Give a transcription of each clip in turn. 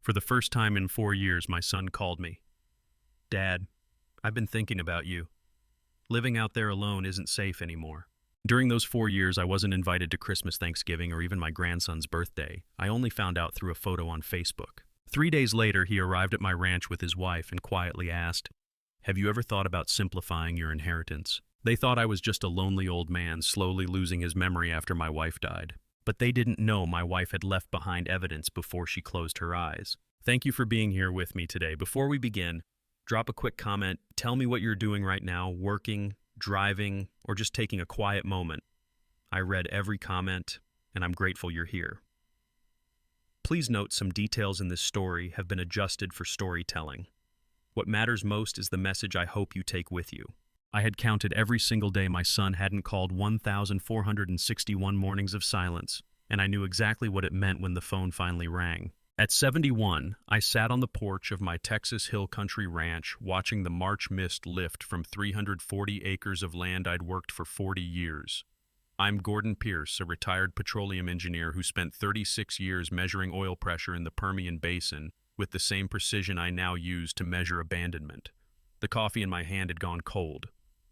For the first time in 4 years, my son called me. Dad, I've been thinking about you. Living out there alone isn't safe anymore. During those 4 years, I wasn't invited to Christmas, Thanksgiving, or even my grandson's birthday. I only found out through a photo on Facebook. 3 days later, he arrived at my ranch with his wife and quietly asked, "Have you ever thought about simplifying your inheritance?" They thought I was just a lonely old man slowly losing his memory after my wife died. But they didn't know my wife had left behind evidence before she closed her eyes. Thank you for being here with me today. Before we begin, drop a quick comment. Tell me what you're doing right now, working, driving, or just taking a quiet moment. I read every comment, and I'm grateful you're here. Please note some details in this story have been adjusted for storytelling. What matters most is the message I hope you take with you. I had counted every single day my son hadn't called 1,461 mornings of silence, and I knew exactly what it meant when the phone finally rang. At 71, I sat on the porch of my Texas Hill Country ranch watching the March mist lift from 340 acres of land I'd worked for 40 years. I'm Gordon Pierce, a retired petroleum engineer who spent 36 years measuring oil pressure in the Permian Basin with the same precision I now use to measure abandonment. The coffee in my hand had gone cold.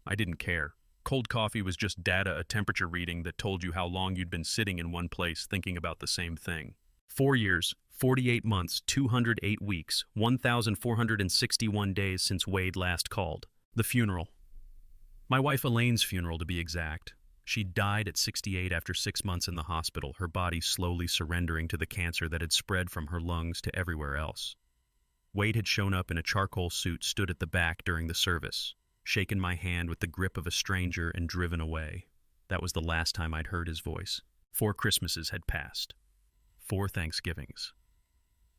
I didn't care. Cold coffee was just data, a temperature reading that told you how long you'd been sitting in one place thinking about the same thing. 4 years, 48 months, 208 weeks, 1,461 days since Wade last called. The funeral. My wife Elaine's funeral, to be exact. She died at 68 after 6 months in the hospital, her body slowly surrendering to the cancer that had spread from her lungs to everywhere else. Wade had shown up in a charcoal suit, stood at the back during the service, shaken my hand with the grip of a stranger, and driven away. That was the last time I'd heard his voice. 4 Christmases had passed. 4 Thanksgivings.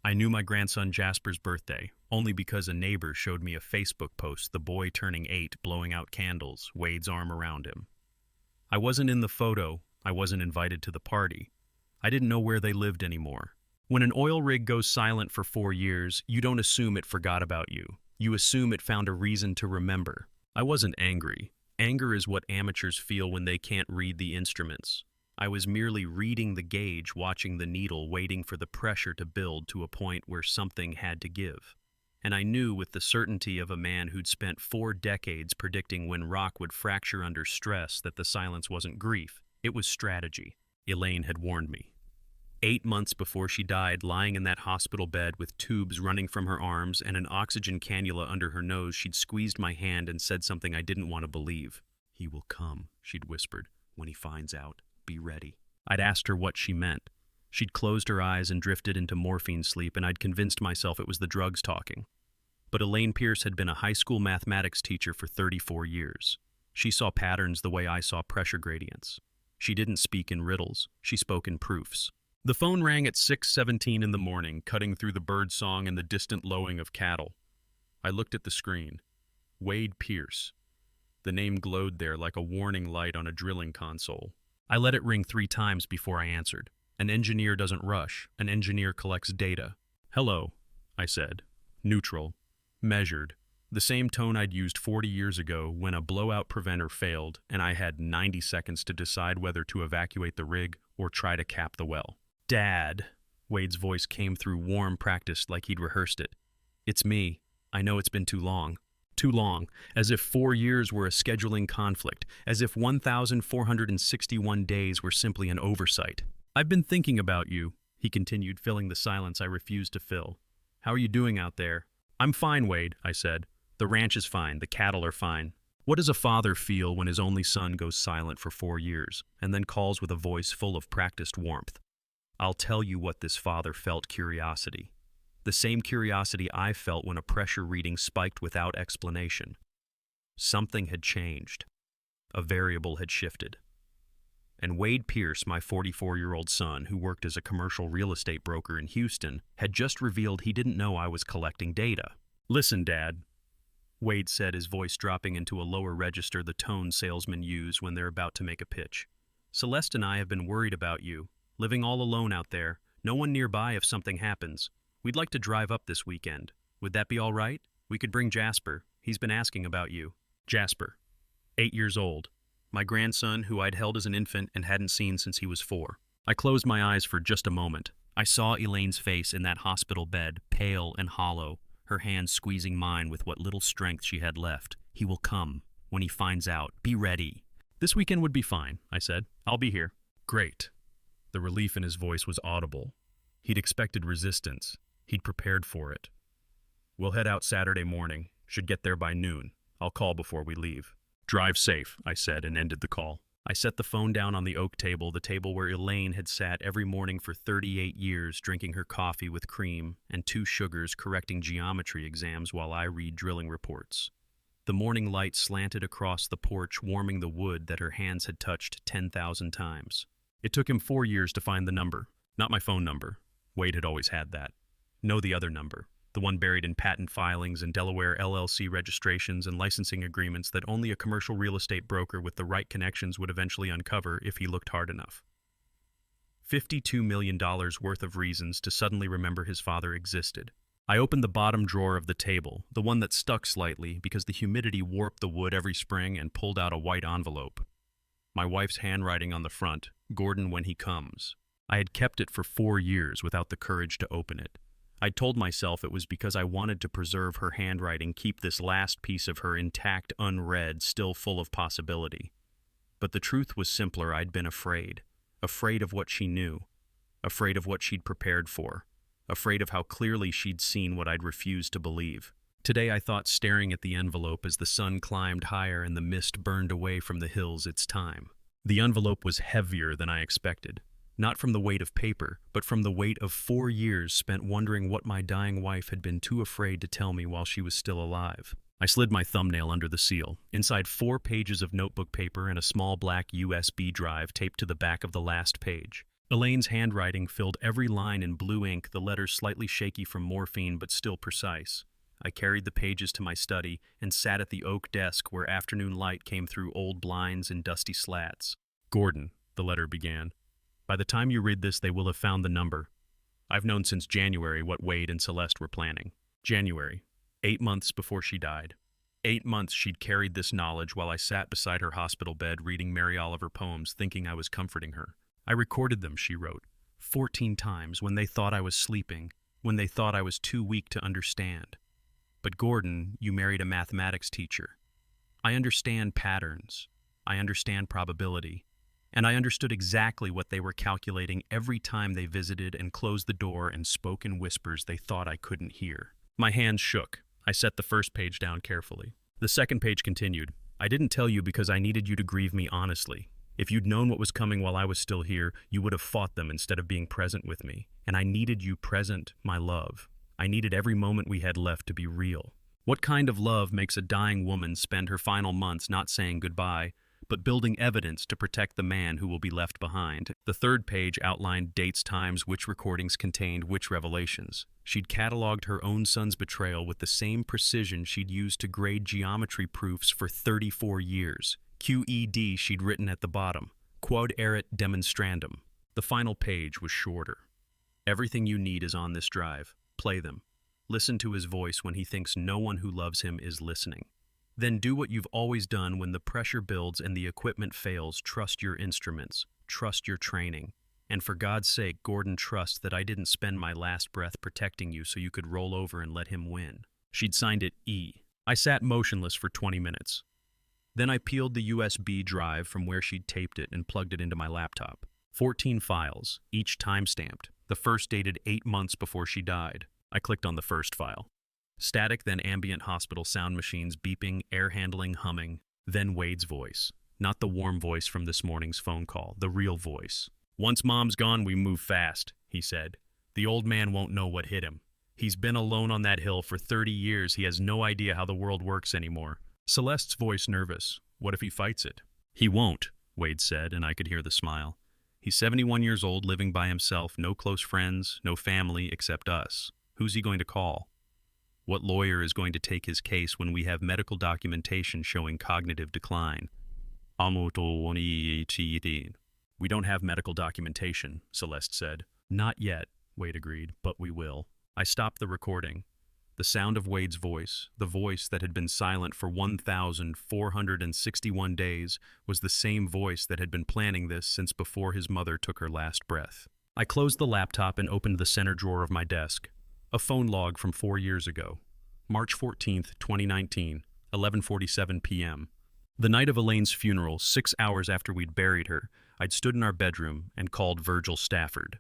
I knew my grandson Jasper's birthday, only because a neighbor showed me a Facebook post, the boy turning 8, blowing out candles, Wade's arm around him. I wasn't in the photo, I wasn't invited to the party. I didn't know where they lived anymore. When an oil rig goes silent for 4 years, you don't assume it forgot about you. You assume it found a reason to remember. I wasn't angry. Anger is what amateurs feel when they can't read the instruments. I was merely reading the gauge, watching the needle, waiting for the pressure to build to a point where something had to give. And I knew with the certainty of a man who'd spent 4 decades predicting when rock would fracture under stress that the silence wasn't grief, it was strategy. Elaine had warned me. 8 months before she died, lying in that hospital bed with tubes running from her arms and an oxygen cannula under her nose, she'd squeezed my hand and said something I didn't want to believe. "He will come," she'd whispered. "When he finds out, be ready." I'd asked her what she meant. She'd closed her eyes and drifted into morphine sleep, and I'd convinced myself it was the drugs talking. But Elaine Pierce had been a high school mathematics teacher for 34 years. She saw patterns the way I saw pressure gradients. She didn't speak in riddles, she spoke in proofs. The phone rang at 6:17 in the morning, cutting through the bird song and the distant lowing of cattle. I looked at the screen. Wade Pierce. The name glowed there like a warning light on a drilling console. I let it ring 3 times before I answered. An engineer doesn't rush. An engineer collects data. "Hello," I said. Neutral. Measured. The same tone I'd used 40 years ago when a blowout preventer failed and I had 90 seconds to decide whether to evacuate the rig or try to cap the well. "Dad," Wade's voice came through warm, practiced like he'd rehearsed it. "It's me. I know it's been too long." Too long, as if 4 years were a scheduling conflict, as if 1,461 days were simply an oversight. "I've been thinking about you," he continued, filling the silence I refused to fill. "How are you doing out there?" "I'm fine, Wade," I said. "The ranch is fine, the cattle are fine." What does a father feel when his only son goes silent for 4 years, and then calls with a voice full of practiced warmth? I'll tell you what this father felt: curiosity. The same curiosity I felt when a pressure reading spiked without explanation. Something had changed. A variable had shifted. And Wade Pierce, my 44-year-old son, who worked as a commercial real estate broker in Houston, had just revealed he didn't know I was collecting data. "Listen, Dad," Wade said, his voice dropping into a lower register, the tone salesmen use when they're about to make a pitch. "Celeste and I have been worried about you, living all alone out there, no one nearby if something happens. We'd like to drive up this weekend. Would that be all right? We could bring Jasper. He's been asking about you." Jasper. 8 years old. My grandson, who I'd held as an infant and hadn't seen since he was 4. I closed my eyes for just a moment. I saw Elaine's face in that hospital bed, pale and hollow, her hand squeezing mine with what little strength she had left. He will come. When he finds out, be ready. This weekend would be fine, I said. I'll be here. Great. The relief in his voice was audible. He'd expected resistance. He'd prepared for it. We'll head out Saturday morning. Should get there by noon. I'll call before we leave. Drive safe, I said, and ended the call. I set the phone down on the oak table, the table where Elaine had sat every morning for 38 years, drinking her coffee with cream and 2 sugars, correcting geometry exams while I read drilling reports. The morning light slanted across the porch, warming the wood that her hands had touched 10,000 times. It took him 4 years to find the number. Not my phone number. Wade had always had that. No, the other number. The one buried in patent filings and Delaware LLC registrations and licensing agreements that only a commercial real estate broker with the right connections would eventually uncover if he looked hard enough. $52 million worth of reasons to suddenly remember his father existed. I opened the bottom drawer of the table, the one that stuck slightly because the humidity warped the wood every spring, and pulled out a white envelope. My wife's handwriting on the front, Gordon when he comes. I had kept it for 4 years without the courage to open it. I'd told myself it was because I wanted to preserve her handwriting, keep this last piece of her intact, unread, still full of possibility. But the truth was simpler. I'd been afraid. Afraid of what she knew. Afraid of what she'd prepared for. Afraid of how clearly she'd seen what I'd refused to believe. Today I thought, staring at the envelope as the sun climbed higher and the mist burned away from the hills, it's time. The envelope was heavier than I expected. Not from the weight of paper, but from the weight of 4 years spent wondering what my dying wife had been too afraid to tell me while she was still alive. I slid my thumbnail under the seal. Inside 4 pages of notebook paper and a small black USB drive taped to the back of the last page. Elaine's handwriting filled every line in blue ink, the letters slightly shaky from morphine but still precise. I carried the pages to my study and sat at the oak desk where afternoon light came through old blinds and dusty slats. Gordon, the letter began. By the time you read this, they will have found the number. I've known since January what Wade and Celeste were planning. January, 8 months before she died. 8 months she'd carried this knowledge while I sat beside her hospital bed reading Mary Oliver poems, thinking I was comforting her. I recorded them, she wrote, 14 times when they thought I was sleeping, when they thought I was too weak to understand. But Gordon, you married a mathematics teacher. I understand patterns. I understand probability. And I understood exactly what they were calculating every time they visited and closed the door and spoke in whispers they thought I couldn't hear. My hands shook. I set the first page down carefully. The second page continued. I didn't tell you because I needed you to grieve me honestly. If you'd known what was coming while I was still here, you would have fought them instead of being present with me. And I needed you present, my love. I needed every moment we had left to be real. What kind of love makes a dying woman spend her final months not saying goodbye, but building evidence to protect the man who will be left behind? The third page outlined dates, times, which recordings contained which revelations. She'd cataloged her own son's betrayal with the same precision she'd used to grade geometry proofs for 34 years. QED she'd written at the bottom, quod erat demonstrandum. The final page was shorter. Everything you need is on this drive. Play them. Listen to his voice when he thinks no one who loves him is listening. Then do what you've always done when the pressure builds and the equipment fails. Trust your instruments. Trust your training. And for God's sake, Gordon, trust that I didn't spend my last breath protecting you so you could roll over and let him win. She'd signed it E. I sat motionless for 20 minutes. Then I peeled the USB drive from where she'd taped it and plugged it into my laptop. 14 files, each time-stamped. The first dated 8 months before she died. I clicked on the first file. Static, then ambient hospital sound machines beeping, air handling, humming. Then Wade's voice. Not the warm voice from this morning's phone call, the real voice. Once Mom's gone, we move fast, he said. The old man won't know what hit him. He's been alone on that hill for 30 years. He has no idea how the world works anymore. Celeste's voice nervous. What if he fights it? He won't, Wade said, and I could hear the smile. He's 71 years old, living by himself, no close friends, no family except us. Who's he going to call? What lawyer is going to take his case when we have medical documentation showing cognitive decline? We don't have medical documentation, Celeste said. Not yet, Wade agreed, but we will. I stopped the recording. The sound of Wade's voice, the voice that had been silent for 1,461 days, was the same voice that had been planning this since before his mother took her last breath. I closed the laptop and opened the center drawer of my desk. A phone log from 4 years ago. March 14th, 2019, 11:47 p.m. The night of Elaine's funeral, 6 hours after we'd buried her, I'd stood in our bedroom and called Virgil Stafford.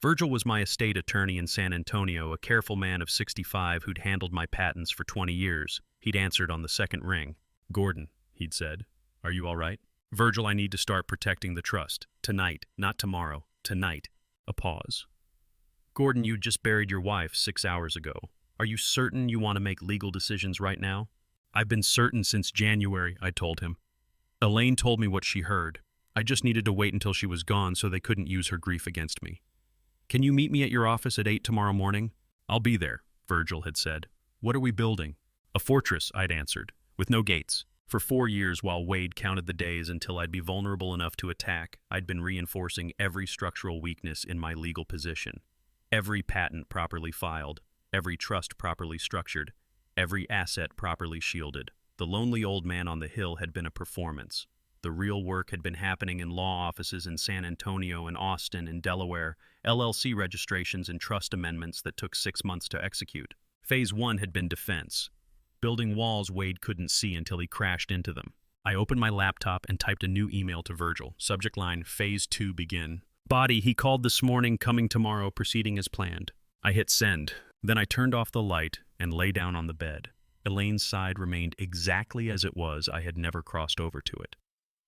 Virgil was my estate attorney in San Antonio, a careful man of 65 who'd handled my patents for 20 years. He'd answered on the second ring. "Gordon," he'd said, "are you all right?" "Virgil, I need to start protecting the trust. Tonight, not tomorrow. Tonight." A pause. "Gordon, you just buried your wife 6 hours ago. Are you certain you want to make legal decisions right now?" "I've been certain since January," I told him. "Elaine told me what she heard. I just needed to wait until she was gone so they couldn't use her grief against me." "Can you meet me at your office at 8 tomorrow morning?" "I'll be there," Virgil had said. "What are we building?" "A fortress," I'd answered, "with no gates." For 4 years, while Wade counted the days until I'd be vulnerable enough to attack, I'd been reinforcing every structural weakness in my legal position. Every patent properly filed, every trust properly structured, every asset properly shielded. The lonely old man on the hill had been a performance. The real work had been happening in law offices in San Antonio and Austin and Delaware, LLC registrations and trust amendments that took 6 months to execute. Phase 1 had been defense. Building walls Wade couldn't see until he crashed into them. I opened my laptop and typed a new email to Virgil. Subject line, Phase 2 begin. "Body, he called this morning, coming tomorrow, proceeding as planned." I hit send. Then I turned off the light and lay down on the bed. Elaine's side remained exactly as it was. I had never crossed over to it.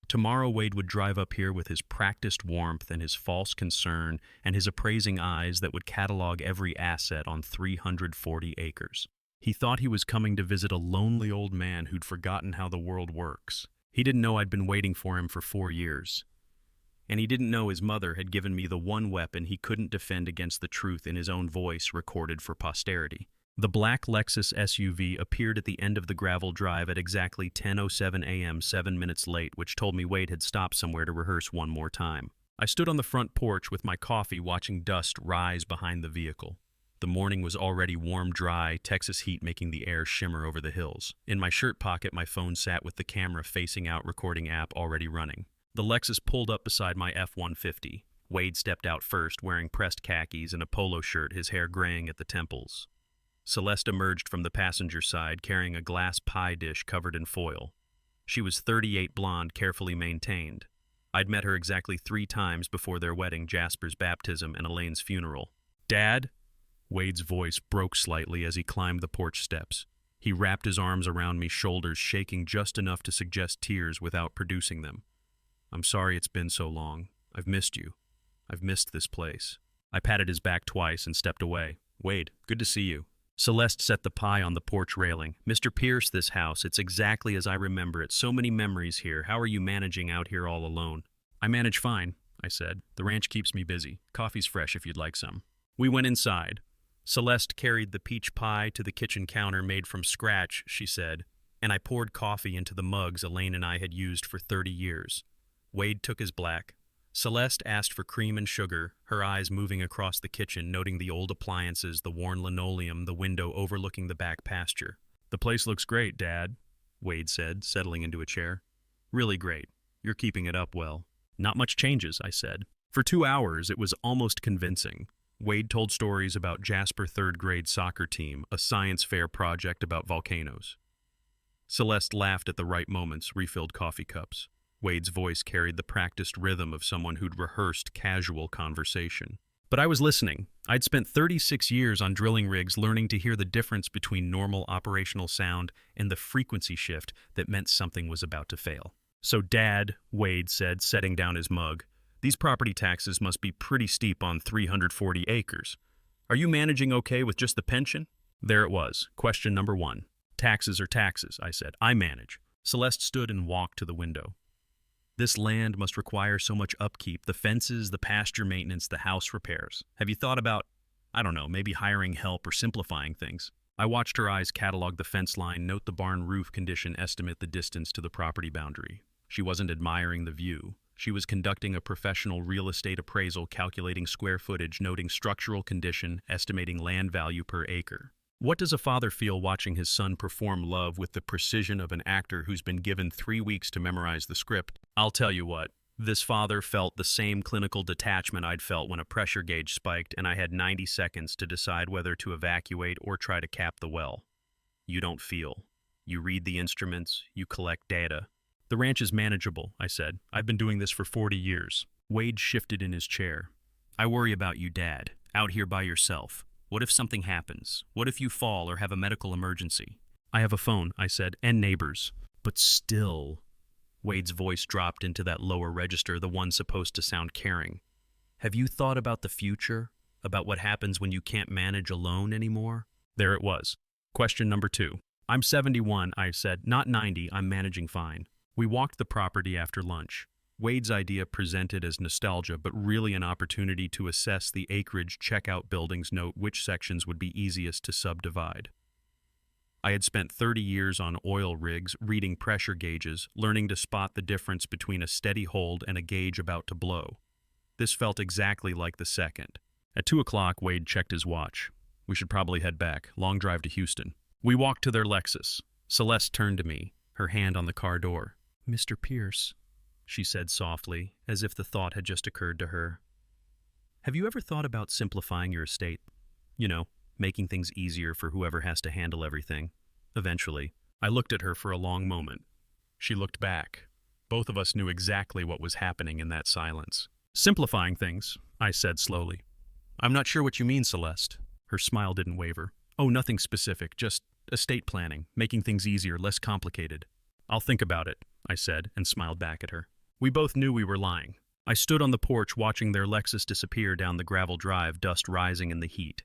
Tomorrow Wade would drive up here with his practiced warmth and his false concern and his appraising eyes that would catalog every asset on 340 acres. He thought he was coming to visit a lonely old man who'd forgotten how the world works. He didn't know I'd been waiting for him for 4 years. And he didn't know his mother had given me the one weapon he couldn't defend against the truth in his own voice recorded for posterity. The black Lexus SUV appeared at the end of the gravel drive at exactly 10:07 a.m., 7 minutes late, which told me Wade had stopped somewhere to rehearse one more time. I stood on the front porch with my coffee watching dust rise behind the vehicle. The morning was already warm, dry, Texas heat making the air shimmer over the hills. In my shirt pocket, my phone sat with the camera facing out, recording app already running. The Lexus pulled up beside my F-150. Wade stepped out first, wearing pressed khakis and a polo shirt, his hair graying at the temples. Celeste emerged from the passenger side, carrying a glass pie dish covered in foil. She was 38, blonde, carefully maintained. I'd met her exactly 3 times before their wedding, Jasper's baptism, and Elaine's funeral. "Dad?" Wade's voice broke slightly as he climbed the porch steps. He wrapped his arms around me, shoulders shaking just enough to suggest tears without producing them. "I'm sorry it's been so long. I've missed you. I've missed this place." I patted his back twice and stepped away. "Wade, good to see you." Celeste set the pie on the porch railing. "Mr. Pierce, this house, it's exactly as I remember it. So many memories here. How are you managing out here all alone?" "I manage fine," I said. "The ranch keeps me busy. Coffee's fresh if you'd like some." We went inside. Celeste carried the peach pie to the kitchen counter made from scratch, she said, and I poured coffee into the mugs Elaine and I had used for 30 years. Wade took his black. Celeste asked for cream and sugar, her eyes moving across the kitchen, noting the old appliances, the worn linoleum, the window overlooking the back pasture. "The place looks great, Dad," Wade said, settling into a chair. "Really great. You're keeping it up well." "Not much changes," I said. For 2 hours, it was almost convincing. Wade told stories about Jasper third-grade soccer team, a science fair project about volcanoes. Celeste laughed at the right moments, refilled coffee cups. Wade's voice carried the practiced rhythm of someone who'd rehearsed casual conversation. But I was listening. I'd spent 36 years on drilling rigs learning to hear the difference between normal operational sound and the frequency shift that meant something was about to fail. "So, Dad," Wade said, setting down his mug, "these property taxes must be pretty steep on 340 acres. Are you managing okay with just the pension?" There it was, question number 1. "Taxes are taxes," I said. "I manage." Celeste stood and walked to the window. "This land must require so much upkeep, the fences, the pasture maintenance, the house repairs. Have you thought about, I don't know, maybe hiring help or simplifying things?" I watched her eyes catalog the fence line, note the barn roof condition, estimate the distance to the property boundary. She wasn't admiring the view. She was conducting a professional real estate appraisal, calculating square footage, noting structural condition, estimating land value per acre. What does a father feel watching his son perform love with the precision of an actor who's been given 3 weeks to memorize the script? I'll tell you what, This father felt the same clinical detachment I'd felt when a pressure gauge spiked and I had 90 seconds to decide whether to evacuate or try to cap the well. You don't feel. You read the instruments, you collect data. The ranch is manageable, I said. I've been doing this for 40 years. Wade shifted in his chair. I worry about you, Dad, out here by yourself. What if something happens? What if you fall or have a medical emergency? I have a phone, I said, and neighbors. But still... Wade's voice dropped into that lower register, the one supposed to sound caring. Have you thought about the future? About what happens when you can't manage alone anymore? There it was. Question number 2. I'm 71, I said, not 90, I'm managing fine. We walked the property after lunch. Wade's idea presented as nostalgia, but really an opportunity to assess the acreage, check out buildings, note which sections would be easiest to subdivide. I had spent 30 years on oil rigs, reading pressure gauges, learning to spot the difference between a steady hold and a gauge about to blow. This felt exactly like the second. At 2 o'clock, Wade checked his watch. We should probably head back. Long drive to Houston. We walked to their Lexus. Celeste turned to me, her hand on the car door. Mr. Pierce, she said softly, as if the thought had just occurred to her. Have you ever thought about simplifying your estate? You know, making things easier for whoever has to handle everything. Eventually, I looked at her for a long moment. She looked back. Both of us knew exactly what was happening in that silence. Simplifying things, I said slowly. I'm not sure what you mean, Celeste. Her smile didn't waver. Oh, nothing specific, just estate planning, making things easier, less complicated. I'll think about it, I said, and smiled back at her. We both knew we were lying. I stood on the porch watching their Lexus disappear down the gravel drive, dust rising in the heat.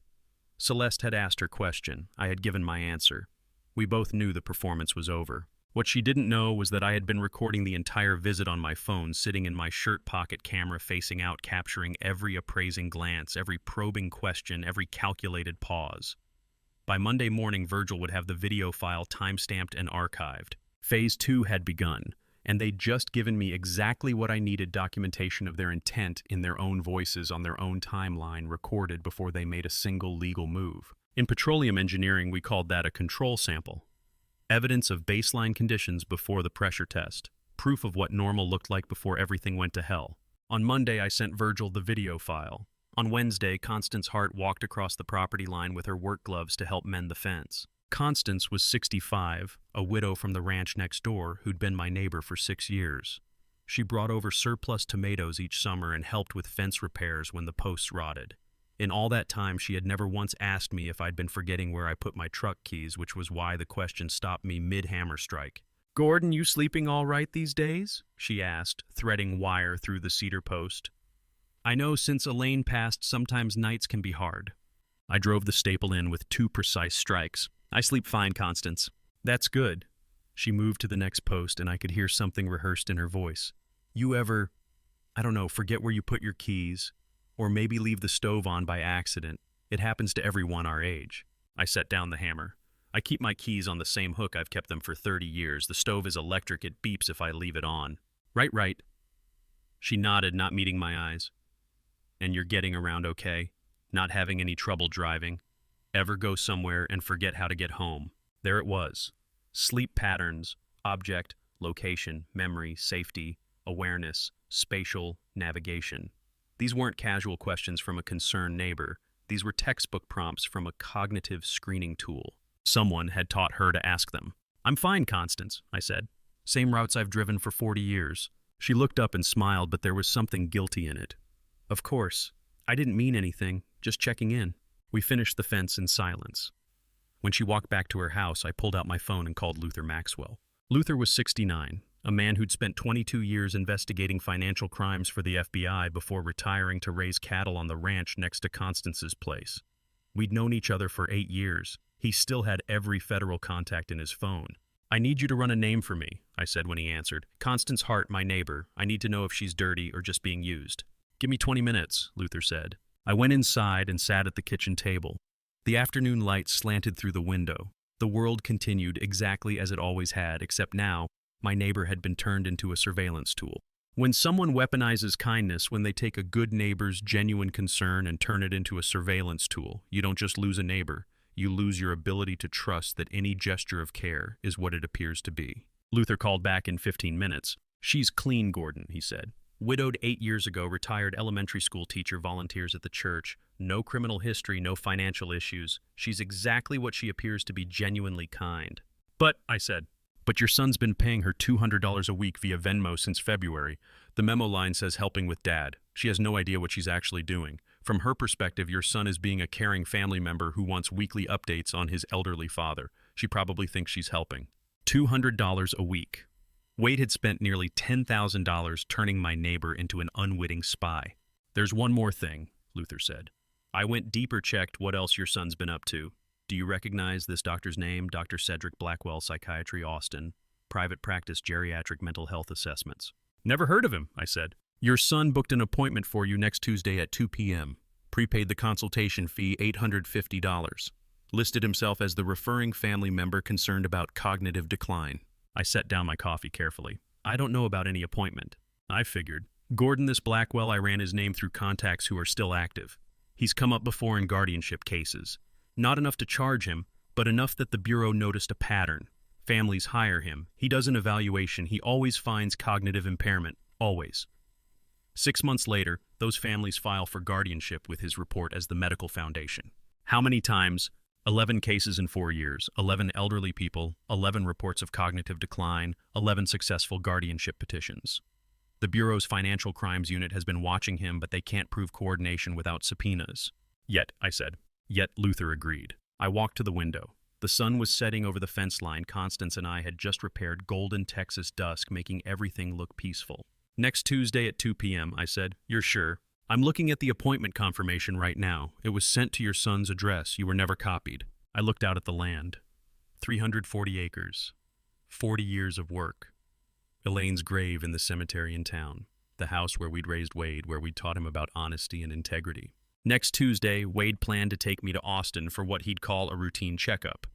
Celeste had asked her question. I had given my answer. We both knew the performance was over. What she didn't know was that I had been recording the entire visit on my phone, sitting in my shirt pocket, camera facing out, capturing every appraising glance, every probing question, every calculated pause. By Monday morning, Virgil would have the video file time-stamped and archived. Phase 2 had begun, and they'd just given me exactly what I needed: documentation of their intent in their own voices on their own timeline, recorded before they made a single legal move. In petroleum engineering, we called that a control sample. Evidence of baseline conditions before the pressure test. Proof of what normal looked like before everything went to hell. On Monday, I sent Virgil the video file. On Wednesday, Constance Hart walked across the property line with her work gloves to help mend the fence. Constance was 65, a widow from the ranch next door who'd been my neighbor for 6 years. She brought over surplus tomatoes each summer and helped with fence repairs when the posts rotted. In all that time, she had never once asked me if I'd been forgetting where I put my truck keys, which was why the question stopped me mid-hammer strike. "Gordon, you sleeping all right these days?" she asked, threading wire through the cedar post. "I know since Elaine passed, sometimes nights can be hard." I drove the staple in with 2 precise strikes. "I sleep fine, Constance." "That's good." She moved to the next post, and I could hear something rehearsed in her voice. "You ever, I don't know, forget where you put your keys? Or maybe leave the stove on by accident? It happens to everyone our age." I set down the hammer. "I keep my keys on the same hook. I've kept them for 30 years. The stove is electric. It beeps if I leave it on." Right. She nodded, not meeting my eyes. "And you're getting around okay? Not having any trouble driving? Ever go somewhere and forget how to get home?" There it was. Sleep patterns, object, location, memory, safety, awareness, spatial, navigation. These weren't casual questions from a concerned neighbor. These were textbook prompts from a cognitive screening tool. Someone had taught her to ask them. "I'm fine, Constance," I said. "Same routes I've driven for 40 years. She looked up and smiled, but there was something guilty in it. "Of course. I didn't mean anything, just checking in." We finished the fence in silence. When she walked back to her house, I pulled out my phone and called Luther Maxwell. Luther was 69, a man who'd spent 22 years investigating financial crimes for the FBI before retiring to raise cattle on the ranch next to Constance's place. We'd known each other for 8 years. He still had every federal contact in his phone. "I need you to run a name for me," I said when he answered. "Constance Hart, my neighbor. I need to know if she's dirty or just being used." "Give me 20 minutes, Luther said. I went inside and sat at the kitchen table. The afternoon light slanted through the window. The world continued exactly as it always had, except now, my neighbor had been turned into a surveillance tool. When someone weaponizes kindness, when they take a good neighbor's genuine concern and turn it into a surveillance tool, you don't just lose a neighbor, you lose your ability to trust that any gesture of care is what it appears to be. Luther called back in 15 minutes. "She's clean, Gordon," he said. Widowed 8 years ago, retired elementary school teacher volunteers at the church. No criminal history, no financial issues. She's exactly what she appears to be, genuinely kind. But, I said, but your son's been paying her $200 a week via Venmo since February. The memo line says helping with dad. She has no idea what she's actually doing. From her perspective, your son is being a caring family member who wants weekly updates on his elderly father. She probably thinks she's helping. $200 a week. Wade had spent nearly $10,000 turning my neighbor into an unwitting spy. There's one more thing, Luther said. I went deeper, checked what else your son's been up to. Do you recognize this doctor's name? Dr. Cedric Blackwell, Psychiatry, Austin. Private practice, geriatric mental health assessments. Never heard of him, I said. Your son booked an appointment for you next Tuesday at 2 p.m. Prepaid the consultation fee, $850. Listed himself as the referring family member concerned about cognitive decline. I set down my coffee carefully. I don't know about any appointment. I figured. Gordon, this Blackwell, I ran his name through contacts who are still active. He's come up before in guardianship cases. Not enough to charge him, but enough that the Bureau noticed a pattern. Families hire him. He does an evaluation. He always finds cognitive impairment. Always. 6 months later, those families file for guardianship with his report as the medical foundation. How many times? 11 cases in 4 years, 11 elderly people, 11 reports of cognitive decline, 11 successful guardianship petitions. The Bureau's Financial Crimes Unit has been watching him, but they can't prove coordination without subpoenas. Yet, I said. Yet, Luther agreed. I walked to the window. The sun was setting over the fence line. Constance and I had just repaired golden Texas dusk, making everything look peaceful. Next Tuesday at 2 p.m., I said. You're sure? I'm looking at the appointment confirmation right now. It was sent to your son's address. You were never copied. I looked out at the land. 340 acres. 40 years of work. Elaine's grave in the cemetery in town. The house where we'd raised Wade, where we'd taught him about honesty and integrity. Next Tuesday, Wade planned to take me to Austin for what he'd call a routine checkup.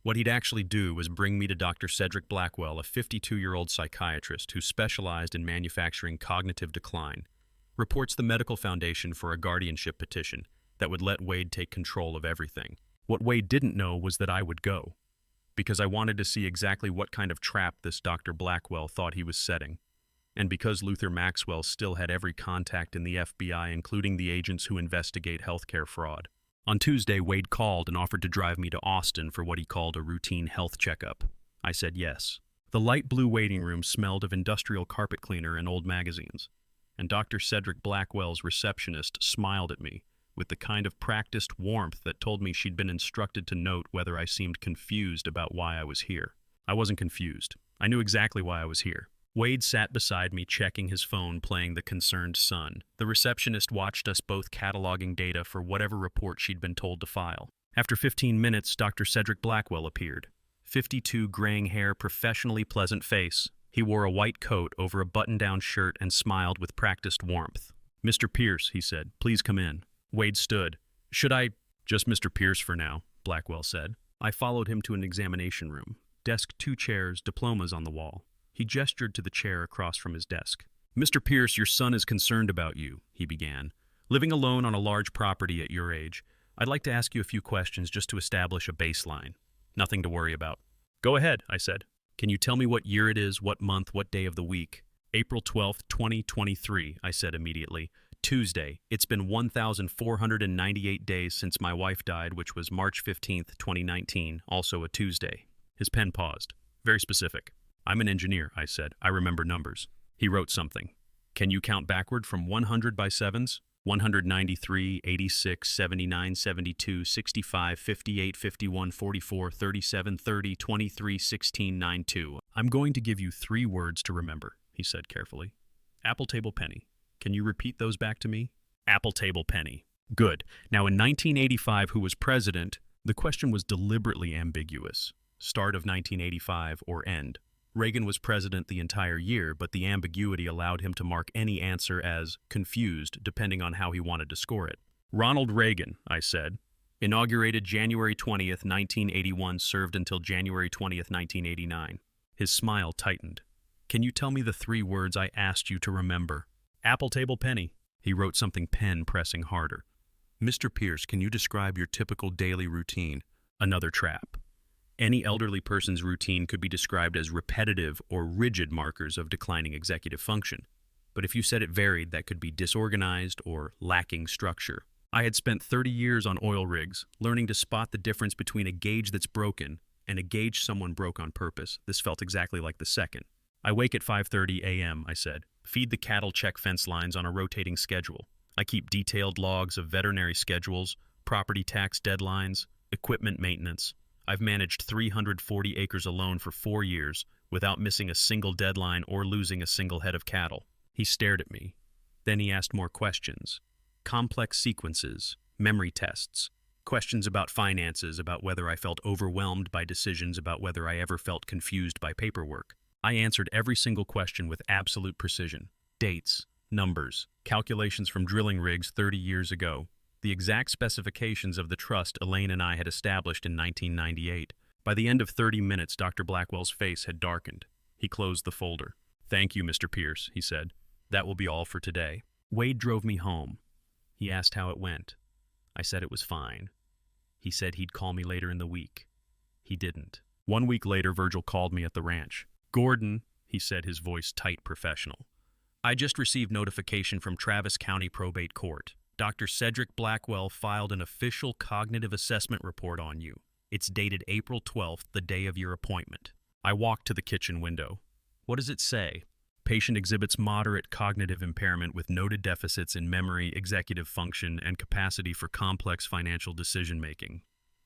What he'd actually do was bring me to Dr. Cedric Blackwell, a 52-year-old psychiatrist who specialized in manufacturing cognitive decline. Reports the medical foundation for a guardianship petition that would let Wade take control of everything. What Wade didn't know was that I would go, because I wanted to see exactly what kind of trap this Dr. Blackwell thought he was setting, and because Luther Maxwell still had every contact in the FBI, including the agents who investigate healthcare fraud. On Tuesday, Wade called and offered to drive me to Austin for what he called a routine health checkup. I said yes. The light blue waiting room smelled of industrial carpet cleaner and old magazines, and Dr. Cedric Blackwell's receptionist smiled at me with the kind of practiced warmth that told me she'd been instructed to note whether I seemed confused about why I was here. I wasn't confused. I knew exactly why I was here. Wade sat beside me, checking his phone, playing The Concerned Son. The receptionist watched us both cataloging data for whatever report she'd been told to file. After 15 minutes, Dr. Cedric Blackwell appeared. 52, graying hair, professionally pleasant face. He wore a white coat over a button-down shirt and smiled with practiced warmth. Mr. Pierce, he said, please come in. Wade stood. Should I? Just Mr. Pierce for now, Blackwell said. I followed him to an examination room. Desk, 2 chairs, diplomas on the wall. He gestured to the chair across from his desk. Mr. Pierce, your son is concerned about you, he began. Living alone on a large property at your age, I'd like to ask you a few questions just to establish a baseline. Nothing to worry about. Go ahead, I said. Can you tell me what year it is, what month, what day of the week? April 12th, 2023, I said immediately. Tuesday. It's been 1,498 days since my wife died, which was March 15th, 2019, also a Tuesday. His pen paused. Very specific. I'm an engineer, I said. I remember numbers. He wrote something. Can you count backward from 100 by sevens? 193, 86, 79, 72, 65, 58, 51, 44, 37, 30, 23, 16, 9, 2. I'm going to give you 3 words to remember, he said carefully. Apple, table, penny. Can you repeat those back to me? Apple, table, penny. Good. Now in 1985, who was president? The question was deliberately ambiguous. Start of 1985 or end. Reagan was president the entire year, but the ambiguity allowed him to mark any answer as confused, depending on how he wanted to score it. Ronald Reagan, I said. Inaugurated January 20th, 1981, served until January 20th, 1989. His smile tightened. Can you tell me the 3 words I asked you to remember? Apple, table, penny. He wrote something, pen pressing harder. Mr. Pierce, can you describe your typical daily routine? Another trap. Any elderly person's routine could be described as repetitive or rigid markers of declining executive function. But if you said it varied, that could be disorganized or lacking structure. I had spent 30 years on oil rigs, learning to spot the difference between a gauge that's broken and a gauge someone broke on purpose. This felt exactly like the second. I wake at 5:30 a.m., I said. Feed the cattle, check fence lines on a rotating schedule. I keep detailed logs of veterinary schedules, property tax deadlines, equipment maintenance. I've managed 340 acres alone for 4 years without missing a single deadline or losing a single head of cattle. He stared at me. Then he asked more questions. Complex sequences, memory tests, questions about finances, about whether I felt overwhelmed by decisions, about whether I ever felt confused by paperwork. I answered every single question with absolute precision. Dates, numbers, calculations from drilling rigs 30 years ago, the exact specifications of the trust Elaine and I had established in 1998. By the end of 30 minutes, Dr. Blackwell's face had darkened. He closed the folder. "Thank you, Mr. Pierce," he said. "That will be all for today." Wade drove me home. He asked how it went. I said it was fine. He said he'd call me later in the week. He didn't. 1 week later, Virgil called me at the ranch. "Gordon," he said, his voice tight, professional. "I just received notification from Travis County Probate Court. Dr. Cedric Blackwell filed an official cognitive assessment report on you. It's dated April 12th, the day of your appointment." I walked to the kitchen window. "What does it say?" "Patient exhibits moderate cognitive impairment with noted deficits in memory, executive function, and capacity for complex financial decision-making.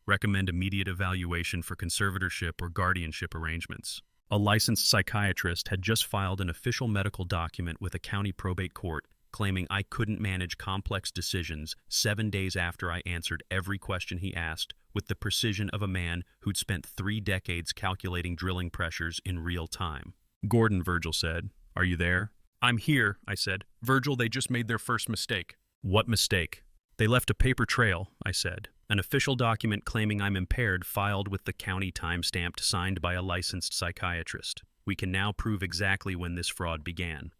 Recommend immediate evaluation for conservatorship or guardianship arrangements." A licensed psychiatrist had just filed an official medical document with a county probate court claiming I couldn't manage complex decisions 7 days after I answered every question he asked with the precision of a man who'd spent 3 decades calculating drilling pressures in real time. "Gordon," Virgil said, "are you there?" "I'm here," I said. "Virgil, they just made their first mistake." "What mistake?" "They left a paper trail," I said. "An official document claiming I'm impaired filed with the county time-stamped, signed by a licensed psychiatrist. We can now prove exactly when this fraud began.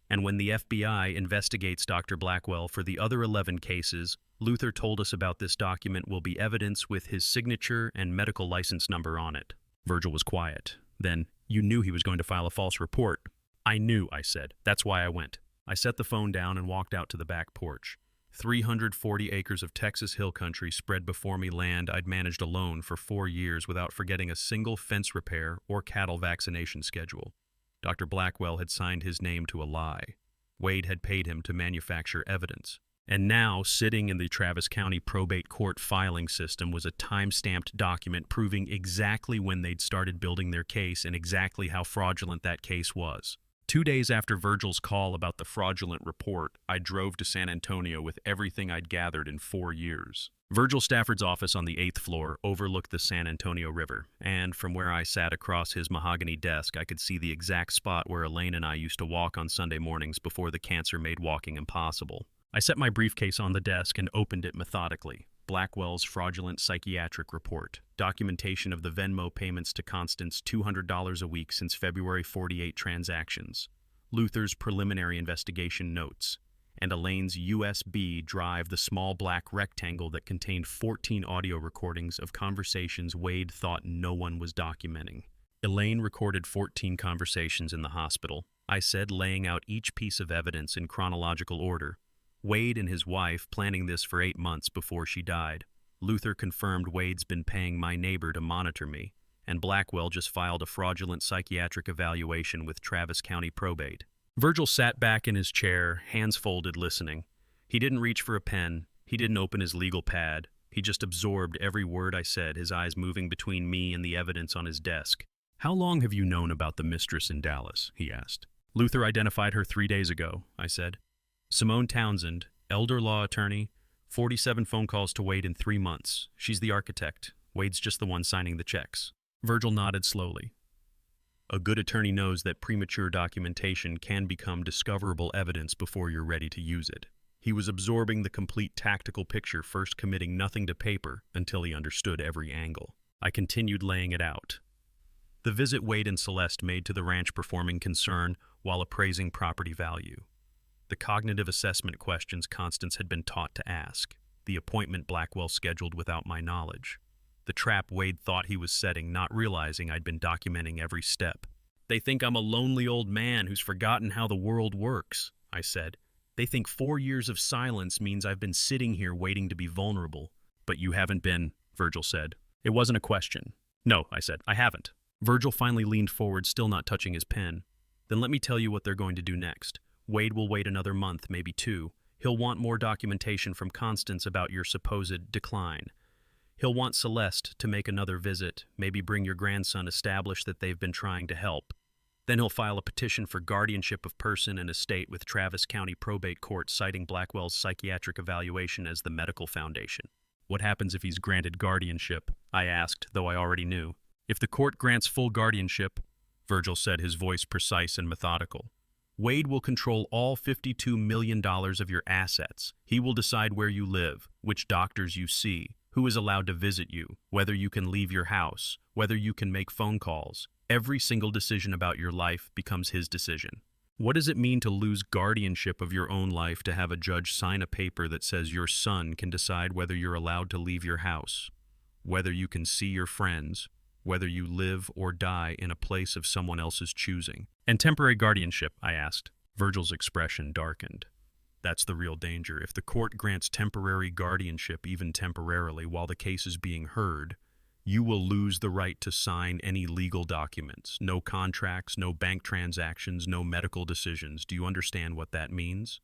And when the FBI investigates Dr. Blackwell for the other 11 cases, Luther told us about this document will be evidence with his signature and medical license number on it." Virgil was quiet. Then, "You knew he was going to file a false report." "I knew," I said. "That's why I went." I set the phone down and walked out to the back porch. 340 acres of Texas hill country spread before me, land I'd managed alone for 4 years without forgetting a single fence repair or cattle vaccination schedule. Dr. Blackwell had signed his name to a lie. Wade had paid him to manufacture evidence. And now, sitting in the Travis County Probate Court filing system was a time-stamped document proving exactly when they'd started building their case and exactly how fraudulent that case was. 2 days after Virgil's call about the fraudulent report, I drove to San Antonio with everything I'd gathered in 4 years. Virgil Stafford's office on the 8th floor overlooked the San Antonio River, and from where I sat across his mahogany desk, I could see the exact spot where Elaine and I used to walk on Sunday mornings before the cancer made walking impossible. I set my briefcase on the desk and opened it methodically. Blackwell's fraudulent psychiatric report, documentation of the Venmo payments to Constance, $200 a week since February 48 transactions, Luther's preliminary investigation notes, and Elaine's USB drive, the small black rectangle that contained 14 audio recordings of conversations Wade thought no one was documenting. Elaine recorded 14 conversations in the hospital, I said, laying out each piece of evidence in chronological order. Wade and his wife planning this for 8 months before she died. Luther confirmed Wade's been paying my neighbor to monitor me, and Blackwell just filed a fraudulent psychiatric evaluation with Travis County Probate. Virgil sat back in his chair, hands folded, listening. He didn't reach for a pen. He didn't open his legal pad. He just absorbed every word I said, his eyes moving between me and the evidence on his desk. "How long have you known about the mistress in Dallas?" he asked. "Luther identified her 3 days ago," I said. "Simone Townsend, elder law attorney, 47 phone calls to Wade in 3 months. She's the architect. Wade's just the one signing the checks." Virgil nodded slowly. "A good attorney knows that premature documentation can become discoverable evidence before you're ready to use it." He was absorbing the complete tactical picture, first committing nothing to paper until he understood every angle. I continued laying it out. The visit Wade and Celeste made to the ranch performing concern while appraising property value. The cognitive assessment questions Constance had been taught to ask. The appointment Blackwell scheduled without my knowledge. The trap Wade thought he was setting, not realizing I'd been documenting every step. "They think I'm a lonely old man who's forgotten how the world works," I said. They think 4 years of silence means I've been sitting here waiting to be vulnerable. But you haven't been, Virgil said. It wasn't a question. No, I said, I haven't. Virgil finally leaned forward, still not touching his pen. Then let me tell you what they're going to do next. Wade will wait another month, maybe 2. He'll want more documentation from Constance about your supposed decline. He'll want Celeste to make another visit, maybe bring your grandson, establish that they've been trying to help. Then he'll file a petition for guardianship of person and estate with Travis County Probate Court, citing Blackwell's psychiatric evaluation as the medical foundation. What happens if he's granted guardianship? I asked, though I already knew. If the court grants full guardianship, Virgil said, his voice precise and methodical, Wade will control all $52 million of your assets. He will decide where you live, which doctors you see, who is allowed to visit you, whether you can leave your house, whether you can make phone calls. Every single decision about your life becomes his decision. What does it mean to lose guardianship of your own life, to have a judge sign a paper that says your son can decide whether you're allowed to leave your house, whether you can see your friends, whether you live or die in a place of someone else's choosing? And temporary guardianship, I asked. Virgil's expression darkened. That's the real danger. If the court grants temporary guardianship, even temporarily, while the case is being heard, you will lose the right to sign any legal documents. No contracts, no bank transactions, no medical decisions. Do you understand what that means?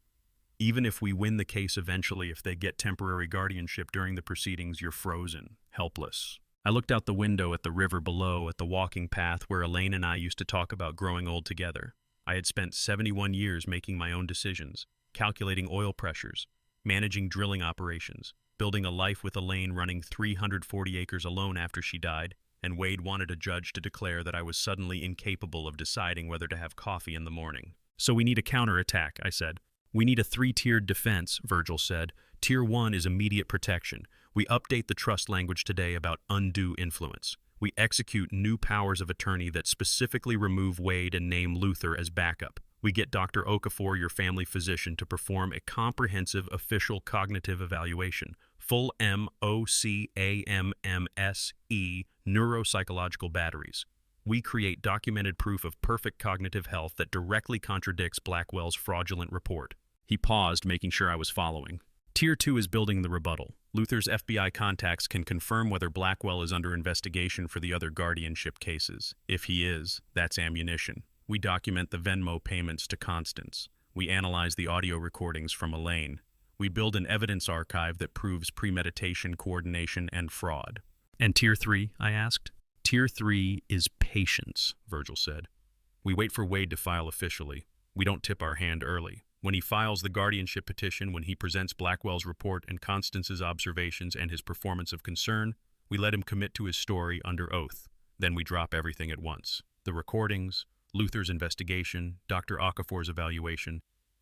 Even if we win the case eventually, if they get temporary guardianship during the proceedings, you're frozen, helpless. I looked out the window at the river below, at the walking path where Elaine and I used to talk about growing old together. I had spent 71 years making my own decisions, calculating oil pressures, managing drilling operations, building a life with Elaine, running 340 acres alone after she died, and Wade wanted a judge to declare that I was suddenly incapable of deciding whether to have coffee in the morning. So we need a counterattack, I said. We need a 3-tiered defense, Virgil said. Tier 1 is immediate protection. We update the trust language today about undue influence. We execute new powers of attorney that specifically remove Wade and name Luther as backup. We get Dr. Okafor, your family physician, to perform a comprehensive official cognitive evaluation, full MOCAMMSE neuropsychological batteries. We create documented proof of perfect cognitive health that directly contradicts Blackwell's fraudulent report. He paused, making sure I was following. Tier 2 is building the rebuttal. Luther's FBI contacts can confirm whether Blackwell is under investigation for the other guardianship cases. If he is, that's ammunition. We document the Venmo payments to Constance. We analyze the audio recordings from Elaine. We build an evidence archive that proves premeditation, coordination, and fraud. And Tier 3, I asked? Tier 3 is patience, Virgil said. We wait for Wade to file officially. We don't tip our hand early. When he files the guardianship petition, when he presents Blackwell's report and Constance's observations and his performance of concern, we let him commit to his story under oath. Then we drop everything at once. The recordings, Luther's investigation, Dr. Okafor's evaluation.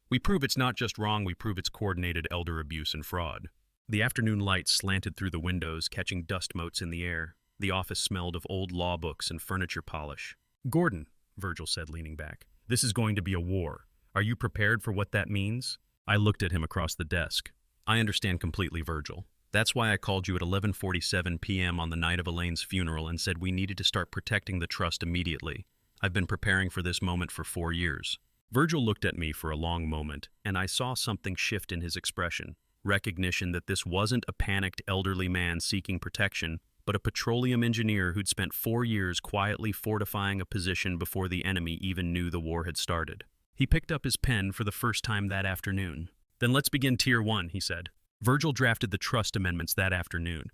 We prove it's not just wrong, we prove it's coordinated elder abuse and fraud. The afternoon light slanted through the windows, catching dust motes in the air. The office smelled of old law books and furniture polish. Gordon, Virgil said, leaning back, this is going to be a war. Are you prepared for what that means? I looked at him across the desk. I understand completely, Virgil. That's why I called you at 11:47 p.m. on the night of Elaine's funeral and said we needed to start protecting the trust immediately. I've been preparing for this moment for 4 years. Virgil looked at me for a long moment, and I saw something shift in his expression. Recognition that this wasn't a panicked elderly man seeking protection, but a petroleum engineer who'd spent 4 years quietly fortifying a position before the enemy even knew the war had started. He picked up his pen for the first time that afternoon. Then let's begin Tier 1, he said. Virgil drafted the trust amendments that afternoon.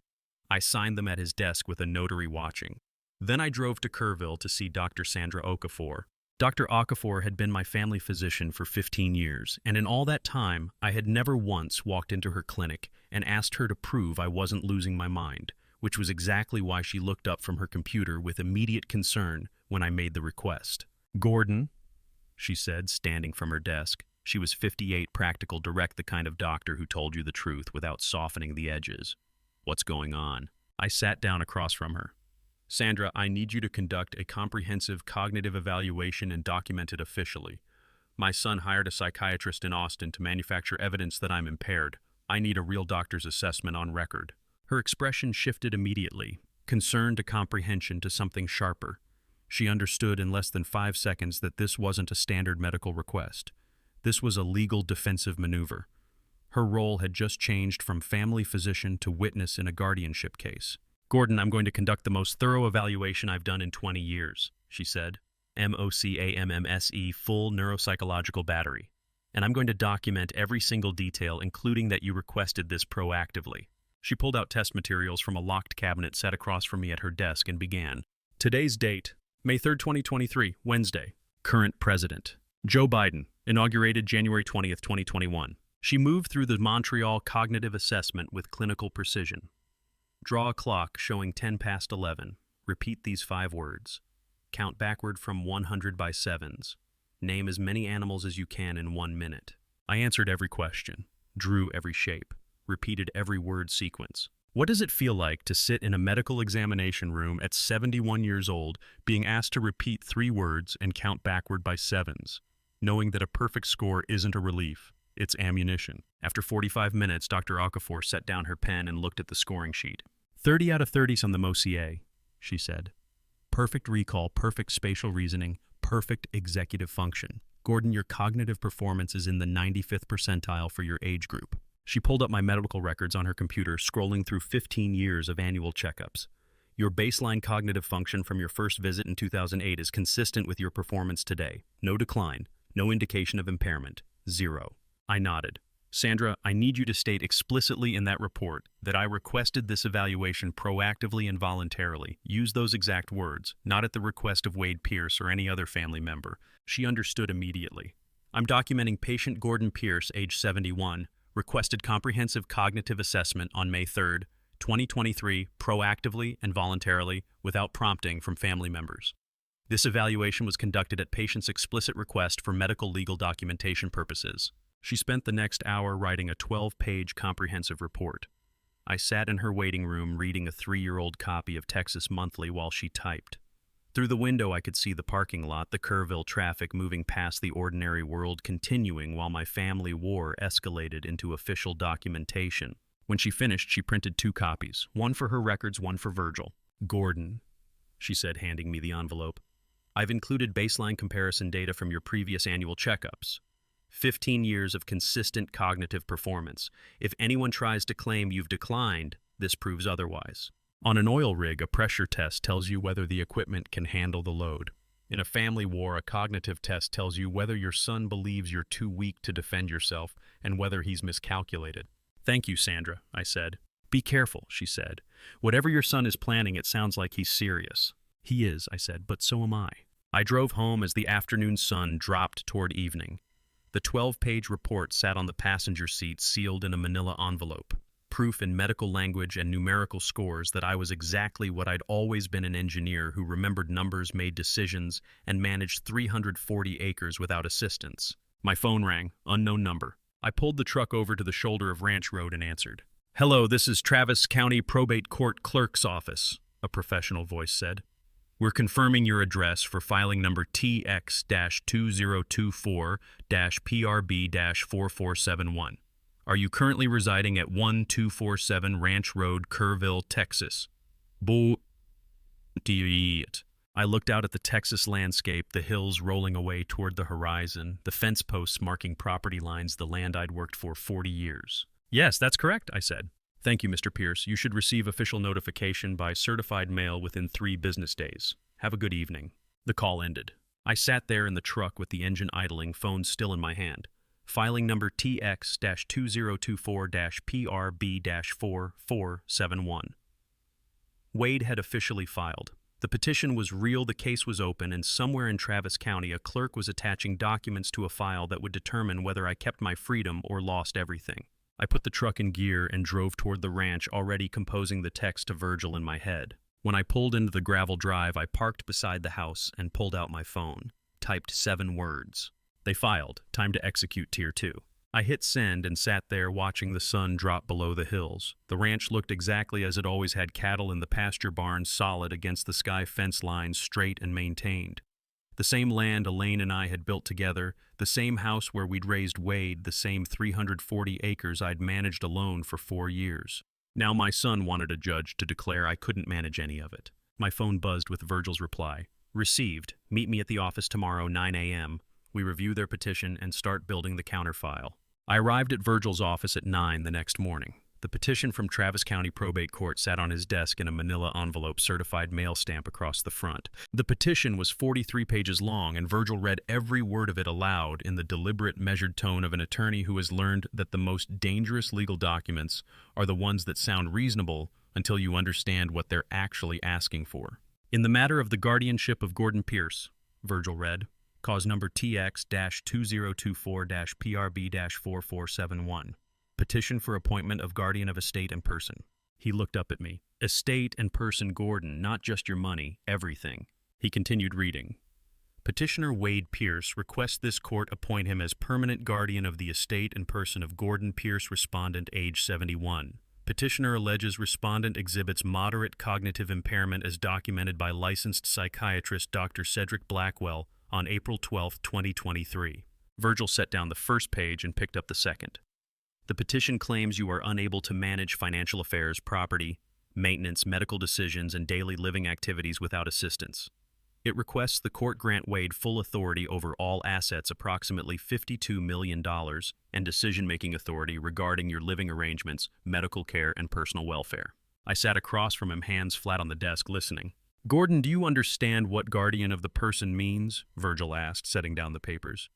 I signed them at his desk with a notary watching. Then I drove to Kerrville to see Dr. Sandra Okafor. Dr. Okafor had been my family physician for 15 years, and in all that time, I had never once walked into her clinic and asked her to prove I wasn't losing my mind, which was exactly why she looked up from her computer with immediate concern when I made the request. Gordon, she said, standing from her desk. She was 58, practical, direct, the kind of doctor who told you the truth without softening the edges. What's going on? I sat down across from her. Sandra, I need you to conduct a comprehensive cognitive evaluation and document it officially. My son hired a psychiatrist in Austin to manufacture evidence that I'm impaired. I need a real doctor's assessment on record. Her expression shifted immediately, concern to comprehension to something sharper. She understood in less than 5 seconds that this wasn't a standard medical request. This was a legal defensive maneuver. Her role had just changed from family physician to witness in a guardianship case. "Gordon, I'm going to conduct the most thorough evaluation I've done in 20 years, she said. MOCAMMSE, full neuropsychological battery. And I'm going to document every single detail, including that you requested this proactively." She pulled out test materials from a locked cabinet set across from me at her desk and began. Today's date, May 3rd, 2023, Wednesday. Current president, Joe Biden, inaugurated January 20th, 2021. She moved through the Montreal cognitive assessment with clinical precision. Draw a clock showing 10 past 11. Repeat these 5 words. Count backward from 100 by sevens. Name as many animals as you can in 1 minute. I answered every question, drew every shape, repeated every word sequence. What does it feel like to sit in a medical examination room at 71 years old, being asked to repeat 3 words and count backward by sevens, knowing that a perfect score isn't a relief, it's ammunition? After 45 minutes, Dr. Okafor set down her pen and looked at the scoring sheet. 30 out of 30s on the MOCA, she said. Perfect recall, perfect spatial reasoning, perfect executive function. Gordon, your cognitive performance is in the 95th percentile for your age group. She pulled up my medical records on her computer, scrolling through 15 years of annual checkups. Your baseline cognitive function from your first visit in 2008 is consistent with your performance today. No decline, no indication of impairment, 0. I nodded. Sandra, I need you to state explicitly in that report that I requested this evaluation proactively and voluntarily. Use those exact words, not at the request of Wade Pierce or any other family member. She understood immediately. I'm documenting patient Gordon Pierce, age 71, requested comprehensive cognitive assessment on May 3rd, 2023, proactively and voluntarily, without prompting from family members. This evaluation was conducted at patient's explicit request for medical legal documentation purposes. She spent the next hour writing a 12-page comprehensive report. I sat in her waiting room reading a 3-year-old copy of Texas Monthly while she typed. Through the window I could see the parking lot, the Kerrville traffic moving past the ordinary world continuing while my family war escalated into official documentation. When she finished, she printed 2 copies, one for her records, one for Virgil. "Gordon," she said, handing me the envelope, "I've included baseline comparison data from your previous annual checkups. 15 years of consistent cognitive performance. If anyone tries to claim you've declined, this proves otherwise. On an oil rig, a pressure test tells you whether the equipment can handle the load. In a family war, a cognitive test tells you whether your son believes you're too weak to defend yourself and whether he's miscalculated." "Thank you, Sandra," I said. "Be careful," she said. "Whatever your son is planning, it sounds like he's serious." "He is," I said, "but so am I." I drove home as the afternoon sun dropped toward evening. The 12-page report sat on the passenger seat, sealed in a manila envelope. Proof in medical language and numerical scores that I was exactly what I'd always been, an engineer who remembered numbers, made decisions, and managed 340 acres without assistance. My phone rang, unknown number. I pulled the truck over to the shoulder of Ranch Road and answered. "Hello, this is Travis County Probate Court Clerk's office," a professional voice said. "We're confirming your address for filing number TX-2024-PRB-4471. Are you currently residing at 1247 Ranch Road, Kerrville, Texas?" I looked out at the Texas landscape, the hills rolling away toward the horizon, the fence posts marking property lines, the land I'd worked for 40 years. "Yes, that's correct," I said. "Thank you, Mr. Pierce. You should receive official notification by certified mail within 3 business days. Have a good evening." The call ended. I sat there in the truck with the engine idling, phone still in my hand. Filing number TX-2024-PRB-4471. Wade had officially filed. The petition was real, the case was open, and somewhere in Travis County a clerk was attaching documents to a file that would determine whether I kept my freedom or lost everything. I put the truck in gear and drove toward the ranch, already composing the text to Virgil in my head. When I pulled into the gravel drive, I parked beside the house and pulled out my phone. Typed 7 words. They filed. Time to execute Tier 2. I hit send and sat there watching the sun drop below the hills. The ranch looked exactly as it always had, cattle in the pasture barns solid against the sky fence lines, straight and maintained. The same land Elaine and I had built together, the same house where we'd raised Wade, the same 340 acres I'd managed alone for 4 years. Now my son wanted a judge to declare I couldn't manage any of it. My phone buzzed with Virgil's reply. "Received. Meet me at the office tomorrow, 9 a.m. We review their petition and start building the counterfile. I arrived at Virgil's office at 9 the next morning. The petition from Travis County Probate Court sat on his desk in a manila envelope, certified mail stamp across the front. The petition was 43 pages long, and Virgil read every word of it aloud in the deliberate, measured tone of an attorney who has learned that the most dangerous legal documents are the ones that sound reasonable until you understand what they're actually asking for. In the matter of the guardianship of Gordon Pierce, Virgil read, cause number TX-2024-PRB-4471. Petition for appointment of guardian of estate and person. He looked up at me. Estate and person Gordon, not just your money, everything. He continued reading. Petitioner Wade Pierce requests this court appoint him as permanent guardian of the estate and person of Gordon Pierce, respondent, age 71. Petitioner alleges respondent exhibits moderate cognitive impairment as documented by licensed psychiatrist Dr. Cedric Blackwell on April 12, 2023. Virgil set down the first page and picked up the second. The petition claims you are unable to manage financial affairs, property, maintenance, medical decisions, and daily living activities without assistance. It requests the court grant Wade full authority over all assets, approximately $52 million, and decision-making authority regarding your living arrangements, medical care, and personal welfare. I sat across from him, hands flat on the desk, listening. Gordon, do you understand what guardian of the person means? Virgil asked, setting down the papers.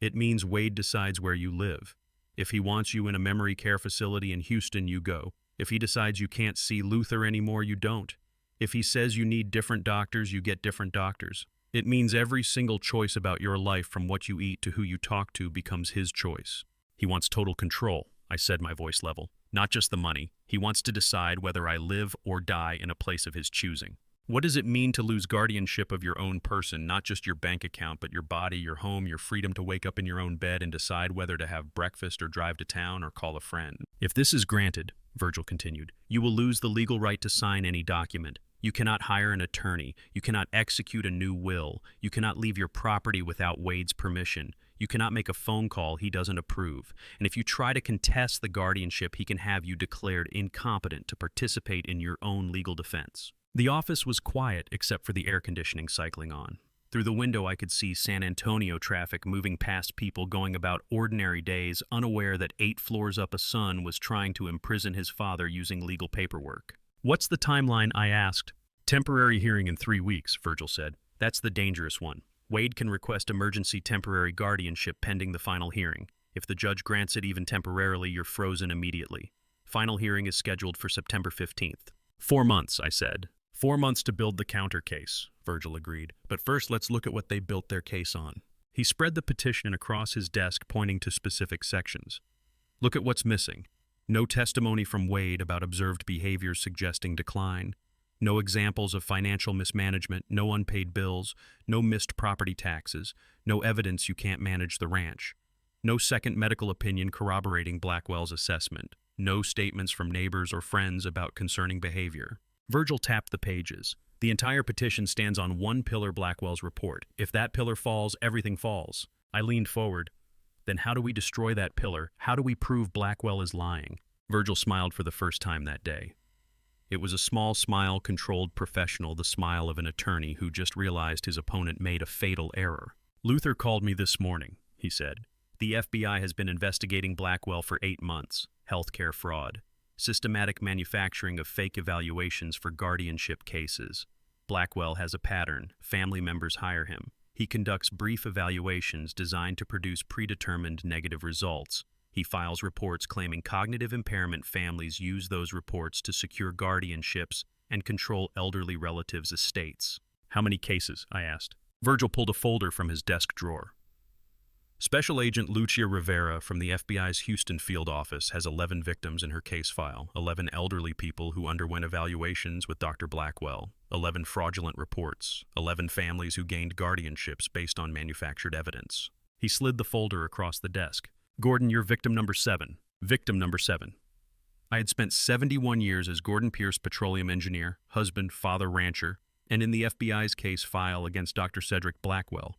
It means Wade decides where you live. If he wants you in a memory care facility in Houston, you go. If he decides you can't see Luther anymore, you don't. If he says you need different doctors, you get different doctors. It means every single choice about your life, from what you eat to who you talk to, becomes his choice. He wants total control, I said, my voice level. Not just the money. He wants to decide whether I live or die in a place of his choosing. What does it mean to lose guardianship of your own person, not just your bank account, but your body, your home, your freedom to wake up in your own bed and decide whether to have breakfast or drive to town or call a friend? If this is granted, Virgil continued, you will lose the legal right to sign any document. You cannot hire an attorney. You cannot execute a new will. You cannot leave your property without Wade's permission. You cannot make a phone call he doesn't approve. And if you try to contest the guardianship, he can have you declared incompetent to participate in your own legal defense. The office was quiet except for the air conditioning cycling on. Through the window I could see San Antonio traffic moving past people going about ordinary days, unaware that 8 floors up a son was trying to imprison his father using legal paperwork. What's the timeline? I asked. Temporary hearing in 3 weeks, Virgil said. That's the dangerous one. Wade can request emergency temporary guardianship pending the final hearing. If the judge grants it even temporarily, you're frozen immediately. Final hearing is scheduled for September 15th. 4 months, I said. 4 months to build the counter case, Virgil agreed. But first, let's look at what they built their case on. He spread the petition across his desk, pointing to specific sections. Look at what's missing. No testimony from Wade about observed behaviors suggesting decline. No examples of financial mismanagement, no unpaid bills, no missed property taxes, no evidence you can't manage the ranch. No second medical opinion corroborating Blackwell's assessment. No statements from neighbors or friends about concerning behavior. Virgil tapped the pages. The entire petition stands on one pillar, Blackwell's report. If that pillar falls, everything falls. I leaned forward. Then how do we destroy that pillar? How do we prove Blackwell is lying? Virgil smiled for the first time that day. It was a small smile, controlled, professional, the smile of an attorney who just realized his opponent made a fatal error. Luther called me this morning, he said. The FBI has been investigating Blackwell for 8 months. Healthcare fraud. Systematic manufacturing of fake evaluations for guardianship cases. Blackwell has a pattern. Family members hire him. He conducts brief evaluations designed to produce predetermined negative results. He files reports claiming cognitive impairment. Families use those reports to secure guardianships and control elderly relatives' estates. How many cases? I asked. Virgil pulled a folder from his desk drawer. Special Agent Lucia Rivera from the FBI's Houston field office has 11 victims in her case file, 11 elderly people who underwent evaluations with Dr. Blackwell, 11 fraudulent reports, 11 families who gained guardianships based on manufactured evidence. He slid the folder across the desk. Gordon, you're victim number 7. Victim number 7. I had spent 71 years as Gordon Pierce petroleum engineer, husband, father, rancher, and in the FBI's case file against Dr. Cedric Blackwell.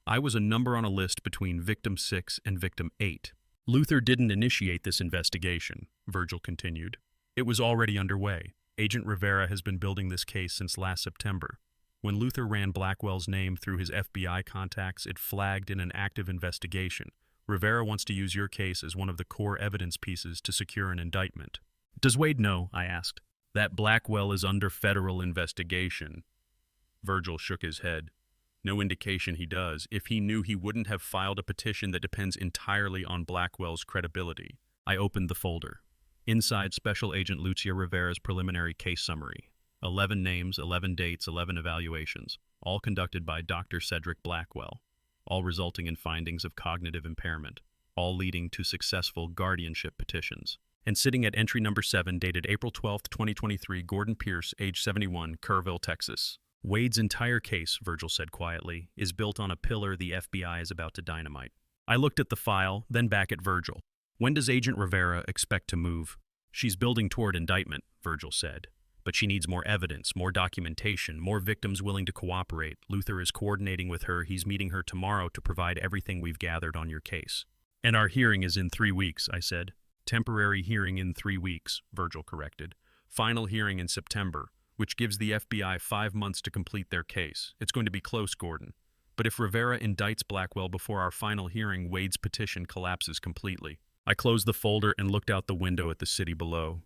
I was a number on a list between victim 6 and victim 8. Luther didn't initiate this investigation, Virgil continued. It was already underway. Agent Rivera has been building this case since last September. When Luther ran Blackwell's name through his FBI contacts, it flagged in an active investigation. Rivera wants to use your case as one of the core evidence pieces to secure an indictment. Does Wade know, I asked, that Blackwell is under federal investigation? Virgil shook his head. No indication he does. If he knew, he wouldn't have filed a petition that depends entirely on Blackwell's credibility. I opened the folder. Inside, Special Agent Lucia Rivera's preliminary case summary. 11 names, 11 dates, 11 evaluations, all conducted by Dr. Cedric Blackwell, all resulting in findings of cognitive impairment, all leading to successful guardianship petitions. And sitting at entry number 7, dated April 12, 2023, Gordon Pierce, age 71, Kerrville, Texas. Wade's entire case, Virgil said quietly, is built on a pillar the FBI is about to dynamite. I looked at the file, then back at Virgil. When does Agent Rivera expect to move? She's building toward indictment, Virgil said. But she needs more evidence, more documentation, more victims willing to cooperate. Luther is coordinating with her. He's meeting her tomorrow to provide everything we've gathered on your case. And our hearing is in 3 weeks, I said. Temporary hearing in 3 weeks, Virgil corrected. Final hearing in September, which gives the FBI 5 months to complete their case. It's going to be close, Gordon. But if Rivera indicts Blackwell before our final hearing, Wade's petition collapses completely. I closed the folder and looked out the window at the city below.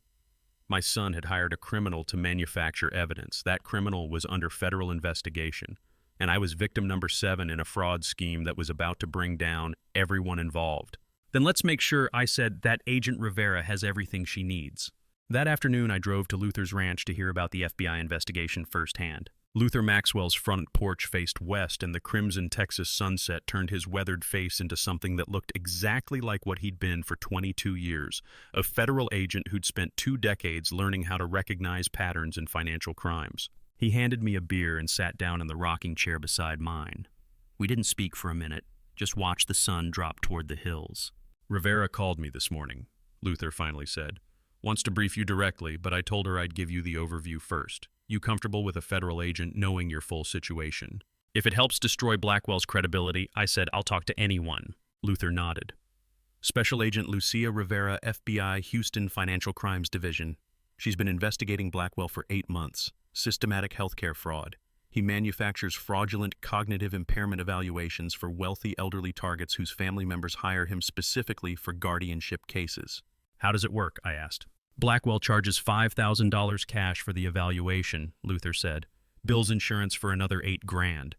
My son had hired a criminal to manufacture evidence. That criminal was under federal investigation, and I was victim number 7 in a fraud scheme that was about to bring down everyone involved. Then let's make sure, I said, that Agent Rivera has everything she needs. That afternoon, I drove to Luther's ranch to hear about the FBI investigation firsthand. Luther Maxwell's front porch faced west, and the crimson Texas sunset turned his weathered face into something that looked exactly like what he'd been for 22 years, a federal agent who'd spent 2 decades learning how to recognize patterns in financial crimes. He handed me a beer and sat down in the rocking chair beside mine. We didn't speak for a minute, just watched the sun drop toward the hills. Rivera called me this morning, Luther finally said. Wants to brief you directly, but I told her I'd give you the overview first. You comfortable with a federal agent knowing your full situation? If it helps destroy Blackwell's credibility, I said, I'll talk to anyone. Luther nodded. Special Agent Lucia Rivera, FBI, Houston Financial Crimes Division. She's been investigating Blackwell for 8 months. Systematic healthcare fraud. He manufactures fraudulent cognitive impairment evaluations for wealthy elderly targets whose family members hire him specifically for guardianship cases. How does it work? I asked. Blackwell charges $5,000 cash for the evaluation, Luther said. Bills insurance for another $8,000.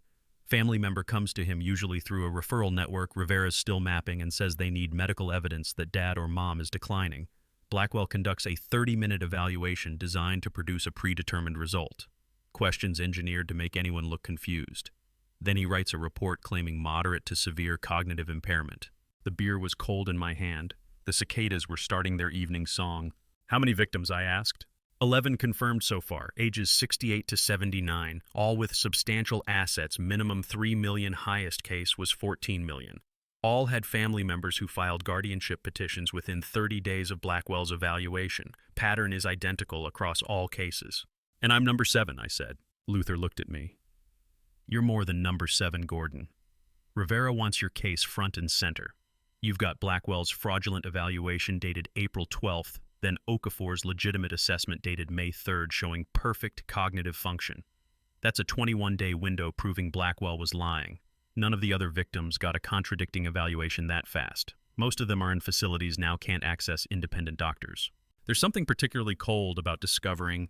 Family member comes to him usually through a referral network Rivera's still mapping and says they need medical evidence that dad or mom is declining. Blackwell conducts a 30-minute evaluation designed to produce a predetermined result. Questions engineered to make anyone look confused. Then he writes a report claiming moderate to severe cognitive impairment. The beer was cold in my hand. The cicadas were starting their evening song. How many victims? I asked. 11 confirmed so far, ages 68 to 79, all with substantial assets, minimum $3 million, highest case was $14 million. All had family members who filed guardianship petitions within 30 days of Blackwell's evaluation. Pattern is identical across all cases. And I'm number 7, I said. Luther looked at me. You're more than number 7, Gordon. Rivera wants your case front and center. You've got Blackwell's fraudulent evaluation dated April 12th, then Okafor's legitimate assessment dated May 3rd showing perfect cognitive function. That's a 21-day window proving Blackwell was lying. None of the other victims got a contradicting evaluation that fast. Most of them are in facilities now can't access independent doctors. There's something particularly cold about discovering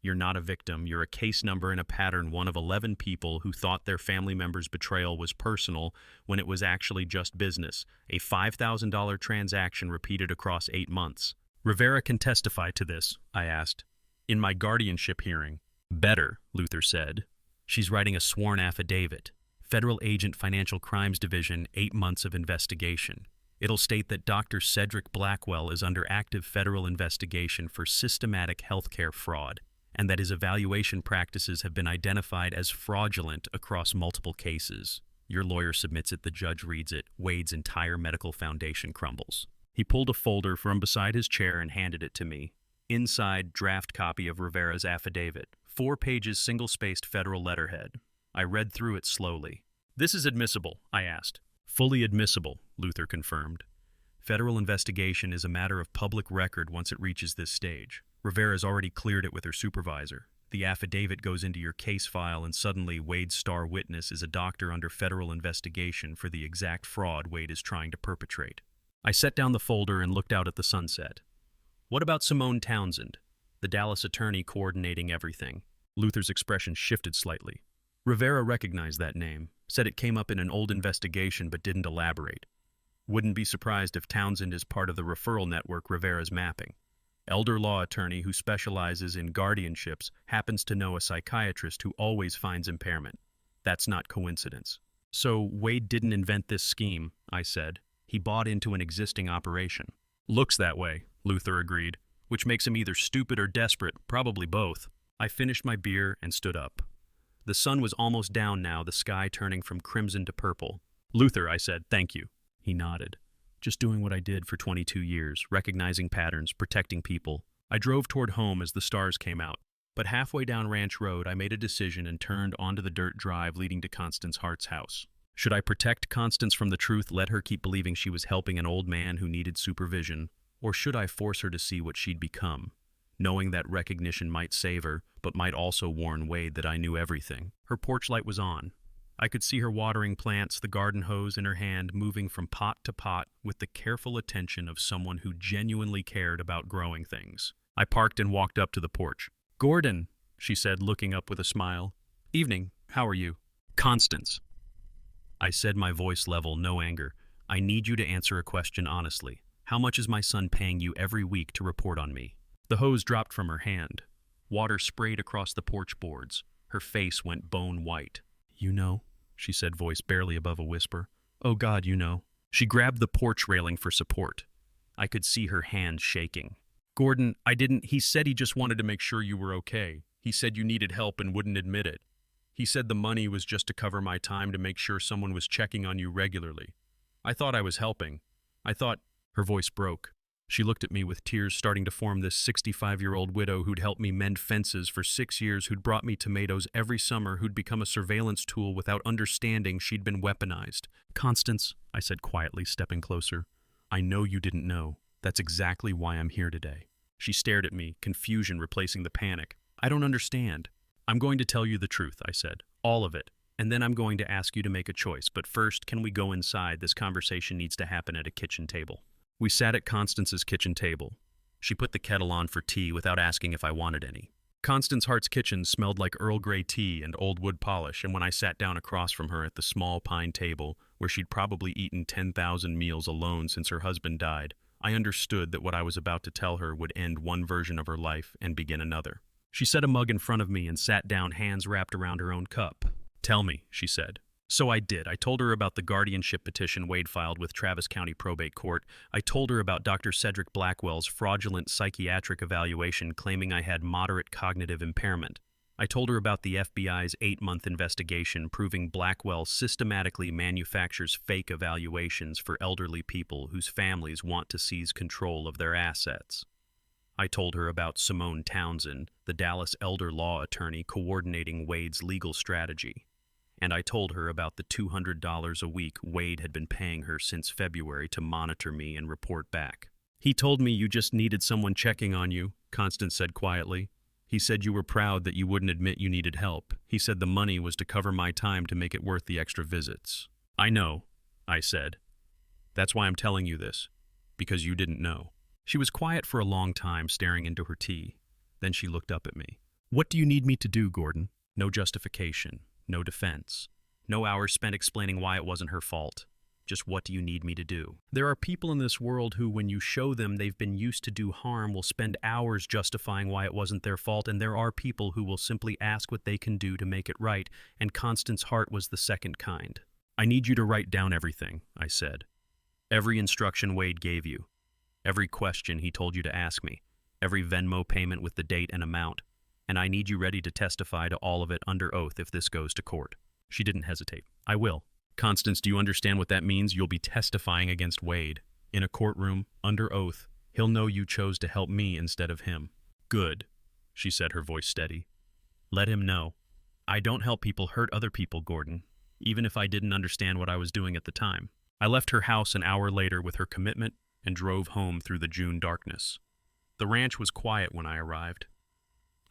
you're not a victim, you're a case number in a pattern, one of 11 people who thought their family member's betrayal was personal when it was actually just business, a $5,000 transaction repeated across 8 months. Rivera can testify to this, I asked. In my guardianship hearing. Better, Luther said. She's writing a sworn affidavit. Federal Agent Financial Crimes Division, 8 months of investigation. It'll state that Dr. Cedric Blackwell is under active federal investigation for systematic healthcare fraud, and that his evaluation practices have been identified as fraudulent across multiple cases. Your lawyer submits it, the judge reads it. Wade's entire medical foundation crumbles. He pulled a folder from beside his chair and handed it to me. Inside, draft copy of Rivera's affidavit. 4 pages, single-spaced federal letterhead. I read through it slowly. This is admissible, I asked. Fully admissible, Luther confirmed. Federal investigation is a matter of public record once it reaches this stage. Rivera's already cleared it with her supervisor. the affidavit goes into your case file and suddenly Wade's star witness is a doctor under federal investigation for the exact fraud Wade is trying to perpetrate. I set down the folder and looked out at the sunset. What about Simone Townsend, the Dallas attorney coordinating everything? Luther's expression shifted slightly. Rivera recognized that name, said it came up in an old investigation but didn't elaborate. Wouldn't be surprised if Townsend is part of the referral network Rivera's mapping. Elder law attorney who specializes in guardianships happens to know a psychiatrist who always finds impairment. That's not coincidence. So Wade didn't invent this scheme, I said. He bought into an existing operation. Looks that way, Luther agreed, which makes him either stupid or desperate, probably both. I finished my beer and stood up. The sun was almost down now, the sky turning from crimson to purple. Luther, I said, thank you. He nodded. Just doing what I did for 22 years, recognizing patterns, protecting people. I drove toward home as the stars came out. But halfway down Ranch Road, I made a decision and turned onto the dirt drive leading to Constance Hart's house. Should I protect Constance from the truth, let her keep believing she was helping an old man who needed supervision, or should I force her to see what she'd become, knowing that recognition might save her, but might also warn Wade that I knew everything? Her porch light was on. I could see her watering plants, the garden hose in her hand, moving from pot to pot with the careful attention of someone who genuinely cared about growing things. I parked and walked up to the porch. Gordon, she said, looking up with a smile. Evening, how are you? Constance. I said, my voice level, no anger. I need you to answer a question honestly. How much is my son paying you every week to report on me? The hose dropped from her hand. Water sprayed across the porch boards. Her face went bone white. You know, she said, voice barely above a whisper. Oh God, you know. She grabbed the porch railing for support. I could see her hand shaking. Gordon, he said he just wanted to make sure you were okay. He said you needed help and wouldn't admit it. He said the money was just to cover my time to make sure someone was checking on you regularly. I thought I was helping. Her voice broke. She looked at me with tears starting to form, this 65-year-old widow who'd helped me mend fences for 6 years, who'd brought me tomatoes every summer, who'd become a surveillance tool without understanding she'd been weaponized. Constance, I said quietly, stepping closer, I know you didn't know. That's exactly why I'm here today. She stared at me, confusion replacing the panic. I don't understand. I'm going to tell you the truth, I said. All of it. And then I'm going to ask you to make a choice. But first, can we go inside? This conversation needs to happen at a kitchen table. We sat at Constance's kitchen table. She put the kettle on for tea without asking if I wanted any. Constance Hart's kitchen smelled like Earl Grey tea and old wood polish, and when I sat down across from her at the small pine table, where she'd probably eaten 10,000 meals alone since her husband died, I understood that what I was about to tell her would end one version of her life and begin another. She set a mug in front of me and sat down, hands wrapped around her own cup. Tell me, she said. So I did. I told her about the guardianship petition Wade filed with Travis County Probate Court. I told her about Dr. Cedric Blackwell's fraudulent psychiatric evaluation claiming I had moderate cognitive impairment. I told her about the FBI's 8-month investigation proving Blackwell systematically manufactures fake evaluations for elderly people whose families want to seize control of their assets. I told her about Simone Townsend, the Dallas elder law attorney coordinating Wade's legal strategy. And I told her about the $200 a week Wade had been paying her since February to monitor me and report back. He told me you just needed someone checking on you, Constance said quietly. He said you were proud that you wouldn't admit you needed help. He said the money was to cover my time to make it worth the extra visits. I know, I said. That's why I'm telling you this, because you didn't know. She was quiet for a long time, staring into her tea. Then she looked up at me. What do you need me to do, Gordon? No justification. No defense. No hours spent explaining why it wasn't her fault. Just what do you need me to do? There are people in this world who, when you show them they've been used to do harm, will spend hours justifying why it wasn't their fault, and there are people who will simply ask what they can do to make it right, and Constance Hart was the second kind. I need you to write down everything, I said. Every instruction Wade gave you. Every question he told you to ask me. Every Venmo payment with the date and amount. And I need you ready to testify to all of it under oath if this goes to court. She didn't hesitate. I will. Constance, do you understand what that means? You'll be testifying against Wade. In a courtroom, under oath. He'll know you chose to help me instead of him. Good, she said, her voice steady. Let him know. I don't help people hurt other people, Gordon, even if I didn't understand what I was doing at the time. I left her house an hour later with her commitment and drove home through the June darkness. The ranch was quiet when I arrived.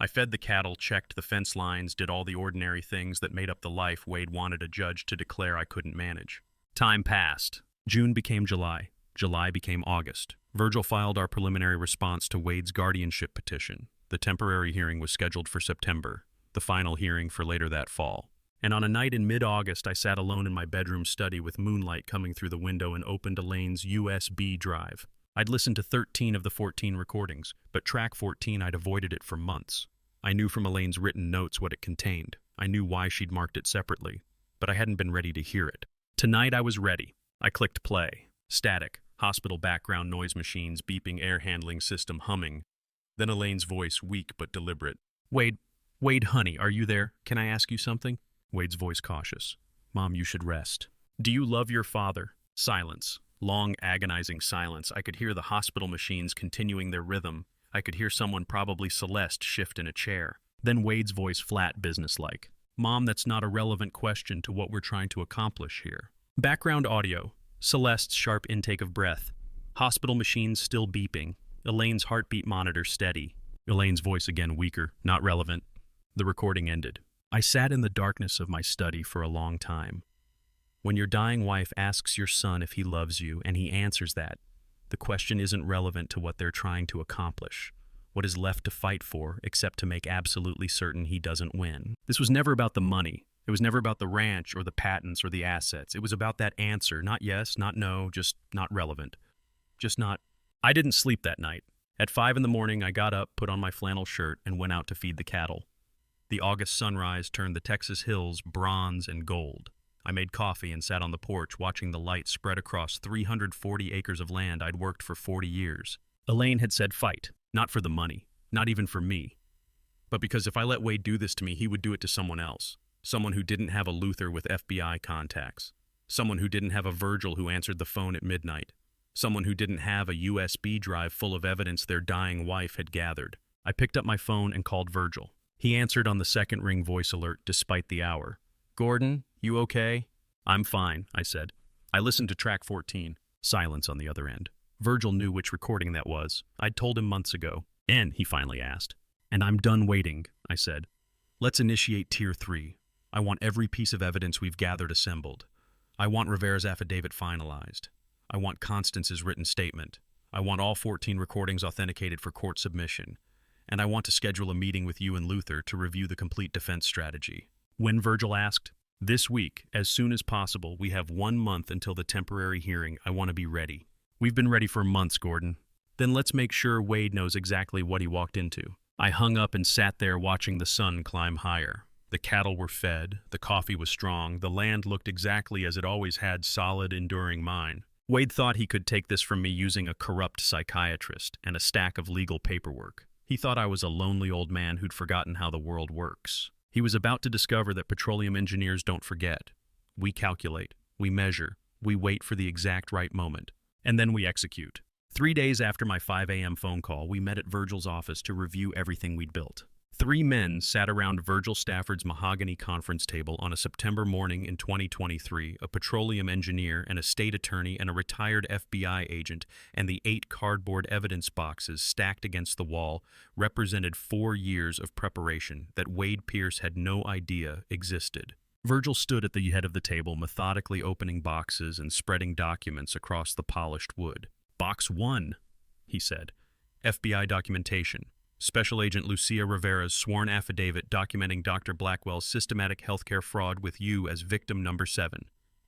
I fed the cattle, checked the fence lines, did all the ordinary things that made up the life Wade wanted a judge to declare I couldn't manage. Time passed. June became July. July became August. Virgil filed our preliminary response to Wade's guardianship petition. The temporary hearing was scheduled for September, the final hearing for later that fall. And on a night in mid-August, I sat alone in my bedroom study with moonlight coming through the window and opened Elaine's USB drive. I'd listened to 13 of the 14 recordings, but track 14 I'd avoided it for months. I knew from Elaine's written notes what it contained. I knew why she'd marked it separately, but I hadn't been ready to hear it. Tonight I was ready. I clicked play. Static, hospital background noise machines, beeping air handling system humming. Then Elaine's voice, weak but deliberate. Wade, honey, are you there? Can I ask you something? Wade's voice cautious. Mom, you should rest. Do you love your father? Silence. Long, agonizing silence. I could hear the hospital machines continuing their rhythm. I could hear someone, probably Celeste, shift in a chair. Then Wade's voice, flat, businesslike. Mom, that's not a relevant question to what we're trying to accomplish here. Background audio. Celeste's sharp intake of breath. Hospital machines still beeping. Elaine's heartbeat monitor steady. Elaine's voice again weaker, not relevant. The recording ended. I sat in the darkness of my study for a long time. When your dying wife asks your son if he loves you and he answers that, the question isn't relevant to what they're trying to accomplish, what is left to fight for except to make absolutely certain he doesn't win. This was never about the money. It was never about the ranch or the patents or the assets. It was about that answer, not yes, not no, just not relevant. Just not. I didn't sleep that night. At 5 a.m, I got up, put on my flannel shirt, and went out to feed the cattle. The August sunrise turned the Texas hills bronze and gold. I made coffee and sat on the porch watching the light spread across 340 acres of land I'd worked for 40 years. Elaine had said fight, not for the money, not even for me. But because if I let Wade do this to me, he would do it to someone else. Someone who didn't have a Luther with FBI contacts. Someone who didn't have a Virgil who answered the phone at midnight. Someone who didn't have a USB drive full of evidence their dying wife had gathered. I picked up my phone and called Virgil. He answered on the second ring voice alert despite the hour. Gordon, you okay? I'm fine, I said. I listened to track 14. Silence on the other end. Virgil knew which recording that was. I'd told him months ago. And, he finally asked. And I'm done waiting, I said. Let's initiate Tier 3. I want every piece of evidence we've gathered assembled. I want Rivera's affidavit finalized. I want Constance's written statement. I want all 14 recordings authenticated for court submission. And I want to schedule a meeting with you and Luther to review the complete defense strategy. When Virgil asked, this week, as soon as possible, we have 1 month until the temporary hearing. I want to be ready. We've been ready for months, Gordon. Then let's make sure Wade knows exactly what he walked into. I hung up and sat there watching the sun climb higher. The cattle were fed, the coffee was strong, the land looked exactly as it always had, solid, enduring mine. Wade thought he could take this from me using a corrupt psychiatrist and a stack of legal paperwork. He thought I was a lonely old man who'd forgotten how the world works. He was about to discover that petroleum engineers don't forget. We calculate, we measure, we wait for the exact right moment, and then we execute. 3 days after my 5 a.m. phone call, we met at Virgil's office to review everything we'd built. 3 men sat around Virgil Stafford's mahogany conference table on a September morning in 2023, a petroleum engineer, and a state attorney, and a retired FBI agent, and the 8 cardboard evidence boxes stacked against the wall represented 4 years of preparation that Wade Pierce had no idea existed. Virgil stood at the head of the table, methodically opening boxes and spreading documents across the polished wood. Box 1, he said. FBI documentation. Special Agent Lucia Rivera's sworn affidavit documenting Dr. Blackwell's systematic healthcare fraud with you as victim number 7.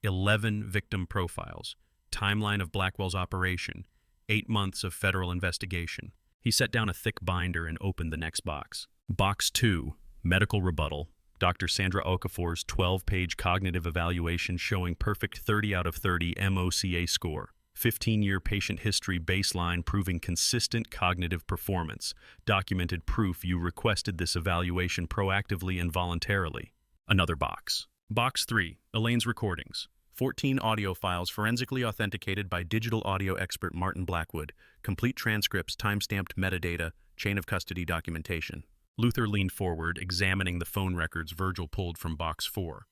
11 victim profiles. Timeline of Blackwell's operation. 8 months of federal investigation. He set down a thick binder and opened the next box. Box 2, medical rebuttal. Dr. Sandra Okafor's 12-page cognitive evaluation showing perfect 30 out of 30 MOCA score. 15-year patient history baseline proving consistent cognitive performance. Documented proof you requested this evaluation proactively and voluntarily. Another box. Box 3, Elaine's recordings. 14 audio files forensically authenticated by digital audio expert Martin Blackwood. Complete transcripts, time-stamped metadata, chain of custody documentation. Luther leaned forward, examining the phone records Virgil pulled from Box 4.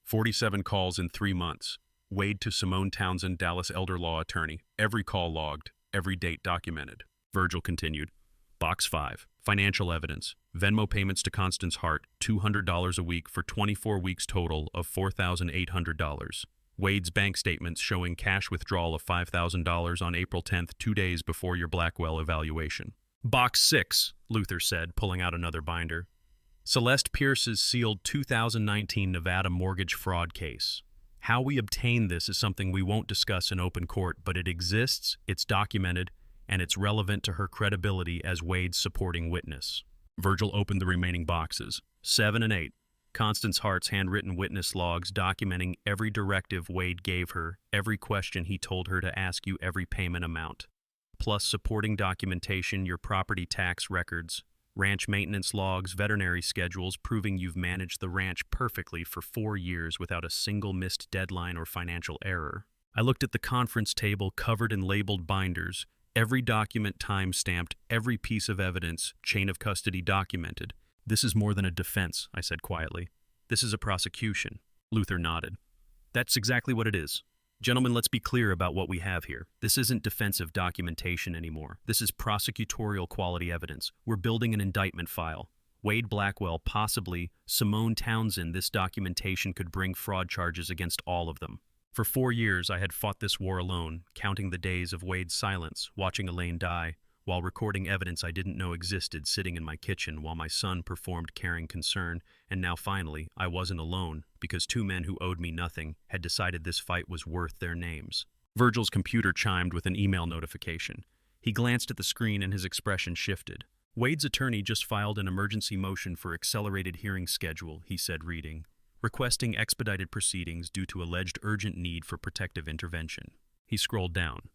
47 calls in 3 months. Wade to Simone Townsend, Dallas elder law attorney. Every call logged, every date documented. Virgil continued. Box 5. Financial evidence. Venmo payments to Constance Hart, $200 a week for 24 weeks total of $4,800. Wade's bank statements showing cash withdrawal of $5,000 on April 10th, 2 days before your Blackwell evaluation. Box 6, Luther said, pulling out another binder. Celeste Pierce's sealed 2019 Nevada mortgage fraud case. How we obtained this is something we won't discuss in open court, but it exists, it's documented, and it's relevant to her credibility as Wade's supporting witness. Virgil opened the remaining boxes, 7 and 8. Constance Hart's handwritten witness logs documenting every directive Wade gave her, every question he told her to ask you, every payment amount. Plus supporting documentation, your property tax records, ranch maintenance logs, veterinary schedules proving you've managed the ranch perfectly for 4 years without a single missed deadline or financial error. I looked at the conference table covered in labeled binders, every document time-stamped, every piece of evidence, chain of custody documented. This is more than a defense, I said quietly. This is a prosecution. Luther nodded. That's exactly what it is. Gentlemen, let's be clear about what we have here. This isn't defensive documentation anymore. This is prosecutorial quality evidence. We're building an indictment file. Wade Blackwell, possibly Simone Townsend, this documentation could bring fraud charges against all of them. For 4 years, I had fought this war alone, counting the days of Wade's silence, watching Elaine die, while recording evidence I didn't know existed, sitting in my kitchen while my son performed caring concern, and now finally, I wasn't alone, because 2 men who owed me nothing had decided this fight was worth their names. Virgil's computer chimed with an email notification. He glanced at the screen and his expression shifted. Wade's attorney just filed an emergency motion for accelerated hearing schedule, he said, reading, requesting expedited proceedings due to alleged urgent need for protective intervention. He scrolled down.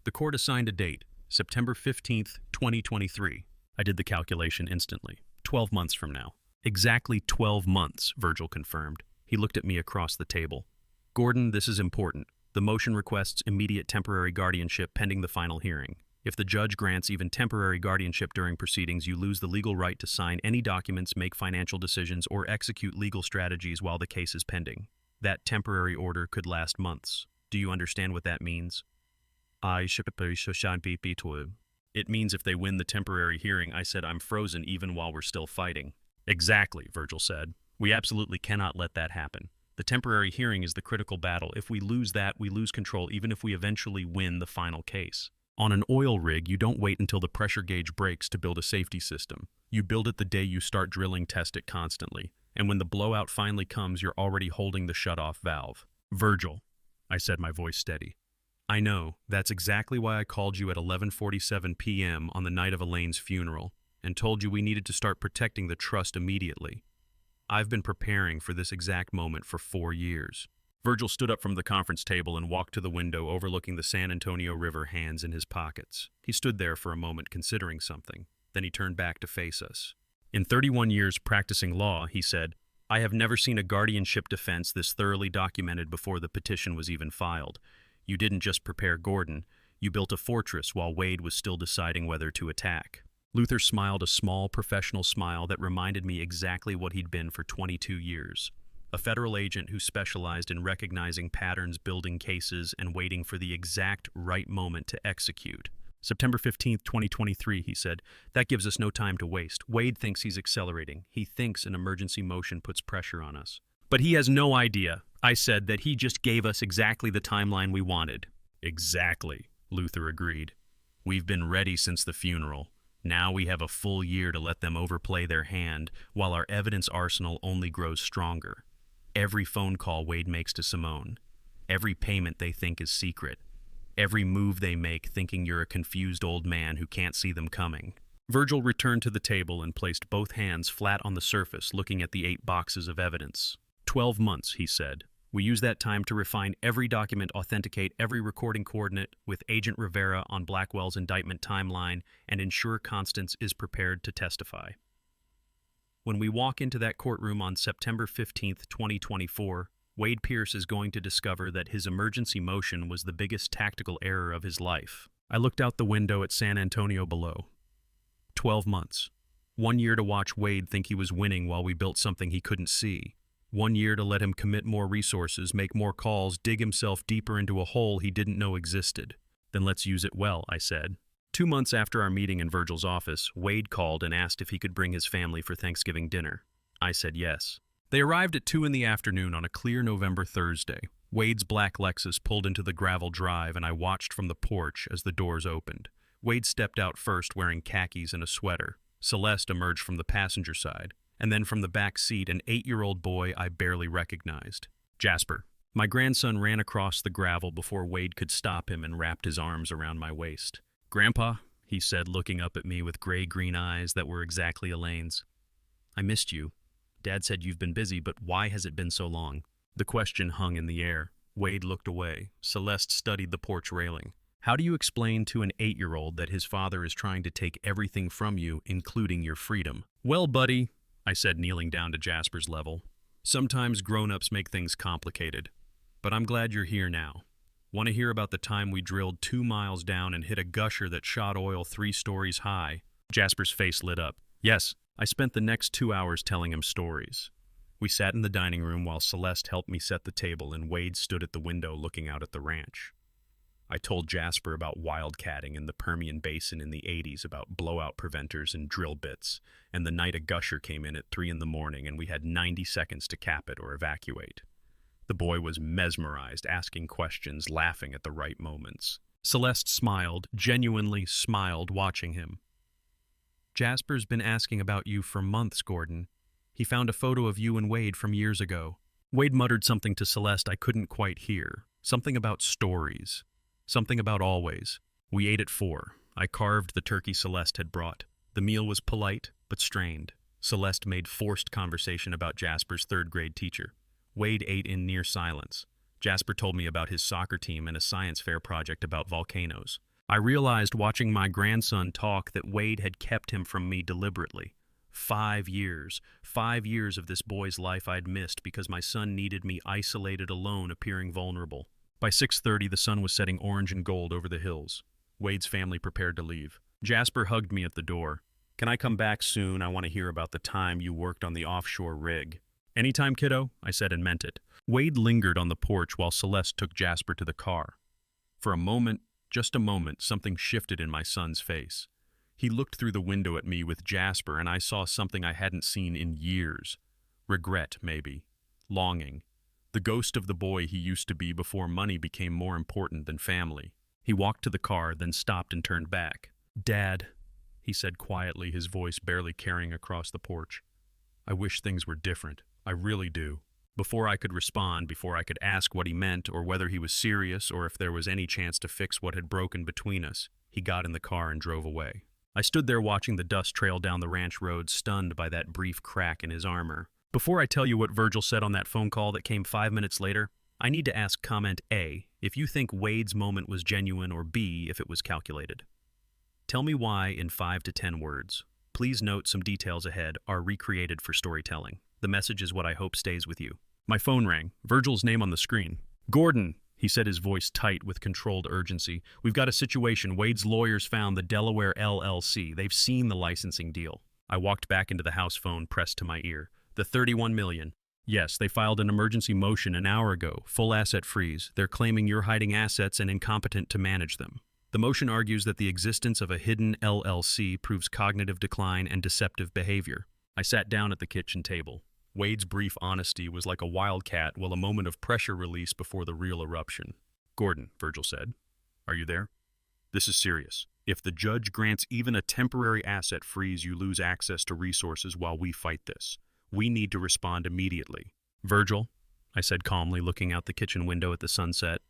The court assigned a date, September 15th, 2023. I did the calculation instantly. 12 months from now. Exactly 12 months, Virgil confirmed. He looked at me across the table. Gordon, this is important. The motion requests immediate temporary guardianship pending the final hearing. If the judge grants even temporary guardianship during proceedings, you lose the legal right to sign any documents, make financial decisions, or execute legal strategies while the case is pending. That temporary order could last months. Do you understand what that means? It means if they win the temporary hearing, I said, I'm frozen even while we're still fighting. Exactly, Virgil said. We absolutely cannot let that happen. The temporary hearing is the critical battle. If we lose that, we lose control, even if we eventually win the final case. On an oil rig, you don't wait until the pressure gauge breaks to build a safety system. You build it the day you start drilling, test it constantly. And when the blowout finally comes, you're already holding the shutoff valve. Virgil, I said, my voice steady. I know. That's exactly why I called you at 11:47 p.m. on the night of Elaine's funeral and told you we needed to start protecting the trust immediately. I've been preparing for this exact moment for 4 years. Virgil stood up from the conference table and walked to the window overlooking the San Antonio River, hands in his pockets. He stood there for a moment considering something. Then he turned back to face us. In 31 years practicing law, he said, I have never seen a guardianship defense this thoroughly documented before the petition was even filed. You didn't just prepare Gordon, you built a fortress while Wade was still deciding whether to attack. Luther smiled a small, professional smile that reminded me exactly what he'd been for 22 years. A federal agent who specialized in recognizing patterns, building cases, and waiting for the exact right moment to execute. September 15th, 2023, he said, that gives us no time to waste. Wade thinks he's accelerating. He thinks an emergency motion puts pressure on us. But he has no idea, I said, that he just gave us exactly the timeline we wanted. Exactly, Luther agreed. We've been ready since the funeral. Now we have a full year to let them overplay their hand, while our evidence arsenal only grows stronger. Every phone call Wade makes to Simone, every payment they think is secret, every move they make thinking you're a confused old man who can't see them coming. Virgil returned to the table and placed both hands flat on the surface, looking at the 8 boxes of evidence. 12 months, he said. We use that time to refine every document, authenticate every recording coordinate with Agent Rivera on Blackwell's indictment timeline, and ensure Constance is prepared to testify. When we walk into that courtroom on September 15th, 2024, Wade Pierce is going to discover that his emergency motion was the biggest tactical error of his life. I looked out the window at San Antonio below. 12 months. 1 year to watch Wade think he was winning while we built something he couldn't see. 1 year to let him commit more resources, make more calls, dig himself deeper into a hole he didn't know existed. Then let's use it well, I said. 2 months after our meeting in Virgil's office, Wade called and asked if he could bring his family for Thanksgiving dinner. I said yes. They arrived at 2 in the afternoon on a clear November Thursday. Wade's black Lexus pulled into the gravel drive, and I watched from the porch as the doors opened. Wade stepped out first wearing khakis and a sweater. Celeste emerged from the passenger side, and then from the back seat an 8-year-old boy I barely recognized. Jasper. My grandson ran across the gravel before Wade could stop him and wrapped his arms around my waist. "Grandpa," he said, looking up at me with gray-green eyes that were exactly Elaine's. "I missed you. Dad said you've been busy, but why has it been so long?" The question hung in the air. Wade looked away. Celeste studied the porch railing. "How do you explain to an 8-year-old that his father is trying to take everything from you, including your freedom?" "Well, buddy," I said, kneeling down to Jasper's level, "sometimes grown-ups make things complicated. But I'm glad you're here now. Want to hear about the time we drilled 2 miles down and hit a gusher that shot oil 3 stories high?" Jasper's face lit up. "Yes." I spent the next 2 hours telling him stories. We sat in the dining room while Celeste helped me set the table and Wade stood at the window looking out at the ranch. I told Jasper about wildcatting in the Permian Basin in the 80s, about blowout preventers and drill bits, and the night a gusher came in at 3 in the morning and we had 90 seconds to cap it or evacuate. The boy was mesmerized, asking questions, laughing at the right moments. Celeste smiled, genuinely smiled, watching him. "Jasper's been asking about you for months, Gordon. He found a photo of you and Wade from years ago." Wade muttered something to Celeste I couldn't quite hear. Something about stories. Something about always. We ate at 4. I carved the turkey Celeste had brought. The meal was polite, but strained. Celeste made forced conversation about Jasper's 3rd-grade teacher. Wade ate in near silence. Jasper told me about his soccer team and a science fair project about volcanoes. I realized watching my grandson talk that Wade had kept him from me deliberately. 5 years. 5 years of this boy's life I'd missed because my son needed me isolated, alone, appearing vulnerable. By 6:30, the sun was setting orange and gold over the hills. Wade's family prepared to leave. Jasper hugged me at the door. "Can I come back soon? I want to hear about the time you worked on the offshore rig." "Anytime, kiddo," I said and meant it. Wade lingered on the porch while Celeste took Jasper to the car. For a moment, just a moment, something shifted in my son's face. He looked through the window at me with Jasper, and I saw something I hadn't seen in years. Regret, maybe. Longing. The ghost of the boy he used to be before money became more important than family. He walked to the car, then stopped and turned back. "Dad," he said quietly, his voice barely carrying across the porch. "I wish things were different. I really do." Before I could respond, before I could ask what he meant or whether he was serious or if there was any chance to fix what had broken between us, he got in the car and drove away. I stood there watching the dust trail down the ranch road, stunned by that brief crack in his armor. Before I tell you what Virgil said on that phone call that came 5 minutes later, I need to ask comment A, if you think Wade's moment was genuine, or B, if it was calculated. Tell me why in 5 to 10 words. Please note some details ahead are recreated for storytelling. The message is what I hope stays with you. My phone rang. Virgil's name on the screen. "Gordon," he said, his voice tight with controlled urgency. "We've got a situation. Wade's lawyers found the Delaware LLC. They've seen the licensing deal." I walked back into the house phone pressed to my ear. "The $31 million. Yes, they filed an emergency motion an hour ago. Full asset freeze. They're claiming you're hiding assets and incompetent to manage them. The motion argues that the existence of a hidden LLC proves cognitive decline and deceptive behavior." I sat down at the kitchen table. Wade's brief honesty was like a wildcat, while a moment of pressure release before the real eruption. "Gordon," Virgil said. "Are you there? This is serious. If the judge grants even a temporary asset freeze, you lose access to resources while we fight this. We need to respond immediately." "Virgil," I said calmly, looking out the kitchen window at the sunset.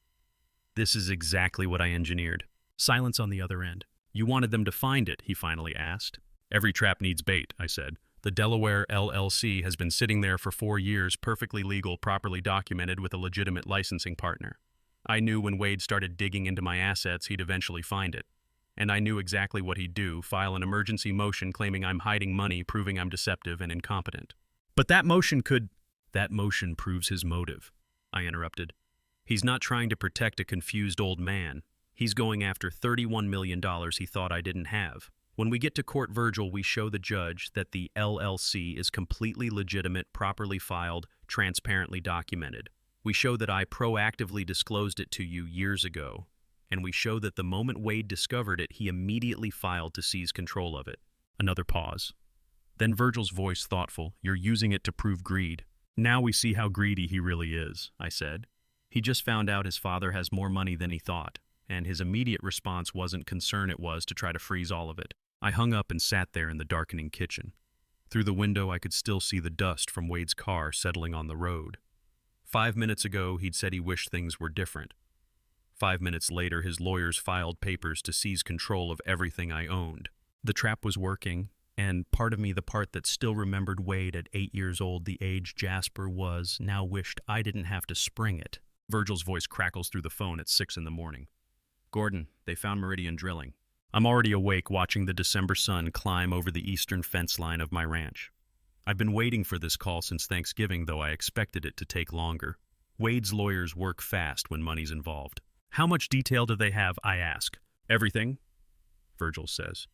"This is exactly what I engineered." Silence on the other end. "You wanted them to find it?" he finally asked. "Every trap needs bait," I said. "The Delaware LLC has been sitting there for 4 years, perfectly legal, properly documented, with a legitimate licensing partner. I knew when Wade started digging into my assets, he'd eventually find it. And I knew exactly what he'd do, file an emergency motion claiming I'm hiding money, proving I'm deceptive and incompetent." "But that motion could—" "That motion proves his motive," I interrupted. "He's not trying to protect a confused old man. He's going after $31 million he thought I didn't have. When we get to court, Virgil, we show the judge that the LLC is completely legitimate, properly filed, transparently documented. We show that I proactively disclosed it to you years ago, and we show that the moment Wade discovered it, he immediately filed to seize control of it. Another pause. Then Virgil's voice thoughtful, "You're using it to prove greed." "Now we see how greedy he really is," I said. He just found out his father has more money than he thought, and his immediate response wasn't concern, it was to try to freeze all of it. I hung up and sat there in the darkening kitchen. Through the window, I could still see the dust from Wade's car settling on the road. 5 minutes ago, he'd said he wished things were different. 5 minutes later, his lawyers filed papers to seize control of everything I owned. The trap was working, and part of me, the part that still remembered Wade at 8 years old, the age Jasper was, now wished I didn't have to spring it. Virgil's voice crackles through the phone at 6 in the morning. "Gordon, they found Meridian Drilling." I'm already awake watching the December sun climb over the eastern fence line of my ranch. I've been waiting for this call since Thanksgiving, though I expected it to take longer. Wade's lawyers work fast when money's involved. "How much detail do they have?" I ask. "Everything," Virgil says.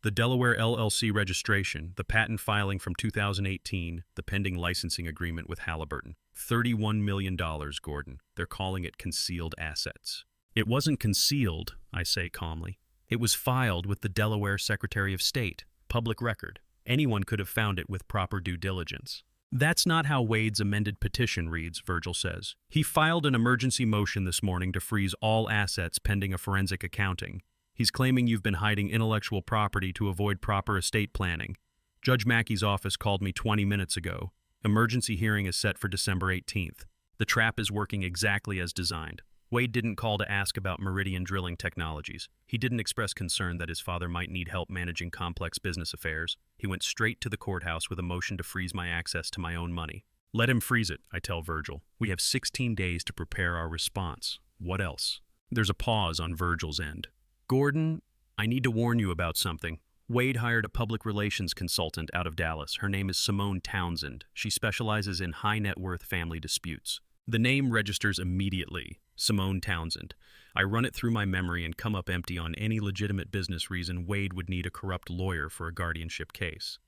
"The Delaware LLC registration, the patent filing from 2018, the pending licensing agreement with Halliburton. $31 million, Gordon. They're calling it concealed assets." "It wasn't concealed," I say calmly. "It was filed with the Delaware Secretary of State. Public record. Anyone could have found it with proper due diligence." "That's not how Wade's amended petition reads," Virgil says. "He filed an emergency motion this morning to freeze all assets pending a forensic accounting. He's claiming you've been hiding intellectual property to avoid proper estate planning. Judge Mackey's office called me 20 minutes ago. Emergency hearing is set for December 18th. The trap is working exactly as designed. Wade didn't call to ask about Meridian Drilling Technologies. He didn't express concern that his father might need help managing complex business affairs. He went straight to the courthouse with a motion to freeze my access to my own money." "Let him freeze it," I tell Virgil. "We have 16 days to prepare our response. What else?" There's a pause on Virgil's end. "Gordon, I need to warn you about something. Wade hired a public relations consultant out of Dallas. Her name is Simone Townsend. She specializes in high-net-worth family disputes." The name registers immediately. Simone Townsend. I run it through my memory and come up empty on any legitimate business reason Wade would need a corrupt lawyer for a guardianship case.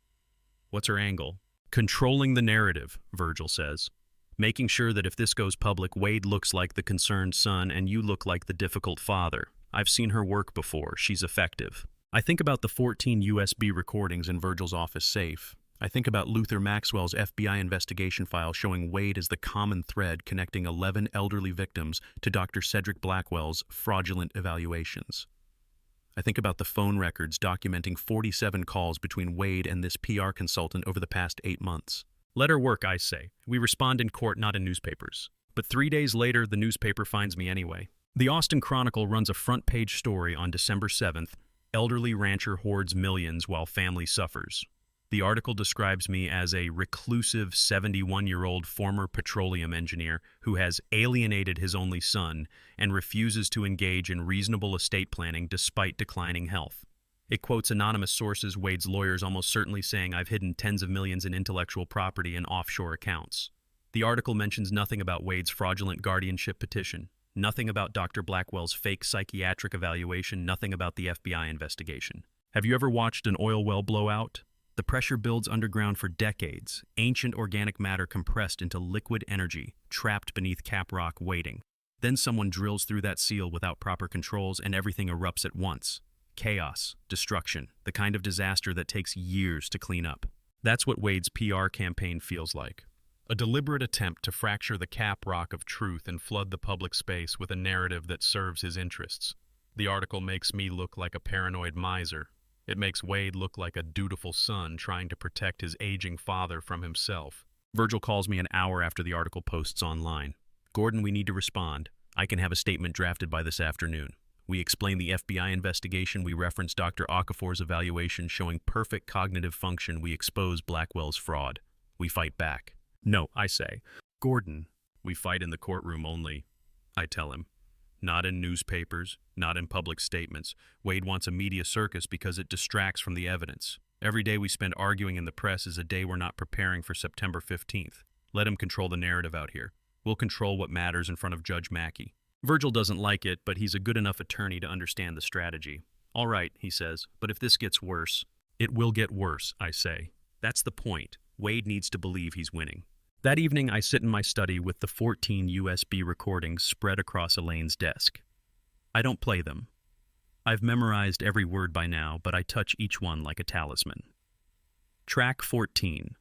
"What's her angle?" "Controlling the narrative," Virgil says. "Making sure that if this goes public, Wade looks like the concerned son and you look like the difficult father. I've seen her work before. She's effective." I think about the 14 USB recordings in Virgil's office safe. I think about Luther Maxwell's FBI investigation file showing Wade as the common thread connecting 11 elderly victims to Dr. Cedric Blackwell's fraudulent evaluations. I think about the phone records documenting 47 calls between Wade and this PR consultant over the past 8 months. "Let her work," I say. "We respond in court, not in newspapers." But 3 days later, the newspaper finds me anyway. The Austin Chronicle runs a front-page story on December 7th, "Elderly Rancher Hoards Millions While Family Suffers." The article describes me as a reclusive 71-year-old former petroleum engineer who has alienated his only son and refuses to engage in reasonable estate planning despite declining health. It quotes anonymous sources, Wade's lawyers almost certainly saying I've hidden tens of millions in intellectual property and offshore accounts. The article mentions nothing about Wade's fraudulent guardianship petition, nothing about Dr. Blackwell's fake psychiatric evaluation, nothing about the FBI investigation. Have you ever watched an oil well blow out? The pressure builds underground for decades, ancient organic matter compressed into liquid energy, trapped beneath cap rock waiting. Then someone drills through that seal without proper controls and everything erupts at once. Chaos, destruction, the kind of disaster that takes years to clean up. That's what Wade's PR campaign feels like. A deliberate attempt to fracture the cap rock of truth and flood the public space with a narrative that serves his interests. The article makes me look like a paranoid miser. It makes Wade look like a dutiful son trying to protect his aging father from himself. Virgil calls me an hour after the article posts online. "Gordon, we need to respond. I can have a statement drafted by this afternoon. We explain the FBI investigation. We reference Dr. Okafor's evaluation showing perfect cognitive function. We expose Blackwell's fraud. We fight back." "No," I say. "Gordon, we fight in the courtroom only," I tell him. "Not in newspapers, not in public statements. Wade wants a media circus because it distracts from the evidence. Every day we spend arguing in the press is a day we're not preparing for September 15th. Let him control the narrative out here. We'll control what matters in front of Judge Mackey." Virgil doesn't like it, but he's a good enough attorney to understand the strategy. "All right," he says, "but if this gets worse..." "It will get worse," I say. "That's the point. Wade needs to believe he's winning." That evening, I sit in my study with the 14 USB recordings spread across Elaine's desk. I don't play them. I've memorized every word by now, but I touch each one like a talisman. Track 14.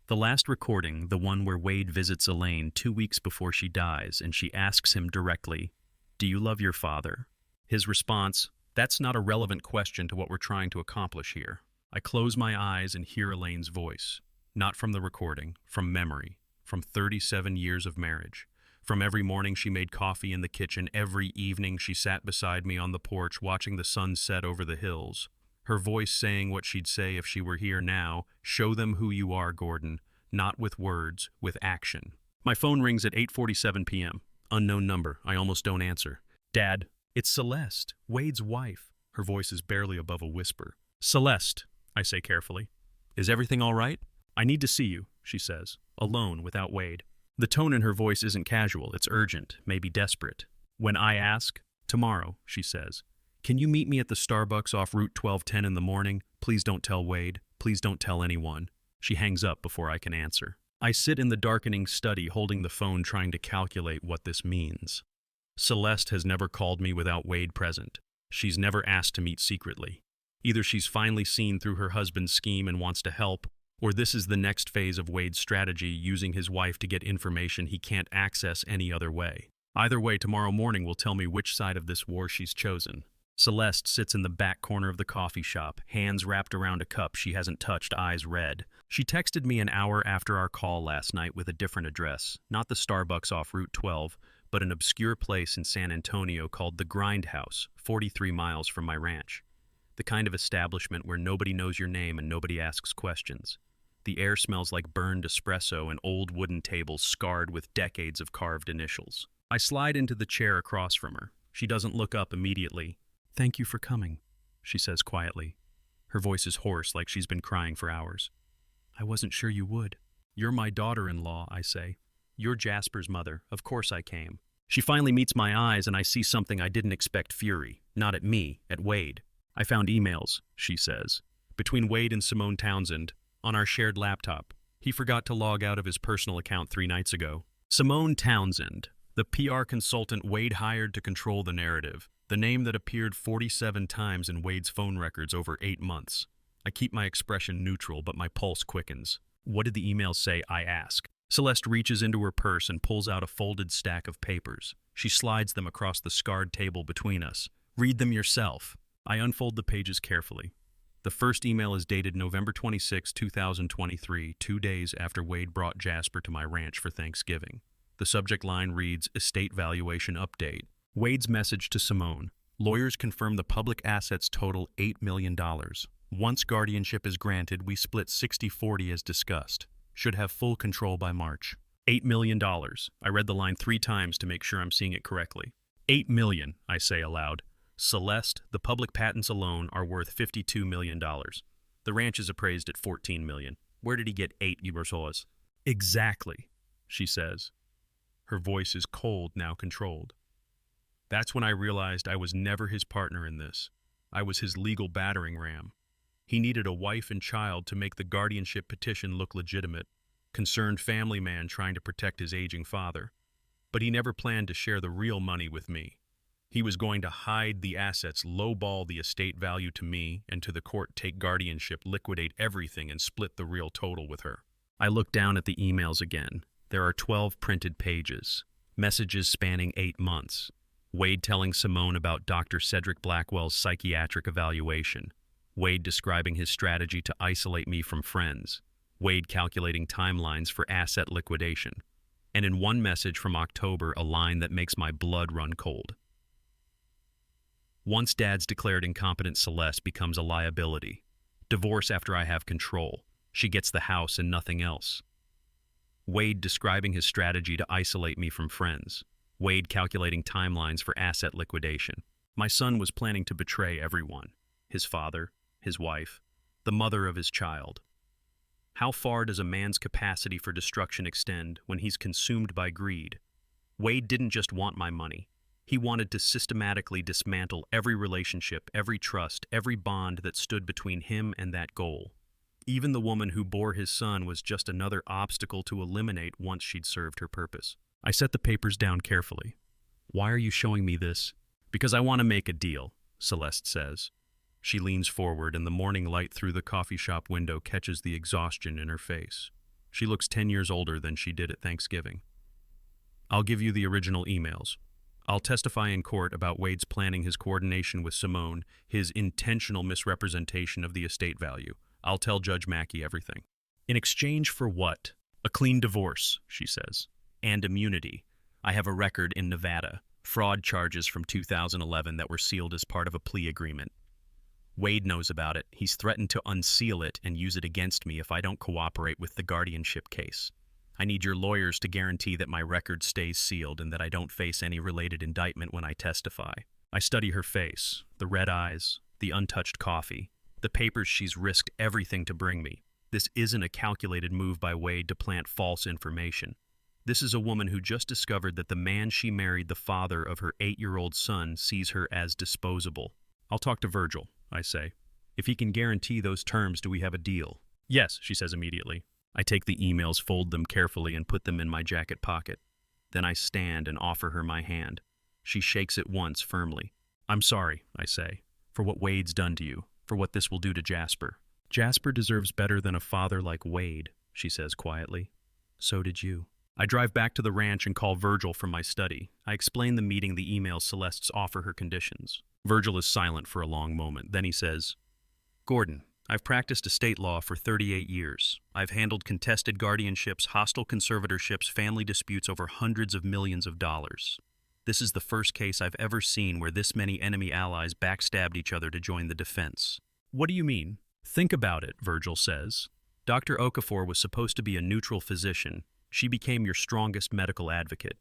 The last recording, the one where Wade visits Elaine 2 weeks before she dies, and she asks him directly, "Do you love your father?" His response, "That's not a relevant question to what we're trying to accomplish here." I close my eyes and hear Elaine's voice. Not from the recording, from memory, from 37 years of marriage. From every morning she made coffee in the kitchen, every evening she sat beside me on the porch watching the sun set over the hills. Her voice saying what she'd say if she were here now, "Show them who you are, Gordon, not with words, with action." My phone rings at 8:47 p.m. Unknown number. I almost don't answer. "Dad, it's Celeste, Wade's wife." Her voice is barely above a whisper. "Celeste," I say carefully. "Is everything all right?" "I need to see you," she says, alone without Wade. The tone in her voice isn't casual, it's urgent, maybe desperate. When I ask, "Tomorrow," she says, "can you meet me at the Starbucks off Route 1210 in the morning? Please don't tell Wade. Please don't tell anyone." She hangs up before I can answer. I sit in the darkening study holding the phone trying to calculate what this means. Celeste has never called me without Wade present. She's never asked to meet secretly. Either she's finally seen through her husband's scheme and wants to help, or this is the next phase of Wade's strategy, using his wife to get information he can't access any other way. Either way, tomorrow morning will tell me which side of this war she's chosen. Celeste sits in the back corner of the coffee shop, hands wrapped around a cup she hasn't touched, eyes red. She texted me an hour after our call last night with a different address, not the Starbucks off Route 12, but an obscure place in San Antonio called the Grindhouse, 43 miles from my ranch. The kind of establishment where nobody knows your name and nobody asks questions. The air smells like burned espresso and old wooden tables scarred with decades of carved initials. I slide into the chair across from her. She doesn't look up immediately. "Thank you for coming," she says quietly. Her voice is hoarse, like she's been crying for hours. "I wasn't sure you would." "You're my daughter-in-law," I say. "You're Jasper's mother. Of course I came." She finally meets my eyes and I see something I didn't expect: fury. Not at me, at Wade. "I found emails," she says, "between Wade and Simone Townsend, on our shared laptop. He forgot to log out of his personal account 3 nights ago." Simone Townsend, the PR consultant Wade hired to control the narrative, the name that appeared 47 times in Wade's phone records over 8 months. I keep my expression neutral, but my pulse quickens. "What did the emails say?" I ask. Celeste reaches into her purse and pulls out a folded stack of papers. She slides them across the scarred table between us. "Read them yourself." I unfold the pages carefully. The first email is dated November 26, 2023, 2 days after Wade brought Jasper to my ranch for Thanksgiving. The subject line reads, "Estate Valuation Update." Wade's message to Simone: "Lawyers confirm the public assets total $8 million. Once guardianship is granted, we split 60-40 as discussed. Should have full control by March." $8 million. I read the line 3 times to make sure I'm seeing it correctly. $8 million, I say aloud. "Celeste, the public patents alone are worth $52 million. The ranch is appraised at $14 million. Where did he get 8 euros?" "Exactly," she says. Her voice is cold, now controlled. That's when I realized I was never his partner in this. I was his legal battering ram. He needed a wife and child to make the guardianship petition look legitimate. Concerned family man trying to protect his aging father. But he never planned to share the real money with me. He was going to hide the assets, lowball the estate value to me, and to the court take guardianship, liquidate everything, and split the real total with her. I look down at the emails again. There are 12 printed pages. Messages spanning 8 months. Wade telling Simone about Dr. Cedric Blackwell's psychiatric evaluation. Wade describing his strategy to isolate me from friends. Wade calculating timelines for asset liquidation. And in one message from October, a line that makes my blood run cold. "Once Dad's declared incompetent, Celeste becomes a liability. Divorce after I have control. She gets the house and nothing else." Wade describing his strategy to isolate me from friends. Wade calculating timelines for asset liquidation. My son was planning to betray everyone. His father, his wife, the mother of his child. How far does a man's capacity for destruction extend when he's consumed by greed? Wade didn't just want my money. He wanted to systematically dismantle every relationship, every trust, every bond that stood between him and that goal. Even the woman who bore his son was just another obstacle to eliminate once she'd served her purpose. I set the papers down carefully. "Why are you showing me this?" Because I want to make a deal, Celeste says. She leans forward, and the morning light through the coffee shop window catches the exhaustion in her face. She looks 10 years older than she did at Thanksgiving. I'll give you the original emails. I'll testify in court about Wade's planning his coordination with Simone, his intentional misrepresentation of the estate value. I'll tell Judge Mackey everything. In exchange for what? A clean divorce, she says. And immunity. I have a record in Nevada. Fraud charges from 2011 that were sealed as part of a plea agreement. Wade knows about it. He's threatened to unseal it and use it against me if I don't cooperate with the guardianship case. I need your lawyers to guarantee that my record stays sealed and that I don't face any related indictment when I testify. I study her face, the red eyes, the untouched coffee, the papers she's risked everything to bring me. This isn't a calculated move by Wade to plant false information. This is a woman who just discovered that the man she married, the father of her 8-year-old son, sees her as disposable. I'll talk to Virgil, I say. If he can guarantee those terms, do we have a deal? Yes, she says immediately. I take the emails, fold them carefully, and put them in my jacket pocket. Then I stand and offer her my hand. She shakes it once firmly. I'm sorry, I say, for what Wade's done to you, for what this will do to Jasper. Jasper deserves better than a father like Wade, she says quietly. So did you. I drive back to the ranch and call Virgil from my study. I explain the meeting, the email Celeste's offer her conditions. Virgil is silent for a long moment. Then he says, Gordon, I've practiced estate law for 38 years. I've handled contested guardianships, hostile conservatorships, family disputes over hundreds of millions of dollars. This is the first case I've ever seen where this many enemy allies backstabbed each other to join the defense. What do you mean? Think about it, Virgil says. Dr. Okafor was supposed to be a neutral physician. She became your strongest medical advocate.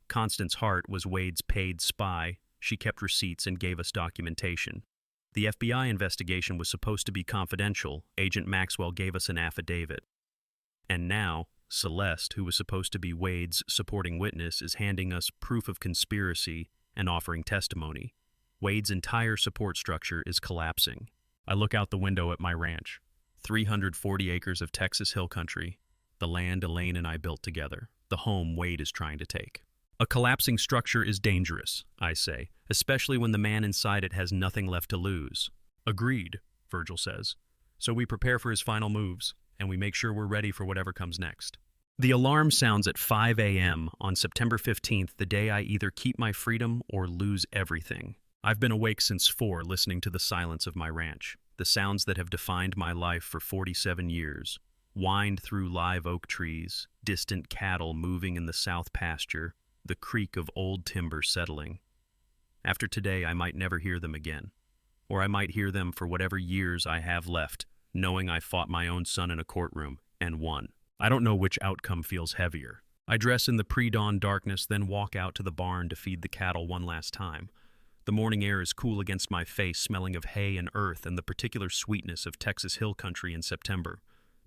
Constance Hart was Wade's paid spy. She kept receipts and gave us documentation. The FBI investigation was supposed to be confidential. Agent Maxwell gave us an affidavit. And now, Celeste, who was supposed to be Wade's supporting witness, is handing us proof of conspiracy and offering testimony. Wade's entire support structure is collapsing. I look out the window at my ranch. 340 acres of Texas hill country, the land Elaine and I built together, the home Wade is trying to take. A collapsing structure is dangerous, I say, especially when the man inside it has nothing left to lose. Agreed, Virgil says. So we prepare for his final moves, and we make sure we're ready for whatever comes next. The alarm sounds at 5 a.m. on September 15th, the day I either keep my freedom or lose everything. I've been awake since 4, listening to the silence of my ranch, the sounds that have defined my life for 47 years. Wind through live oak trees, distant cattle moving in the south pasture, the creak of old timber settling. After today, I might never hear them again. Or I might hear them for whatever years I have left, knowing I fought my own son in a courtroom and won. I don't know which outcome feels heavier. I dress in the pre-dawn darkness, then walk out to the barn to feed the cattle one last time. The morning air is cool against my face, smelling of hay and earth and the particular sweetness of Texas hill country in September.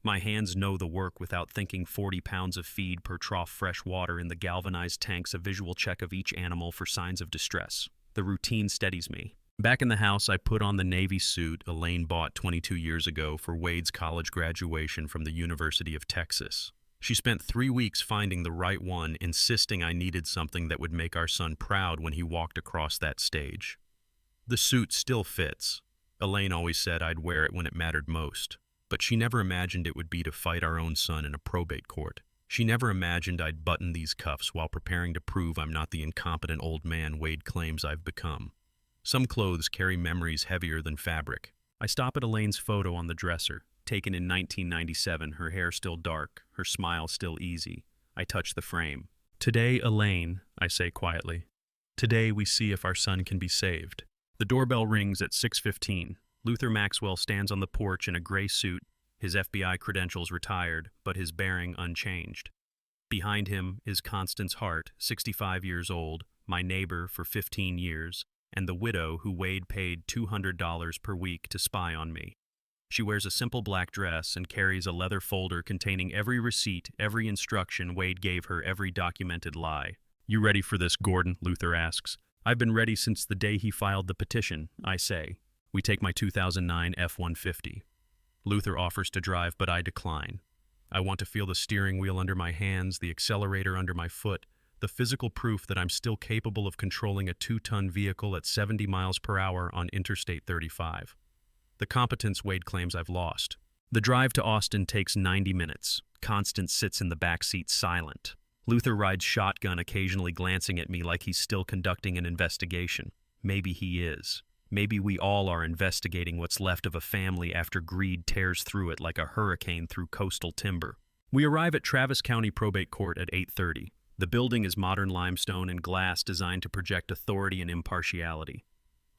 My hands know the work without thinking. 40 pounds of feed per trough fresh water in the galvanized tanks, a visual check of each animal for signs of distress. The routine steadies me. Back in the house, I put on the Navy suit Elaine bought 22 years ago for Wade's college graduation from the University of Texas. She spent 3 weeks finding the right one, insisting I needed something that would make our son proud when he walked across that stage. The suit still fits. Elaine always said I'd wear it when it mattered most. But she never imagined it would be to fight our own son in a probate court. She never imagined I'd button these cuffs while preparing to prove I'm not the incompetent old man Wade claims I've become. Some clothes carry memories heavier than fabric. I stop at Elaine's photo on the dresser, taken in 1997, her hair still dark, her smile still easy. I touch the frame. Today, Elaine, I say quietly. Today we see if our son can be saved. The doorbell rings at 6:15. Luther Maxwell stands on the porch in a gray suit, his FBI credentials retired, but his bearing unchanged. Behind him is Constance Hart, 65 years old, my neighbor for 15 years, and the widow who Wade paid $200 per week to spy on me. She wears a simple black dress and carries a leather folder containing every receipt, every instruction Wade gave her, every documented lie. You ready for this, Gordon? Luther asks. I've been ready since the day he filed the petition, I say. We take my 2009 F-150. Luther offers to drive, but I decline. I want to feel the steering wheel under my hands, the accelerator under my foot, the physical proof that I'm still capable of controlling a 2-ton vehicle at 70 miles per hour on Interstate 35. The competence Wade claims I've lost. The drive to Austin takes 90 minutes. Constance sits in the back seat silent. Luther rides shotgun, occasionally glancing at me like he's still conducting an investigation. Maybe he is. Maybe we all are investigating what's left of a family after greed tears through it like a hurricane through coastal timber. We arrive at Travis County Probate Court at 8:30. The building is modern limestone and glass designed to project authority and impartiality.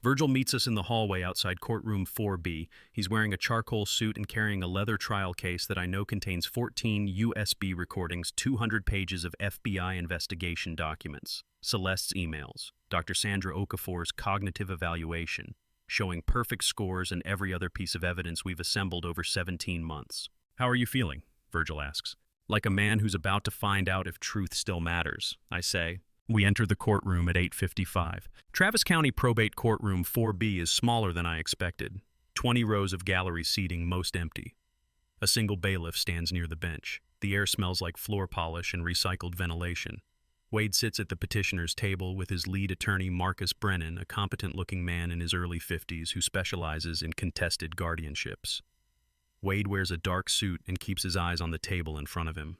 Virgil meets us in the hallway outside courtroom 4B. He's wearing a charcoal suit and carrying a leather trial case that I know contains 14 USB recordings, 200 pages of FBI investigation documents, Celeste's emails, Dr. Sandra Okafor's cognitive evaluation, showing perfect scores and every other piece of evidence we've assembled over 17 months. "How are you feeling?" Virgil asks. "Like a man who's about to find out if truth still matters," I say. We enter the courtroom at 8:55. Travis County Probate Courtroom 4B is smaller than I expected. 20 rows of gallery seating, most empty. A single bailiff stands near the bench. The air smells like floor polish and recycled ventilation. Wade sits at the petitioner's table with his lead attorney Marcus Brennan, a competent-looking man in his early 50s who specializes in contested guardianships. Wade wears a dark suit and keeps his eyes on the table in front of him.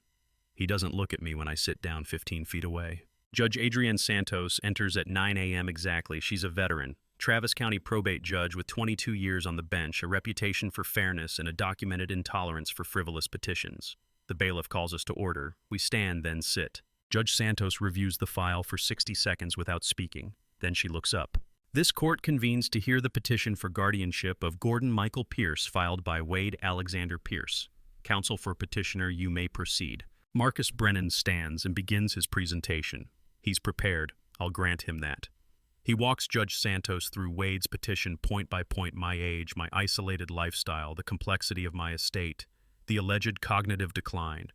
He doesn't look at me when I sit down 15 feet away. Judge Adrienne Santos enters at 9 a.m. exactly. She's a veteran, Travis County probate judge with 22 years on the bench, a reputation for fairness, and a documented intolerance for frivolous petitions. The bailiff calls us to order. We stand, then sit. Judge Santos reviews the file for 60 seconds without speaking. Then she looks up. "This court convenes to hear the petition for guardianship of Gordon Michael Pierce filed by Wade Alexander Pierce. Counsel for petitioner, you may proceed." Marcus Brennan stands and begins his presentation. He's prepared. I'll grant him that. He walks Judge Santos through Wade's petition point by point: my age, my isolated lifestyle, the complexity of my estate, the alleged cognitive decline.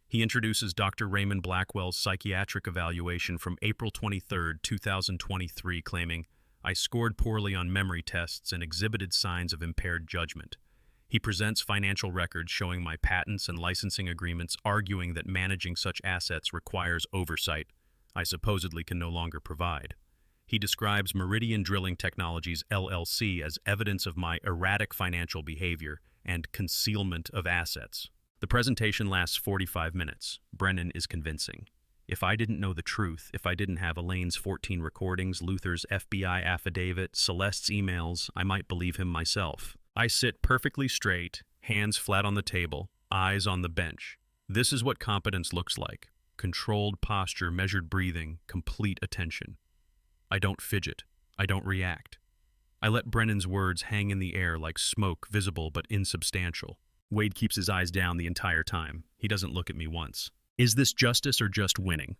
He introduces Dr. Raymond Blackwell's psychiatric evaluation from April 23, 2023, claiming, "I scored poorly on memory tests and exhibited signs of impaired judgment." He presents financial records showing my patents and licensing agreements, arguing that managing such assets requires oversight I supposedly can no longer provide. He describes Meridian Drilling Technologies, LLC, as evidence of my erratic financial behavior and concealment of assets. The presentation lasts 45 minutes. Brennan is convincing. If I didn't know the truth, if I didn't have Elaine's 14 recordings, Luther's FBI affidavit, Celeste's emails, I might believe him myself. I sit perfectly straight, hands flat on the table, eyes on the bench. This is what competence looks like. Controlled posture, measured breathing, complete attention. I don't fidget. I don't react. I let Brennan's words hang in the air like smoke, visible but insubstantial. Wade keeps his eyes down the entire time. He doesn't look at me once. Is this justice or just winning?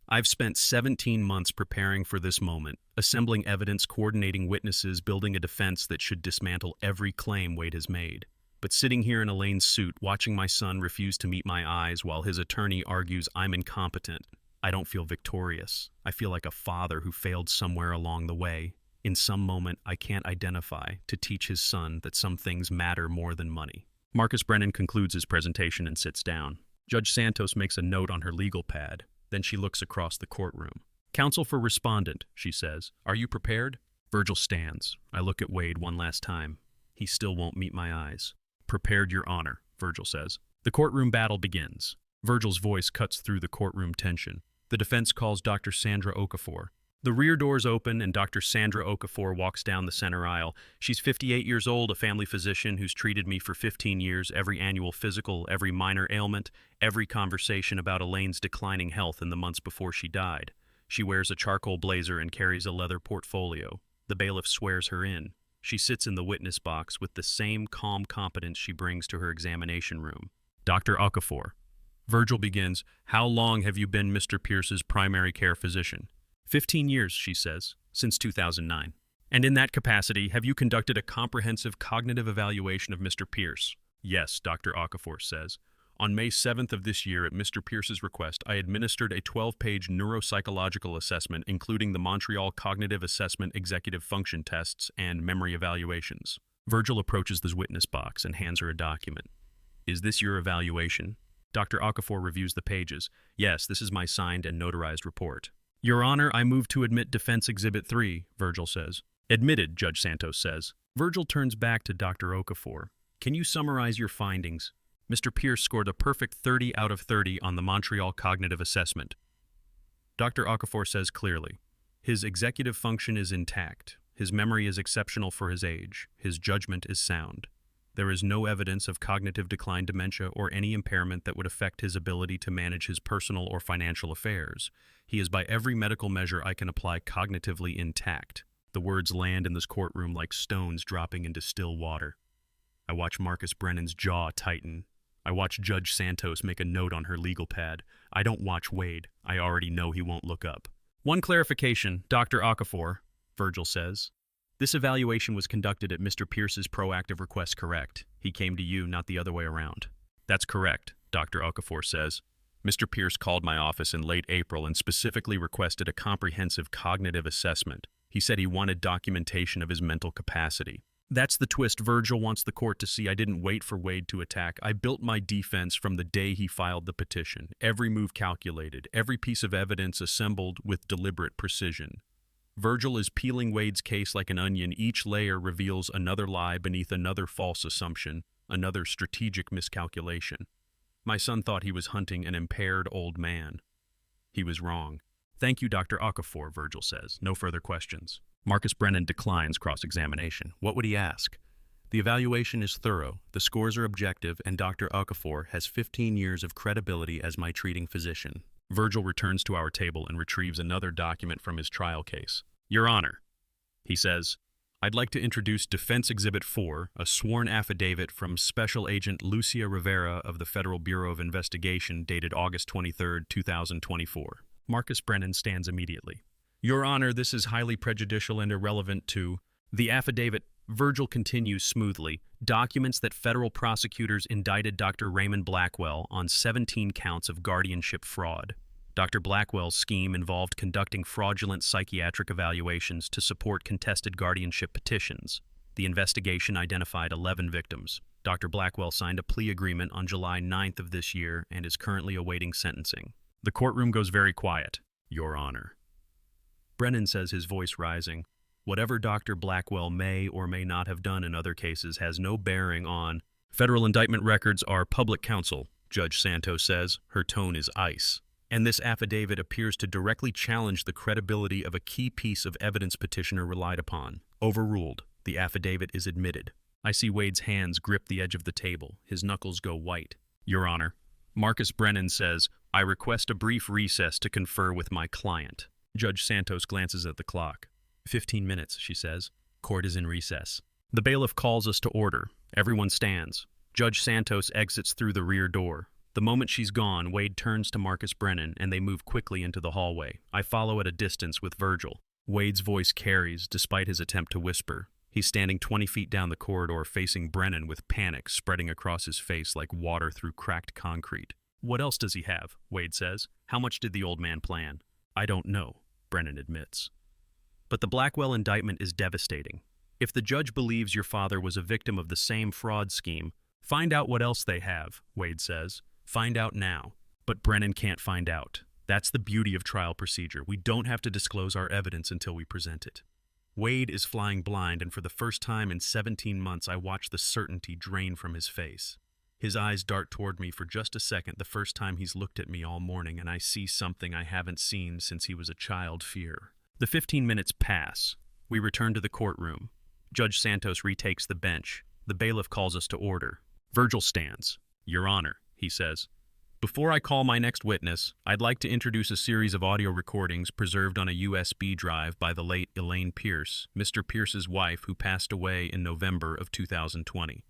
I've spent 17 months preparing for this moment, assembling evidence, coordinating witnesses, building a defense that should dismantle every claim Wade has made. But sitting here in Elaine's suit, watching my son refuse to meet my eyes while his attorney argues I'm incompetent, I don't feel victorious. I feel like a father who failed somewhere along the way. In some moment I can't identify, to teach his son that some things matter more than money. Marcus Brennan concludes his presentation and sits down. Judge Santos makes a note on her legal pad. Then she looks across the courtroom. "Counsel for respondent," she says. "Are you prepared?" Virgil stands. I look at Wade one last time. He still won't meet my eyes. "Prepared, Your Honor," Virgil says. The courtroom battle begins. Virgil's voice cuts through the courtroom tension. The defense calls Dr. Sandra Okafor. The rear doors open and Dr. Sandra Okafor walks down the center aisle. She's 58 years old, a family physician who's treated me for 15 years, every annual physical, every minor ailment, every conversation about Elaine's declining health in the months before she died. She wears a charcoal blazer and carries a leather portfolio. The bailiff swears her in. She sits in the witness box with the same calm competence she brings to her examination room. "Dr. Okafor." Virgil begins, "How long have you been Mr. Pierce's primary care physician?" 15 years, she says, since 2009. "And in that capacity, have you conducted a comprehensive cognitive evaluation of Mr. Pierce?" "Yes," Dr. Okafor says. "On May 7th of this year, at Mr. Pierce's request, I administered a 12-page neuropsychological assessment, including the Montreal Cognitive Assessment Executive Function Tests and memory evaluations." Virgil approaches the witness box and hands her a document. "Is this your evaluation?" Dr. Okafor reviews the pages. Yes, this is my signed and notarized report. Your Honor, I move to admit Defense Exhibit 3, Virgil says. Admitted, Judge Santos says. Virgil turns back to Dr. Okafor. Can you summarize your findings? Mr. Pierce scored a perfect 30 out of 30 on the Montreal Cognitive Assessment. Dr. Okafor says clearly, his executive function is intact. His memory is exceptional for his age. His judgment is sound. There is no evidence of cognitive decline, dementia, or any impairment that would affect his ability to manage his personal or financial affairs. He is by every medical measure I can apply cognitively intact. The words land in this courtroom like stones dropping into still water. I watch Marcus Brennan's jaw tighten. I watch Judge Santos make a note on her legal pad. I don't watch Wade. I already know he won't look up. One clarification, Dr. Okafor, Virgil says. This evaluation was conducted at Mr. Pierce's proactive request, correct? He came to you, not the other way around. That's correct, Dr. Okafor says. Mr. Pierce called my office in late April and specifically requested a comprehensive cognitive assessment. He said he wanted documentation of his mental capacity. That's the twist Virgil wants the court to see. I didn't wait for Wade to attack. I built my defense from the day he filed the petition. Every move calculated, every piece of evidence assembled with deliberate precision. Virgil is peeling Wade's case like an onion. Each layer reveals another lie beneath another false assumption, another strategic miscalculation. My son thought he was hunting an impaired old man. He was wrong. Thank you, Dr. Okafor, Virgil says. No further questions. Marcus Brennan declines cross-examination. What would he ask? The evaluation is thorough, the scores are objective, and Dr. Okafor has 15 years of credibility as my treating physician. Virgil returns to our table and retrieves another document from his trial case. Your Honor, he says, I'd like to introduce Defense Exhibit 4, a sworn affidavit from Special Agent Lucia Rivera of the Federal Bureau of Investigation dated August 23, 2024. Marcus Brennan stands immediately. Your Honor, this is highly prejudicial and irrelevant to the affidavit. Virgil continues smoothly. Documents that federal prosecutors indicted Dr. Raymond Blackwell on 17 counts of guardianship fraud. Dr. Blackwell's scheme involved conducting fraudulent psychiatric evaluations to support contested guardianship petitions. The investigation identified 11 victims. Dr. Blackwell signed a plea agreement on July 9th of this year and is currently awaiting sentencing. The courtroom goes very quiet. Your Honor. Brennan says, his voice rising. Whatever Dr. Blackwell may or may not have done in other cases has no bearing on federal indictment records are public counsel, Judge Santos says. Her tone is ice. And this affidavit appears to directly challenge the credibility of a key piece of evidence petitioner relied upon. Overruled. The affidavit is admitted. I see Wade's hands grip the edge of the table. His knuckles go white. Your Honor. Marcus Brennan says, I request a brief recess to confer with my client. Judge Santos glances at the clock. 15 minutes, she says. Court is in recess. The bailiff calls us to order. Everyone stands. Judge Santos exits through the rear door. The moment she's gone, Wade turns to Marcus Brennan and they move quickly into the hallway. I follow at a distance with Virgil. Wade's voice carries, despite his attempt to whisper. He's standing 20 feet down the corridor facing Brennan with panic spreading across his face like water through cracked concrete. What else does he have? Wade says. How much did the old man plan? I don't know, Brennan admits. But the Blackwell indictment is devastating. If the judge believes your father was a victim of the same fraud scheme, find out what else they have, Wade says. Find out now. But Brennan can't find out. That's the beauty of trial procedure. We don't have to disclose our evidence until we present it. Wade is flying blind, and for the first time in 17 months, I watch the certainty drain from his face. His eyes dart toward me for just a second, the first time he's looked at me all morning, and I see something I haven't seen since he was a child. Fear. The 15 minutes pass. We return to the courtroom. Judge Santos retakes the bench. The bailiff calls us to order. Virgil stands. Your Honor, he says. Before I call my next witness, I'd like to introduce a series of audio recordings preserved on a USB drive by the late Elaine Pierce, Mr. Pierce's wife, who passed away in November of 2020.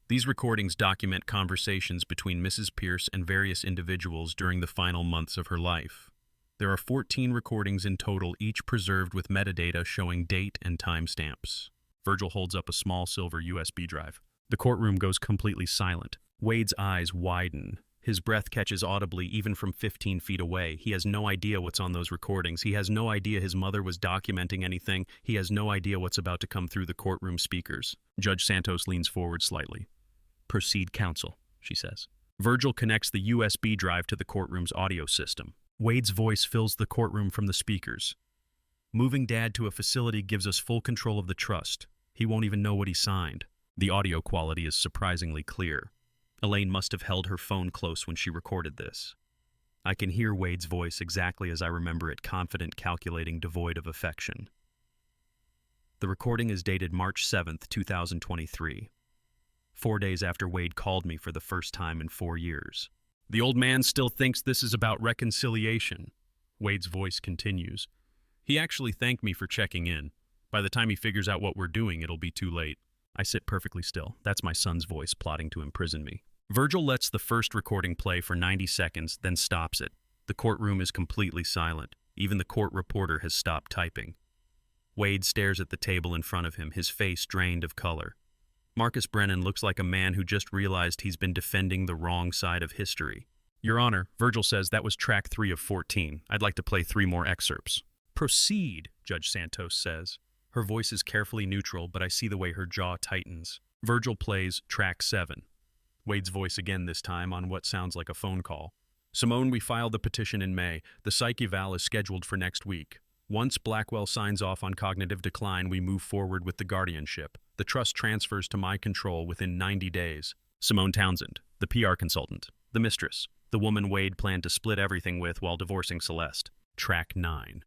These recordings document conversations between Mrs. Pierce and various individuals during the final months of her life. There are 14 recordings in total, each preserved with metadata showing date and timestamps. Virgil holds up a small silver USB drive. The courtroom goes completely silent. Wade's eyes widen. His breath catches audibly even from 15 feet away. He has no idea what's on those recordings. He has no idea his mother was documenting anything. He has no idea what's about to come through the courtroom speakers. Judge Santos leans forward slightly. Proceed, counsel, she says. Virgil connects the USB drive to the courtroom's audio system. Wade's voice fills the courtroom from the speakers. Moving Dad to a facility gives us full control of the trust. He won't even know what he signed. The audio quality is surprisingly clear. Elaine must have held her phone close when she recorded this. I can hear Wade's voice exactly as I remember it, confident, calculating, devoid of affection. The recording is dated March 7th, 2023. 4 days after Wade called me for the first time in 4 years. The old man still thinks this is about reconciliation. Wade's voice continues. He actually thanked me for checking in. By the time he figures out what we're doing, it'll be too late. I sit perfectly still. That's my son's voice plotting to imprison me. Virgil lets the first recording play for 90 seconds, then stops it. The courtroom is completely silent. Even the court reporter has stopped typing. Wade stares at the table in front of him, his face drained of color. Marcus Brennan looks like a man who just realized he's been defending the wrong side of history. Your Honor, Virgil says that was track 3 of 14. I'd like to play 3 more excerpts. Proceed, Judge Santos says. Her voice is carefully neutral, but I see the way her jaw tightens. Virgil plays track 7. Wade's voice again this time on what sounds like a phone call. Simone, we filed the petition in May. The psych eval is scheduled for next week. Once Blackwell signs off on cognitive decline, we move forward with the guardianship. The trust transfers to my control within 90 days. Simone Townsend, the PR consultant, the mistress, the woman Wade planned to split everything with while divorcing Celeste. Track 9.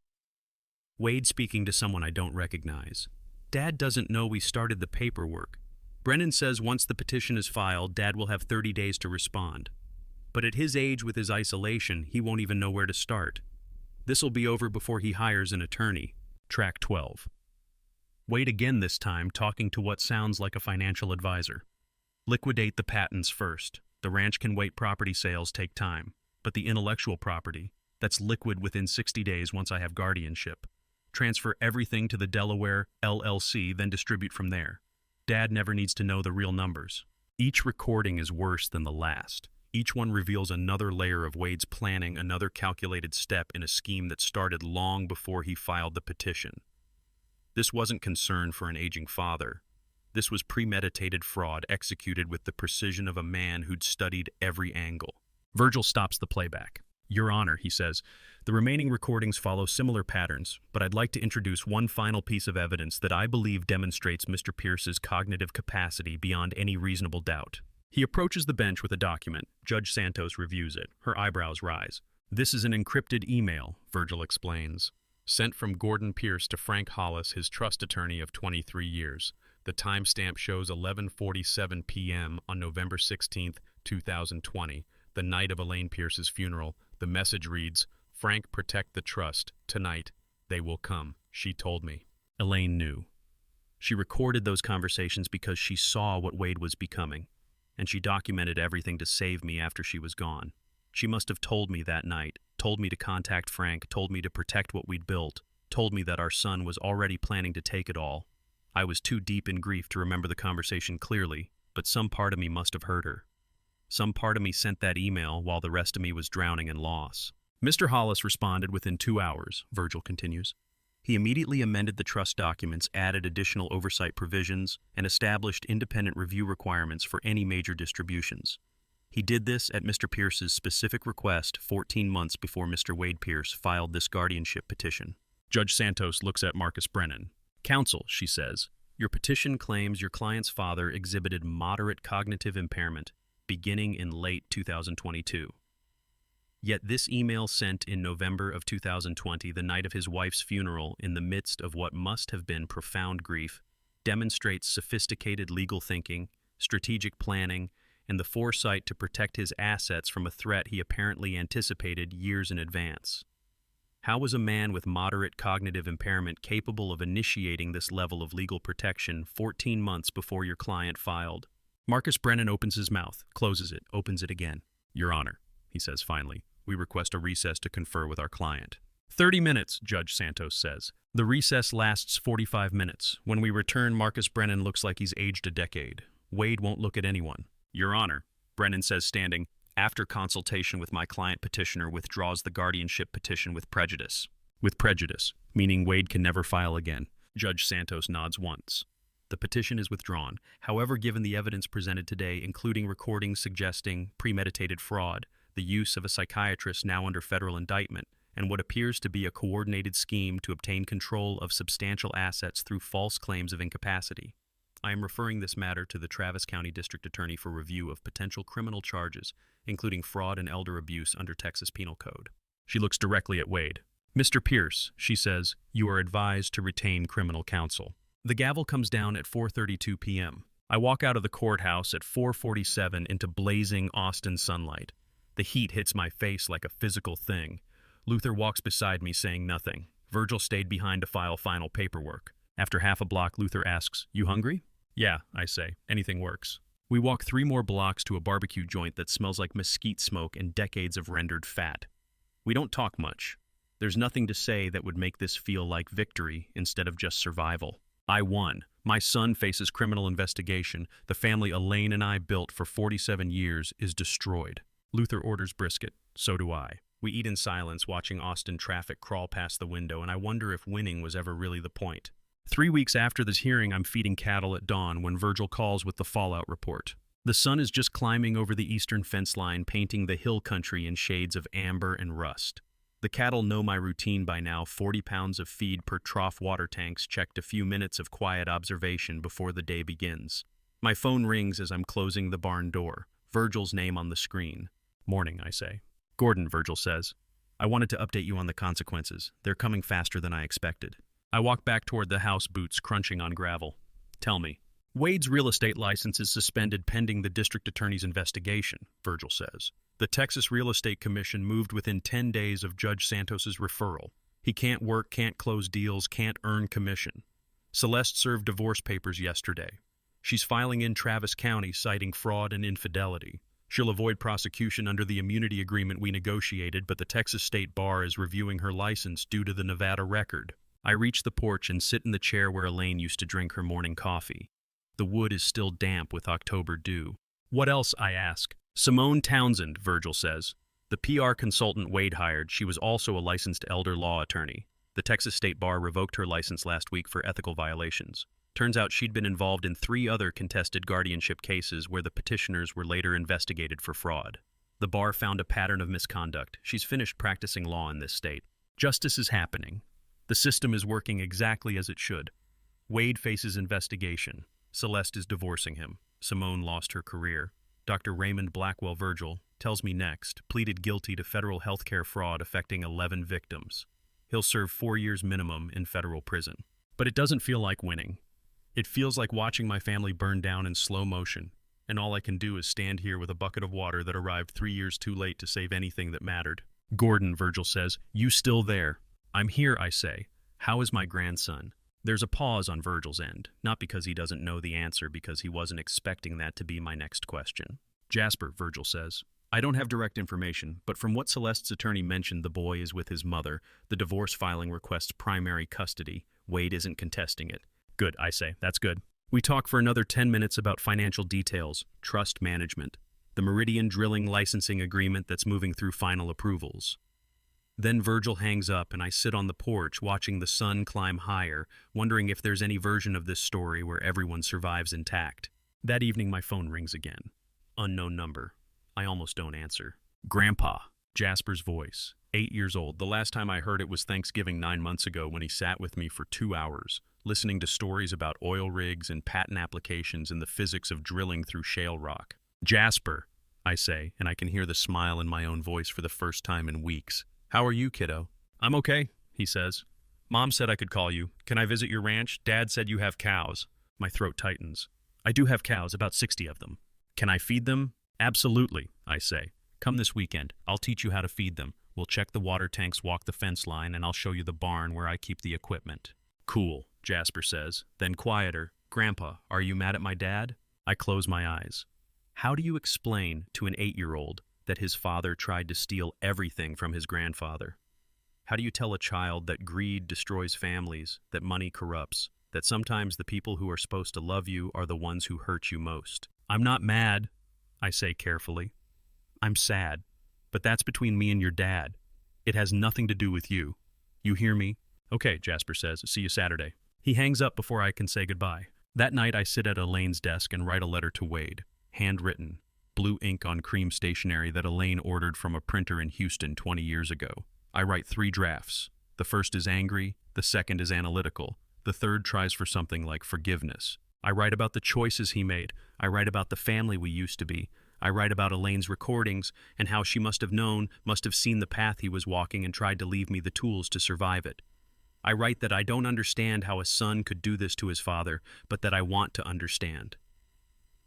Wade speaking to someone I don't recognize. Dad doesn't know we started the paperwork. Brennan says once the petition is filed, Dad will have 30 days to respond. But at his age with his isolation, he won't even know where to start. This'll be over before he hires an attorney. Track 12. Wade again this time, talking to what sounds like a financial advisor. Liquidate the patents first. The ranch can wait, property sales take time. But the intellectual property, that's liquid within 60 days once I have guardianship. Transfer everything to the Delaware LLC, then distribute from there. Dad never needs to know the real numbers. Each recording is worse than the last. Each one reveals another layer of Wade's planning, another calculated step in a scheme that started long before he filed the petition. This wasn't concern for an aging father. This was premeditated fraud executed with the precision of a man who'd studied every angle. Virgil stops the playback. Your Honor, he says, the remaining recordings follow similar patterns, but I'd like to introduce one final piece of evidence that I believe demonstrates Mr. Pierce's cognitive capacity beyond any reasonable doubt. He approaches the bench with a document. Judge Santos reviews it. Her eyebrows rise. This is an encrypted email, Virgil explains, sent from Gordon Pierce to Frank Hollis, his trust attorney of 23 years. The timestamp shows 11:47 p.m. on November 16, 2020, the night of Elaine Pierce's funeral. The message reads, Frank, protect the trust. Tonight, they will come, she told me. Elaine knew. She recorded those conversations because she saw what Wade was becoming, and she documented everything to save me after she was gone. She must have told me that night, told me to contact Frank, told me to protect what we'd built, told me that our son was already planning to take it all. I was too deep in grief to remember the conversation clearly, but some part of me must have heard her. Some part of me sent that email while the rest of me was drowning in loss. Mr. Hollis responded within 2 hours, Virgil continues. He immediately amended the trust documents, added additional oversight provisions, and established independent review requirements for any major distributions. He did this at Mr. Pierce's specific request 14 months before Mr. Wade Pierce filed this guardianship petition. Judge Santos looks at Marcus Brennan. Counsel, she says, your petition claims your client's father exhibited moderate cognitive impairment beginning in late 2022. Yet this email sent in November of 2020, the night of his wife's funeral, in the midst of what must have been profound grief, demonstrates sophisticated legal thinking, strategic planning, and the foresight to protect his assets from a threat he apparently anticipated years in advance. How was a man with moderate cognitive impairment capable of initiating this level of legal protection 14 months before your client filed? Marcus Brennan opens his mouth, closes it, opens it again. Your Honor, he says finally, we request a recess to confer with our client. 30 minutes, Judge Santos says. The recess lasts 45 minutes. When we return, Marcus Brennan looks like he's aged a decade. Wade won't look at anyone. Your Honor, Brennan says standing, after consultation with my client, petitioner withdraws the guardianship petition with prejudice. With prejudice, meaning Wade can never file again. Judge Santos nods once. The petition is withdrawn. However, given the evidence presented today, including recordings suggesting premeditated fraud, the use of a psychiatrist now under federal indictment, and what appears to be a coordinated scheme to obtain control of substantial assets through false claims of incapacity, I am referring this matter to the Travis County District Attorney for review of potential criminal charges, including fraud and elder abuse under Texas Penal Code. She looks directly at Wade. Mr. Pierce, she says, you are advised to retain criminal counsel. The gavel comes down at 4:32 p.m. I walk out of the courthouse at 4:47 into blazing Austin sunlight. The heat hits my face like a physical thing. Luther walks beside me saying nothing. Virgil stayed behind to file final paperwork. After half a block, Luther asks, "You hungry?" "Yeah," I say. "Anything works." We walk 3 more blocks to a barbecue joint that smells like mesquite smoke and decades of rendered fat. We don't talk much. There's nothing to say that would make this feel like victory instead of just survival. I won. My son faces criminal investigation. The family Elaine and I built for 47 years is destroyed. Luther orders brisket. So do I. We eat in silence, watching Austin traffic crawl past the window, and I wonder if winning was ever really the point. 3 weeks after this hearing, I'm feeding cattle at dawn when Virgil calls with the fallout report. The sun is just climbing over the eastern fence line, painting the hill country in shades of amber and rust. The cattle know my routine by now. 40 pounds of feed per trough water tanks, checked, a few minutes of quiet observation before the day begins. My phone rings as I'm closing the barn door. Virgil's name on the screen. "Morning," I say. "Gordon," Virgil says. "I wanted to update you on the consequences. They're coming faster than I expected." I walk back toward the house, boots crunching on gravel. "Tell me." "Wade's real estate license is suspended pending the district attorney's investigation," Virgil says. "The Texas Real Estate Commission moved within 10 days of Judge Santos's referral. He can't work, can't close deals, can't earn commission. Celeste served divorce papers yesterday. She's filing in Travis County citing fraud and infidelity. She'll avoid prosecution under the immunity agreement we negotiated, but the Texas State Bar is reviewing her license due to the Nevada record." I reach the porch and sit in the chair where Elaine used to drink her morning coffee. The wood is still damp with October dew. "What else?" I ask. "Simone Townsend," Virgil says. "The PR consultant Wade hired. She was also a licensed elder law attorney. The Texas State Bar revoked her license last week for ethical violations. Turns out she'd been involved in 3 other contested guardianship cases where the petitioners were later investigated for fraud. The bar found a pattern of misconduct. She's finished practicing law in this state. Justice is happening. The system is working exactly as it should. Wade faces investigation. Celeste is divorcing him. Simone lost her career. Dr. Raymond Blackwell Virgil tells me next, pleaded guilty to federal healthcare fraud affecting 11 victims. He'll serve 4 years minimum in federal prison. But it doesn't feel like winning. It feels like watching my family burn down in slow motion, and all I can do is stand here with a bucket of water that arrived 3 years too late to save anything that mattered. "Gordon," Virgil says, "you still there?" "I'm here," I say. "How is my grandson?" There's a pause on Virgil's end, not because he doesn't know the answer, because he wasn't expecting that to be my next question. "Jasper," Virgil says. "I don't have direct information, but from what Celeste's attorney mentioned, the boy is with his mother. The divorce filing requests primary custody. Wade isn't contesting it." "Good," I say. "That's good." We talk for another 10 minutes about financial details, trust management, the Meridian drilling licensing agreement that's moving through final approvals. Then Virgil hangs up and I sit on the porch watching the sun climb higher, wondering if there's any version of this story where everyone survives intact. That evening my phone rings again. Unknown number. I almost don't answer. "Grandpa," Jasper's voice, 8 years old. The last time I heard it was Thanksgiving 9 months ago when he sat with me for 2 hours, listening to stories about oil rigs and patent applications and the physics of drilling through shale rock. "Jasper," I say, and I can hear the smile in my own voice for the first time in weeks. "How are you, kiddo?" "I'm okay," he says. "Mom said I could call you. Can I visit your ranch? Dad said you have cows." My throat tightens. "I do have cows, about 60 of them." "Can I feed them?" "Absolutely," I say. "Come this weekend. I'll teach you how to feed them. We'll check the water tanks, walk the fence line, and I'll show you the barn where I keep the equipment." "Cool," Jasper says. Then quieter, "Grandpa, are you mad at my dad?" I close my eyes. How do you explain to an 8-year-old that his father tried to steal everything from his grandfather? How do you tell a child that greed destroys families, that money corrupts, that sometimes the people who are supposed to love you are the ones who hurt you most? "I'm not mad," I say carefully. "I'm sad, but that's between me and your dad. It has nothing to do with you. You hear me?" "Okay," Jasper says. "See you Saturday." He hangs up before I can say goodbye. That night, I sit at Elaine's desk and write a letter to Wade, handwritten, blue ink on cream stationery that Elaine ordered from a printer in Houston 20 years ago. I write 3 drafts. The first is angry, the second is analytical, the third tries for something like forgiveness. I write about the choices he made. I write about the family we used to be. I write about Elaine's recordings and how she must have known, must have seen the path he was walking and tried to leave me the tools to survive it. I write that I don't understand how a son could do this to his father, but that I want to understand.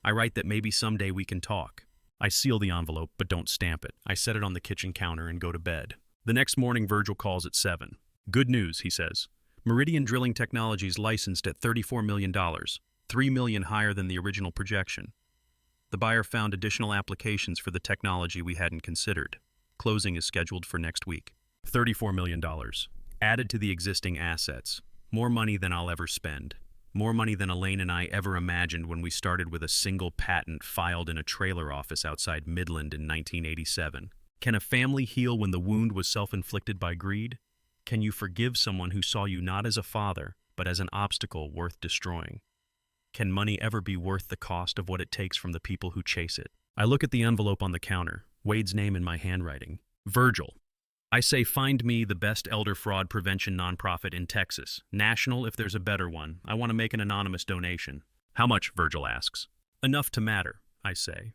I write that maybe someday we can talk. I seal the envelope, but don't stamp it. I set it on the kitchen counter and go to bed. The next morning, Virgil calls at 7. Good news, he says. Meridian Drilling Technologies licensed at $34 million, $3 million higher than the original projection. The buyer found additional applications for the technology we hadn't considered. Closing is scheduled for next week. $34 million. Added to the existing assets. More money than I'll ever spend. More money than Elaine and I ever imagined when we started with a single patent filed in a trailer office outside Midland in 1987. Can a family heal when the wound was self-inflicted by greed? Can you forgive someone who saw you not as a father, but as an obstacle worth destroying? Can money ever be worth the cost of what it takes from the people who chase it? I look at the envelope on the counter, Wade's name in my handwriting. Virgil. I say find me the best elder fraud prevention nonprofit in Texas. National if there's a better one. I want to make an anonymous donation. How much, Virgil asks. Enough to matter, I say.